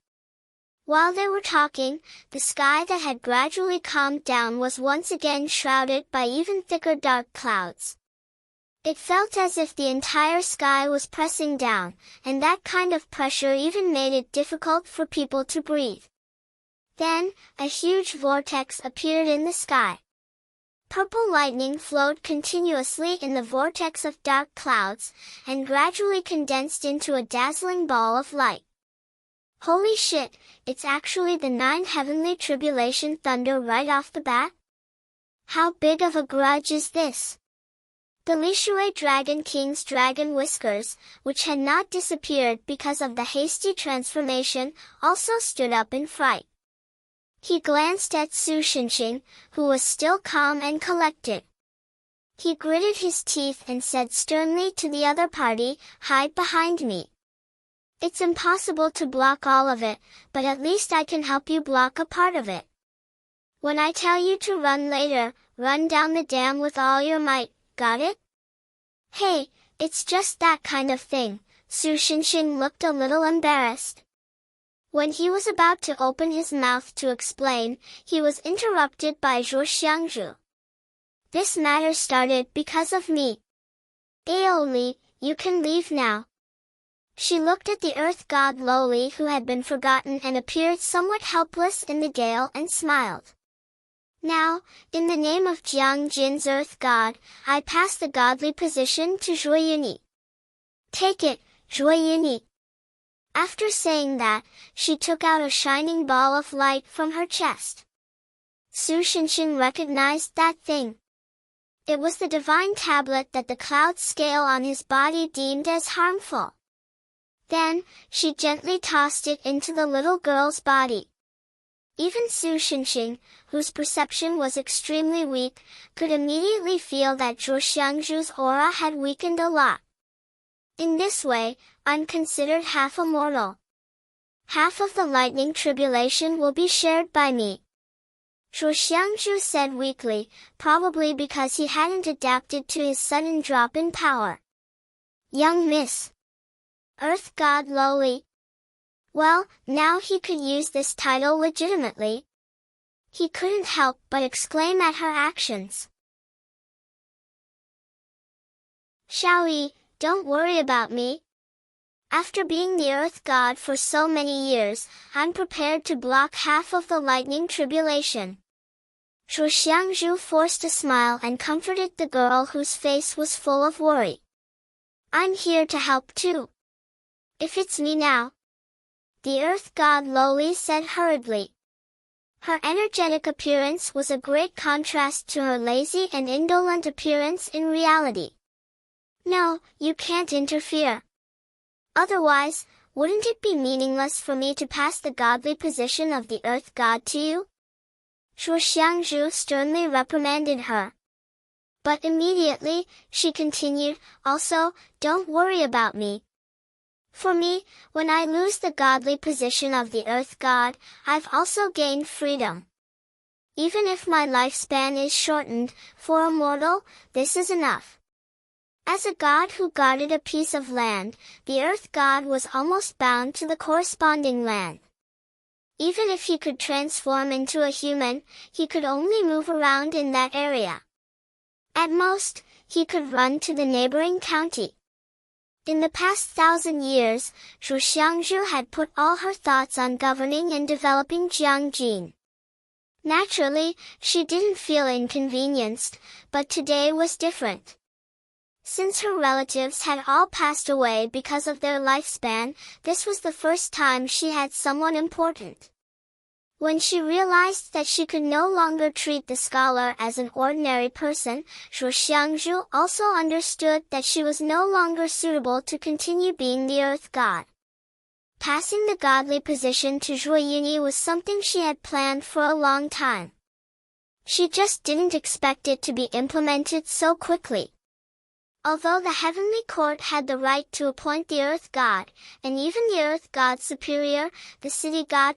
While they were talking, the sky that had gradually calmed down was once again shrouded by even thicker dark clouds. It felt as if the entire sky was pressing down, and that kind of pressure even made it difficult for people to breathe. Then, a huge vortex appeared in the sky. Purple lightning flowed continuously in the vortex of dark clouds, and gradually condensed into a dazzling ball of light. Holy shit, it's actually the 9 heavenly tribulation thunder right off the bat? How big of a grudge is this? The Lishui Dragon King's dragon whiskers, which had not disappeared because of the hasty transformation, also stood up in fright. He glanced at Su Shinshin, who was still calm and collected. He gritted his teeth and said sternly to the other party, "Hide behind me. It's impossible to block all of it, but at least I can help you block a part of it. When I tell you to run later, run down the dam with all your might, got it?" Hey, it's just that kind of thing. Su Shinshin looked a little embarrassed. When he was about to open his mouth to explain, he was interrupted by Zhuo Xiangzhu. This matter started because of me. Aoli, you can leave now. She looked at the earth god Loli, who had been forgotten and appeared somewhat helpless in the gale, and smiled. Now, in the name of Jiang Jin's earth god, I pass the godly position to Zhuo Yuni. Take it, Zhuo Yuni. After saying that, she took out a shining ball of light from her chest. Su Shinshin recognized that thing. It was the divine tablet that the cloud scale on his body deemed as harmful. Then, she gently tossed it into the little girl's body. Even Su Shinshin, whose perception was extremely weak, could immediately feel that Zhuo Xiangzhu's aura had weakened a lot. In this way, I'm considered half immortal. Half of the lightning tribulation will be shared by me. Zhuo Xiangzhu said weakly, probably because he hadn't adapted to his sudden drop in power. Young Miss. Earth God Loli. Well, now he could use this title legitimately. He couldn't help but exclaim at her actions. Xiaoyi, don't worry about me. After being the Earth God for so many years, I'm prepared to block half of the lightning tribulation. Zhuo Xiangzhu forced a smile and comforted the girl whose face was full of worry. I'm here to help too. If it's me now. The Earth God Loli said hurriedly. Her energetic appearance was a great contrast to her lazy and indolent appearance in reality. No, you can't interfere. Otherwise, wouldn't it be meaningless for me to pass the godly position of the Earth God to you? Zhuo Xiangzhu sternly reprimanded her. But immediately, she continued, also, don't worry about me. For me, when I lose the godly position of the Earth God, I've also gained freedom. Even if my lifespan is shortened, for a mortal, this is enough. As a god who guarded a piece of land, the Earth God was almost bound to the corresponding land. Even if he could transform into a human, he could only move around in that area. At most, he could run to the neighboring county. In the past 1,000 years, Zhuo Xiangzhu had put all her thoughts on governing and developing Jiangjin. Naturally, she didn't feel inconvenienced, but today was different. Since her relatives had all passed away because of their lifespan, this was the first time she had someone important. When she realized that she could no longer treat the scholar as an ordinary person, Zhuo Xiangzhu also understood that she was no longer suitable to continue being the earth god. Passing the godly position to Zhuo Yunyi was something she had planned for a long time. She just didn't expect it to be implemented so quickly. Although the heavenly court had the right to appoint the earth god, and even the earth god superior, the city god,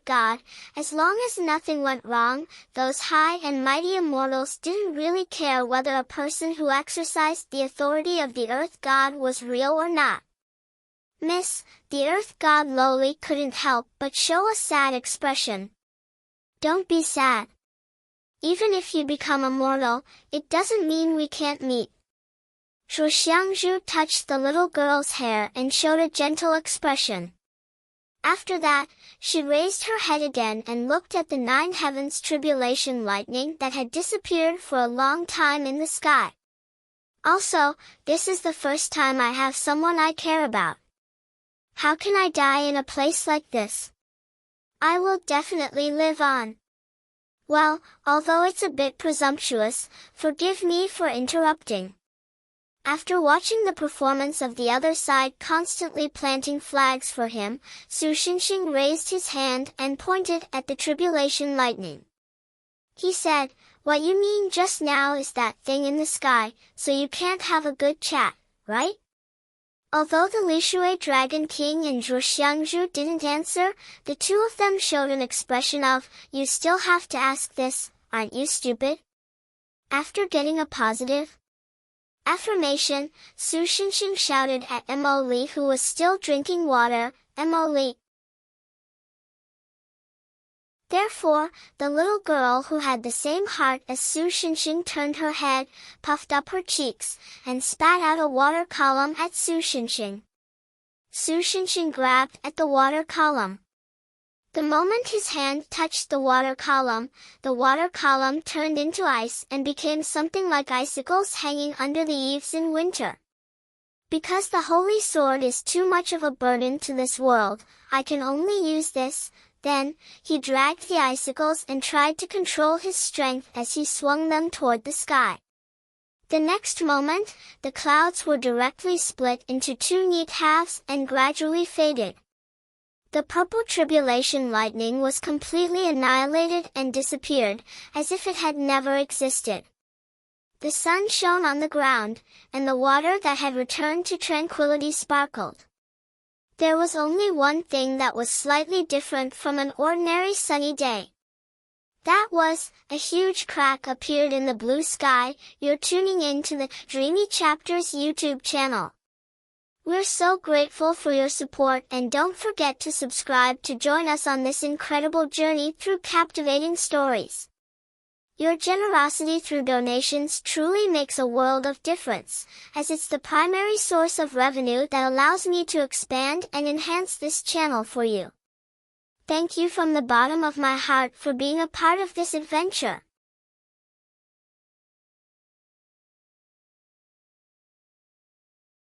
as long as nothing went wrong, those high and mighty immortals didn't really care whether a person who exercised the authority of the earth god was real or not. Miss, the earth god lowly couldn't help but show a sad expression. Don't be sad. Even if you become immortal, it doesn't mean we can't meet. Zhuo Xiangzhu touched the little girl's hair and showed a gentle expression. After that, she raised her head again and looked at the 9 heavens tribulation lightning that had disappeared for a long time in the sky. Also, this is the first time I have someone I care about. How can I die in a place like this? I will definitely live on. Well, although it's a bit presumptuous, forgive me for interrupting. After watching the performance of the other side constantly planting flags for him, Su Xinxing raised his hand and pointed at the tribulation lightning. He said, "What you mean just now is that thing in the sky, so you can't have a good chat, right?" Although the Lishui Dragon King and Zhuo Xiangzhu didn't answer, the two of them showed an expression of, "You still have to ask this, aren't you stupid?" After getting a positive affirmation, Su Xinxing shouted at Mo Li, who was still drinking water, "Mo Li." Therefore, the little girl who had the same heart as Su Xinxing turned her head, puffed up her cheeks, and spat out a water column at Su Xinxing. Su Xinxing grabbed at the water column. The moment his hand touched the water column turned into ice and became something like icicles hanging under the eaves in winter. Because the holy sword is too much of a burden to this world, I can only use this. Then, he dragged the icicles and tried to control his strength as he swung them toward the sky. The next moment, the clouds were directly split into 2 neat halves and gradually faded. The purple tribulation lightning was completely annihilated and disappeared, as if it had never existed. The sun shone on the ground, and the water that had returned to tranquility sparkled. There was only one thing that was slightly different from an ordinary sunny day. That was, a huge crack appeared in the blue sky. You're tuning in to the Dreamy Chapters YouTube channel. We're so grateful for your support, and don't forget to subscribe to join us on this incredible journey through captivating stories. Your generosity through donations truly makes a world of difference, as it's the primary source of revenue that allows me to expand and enhance this channel for you. Thank you from the bottom of my heart for being a part of this adventure.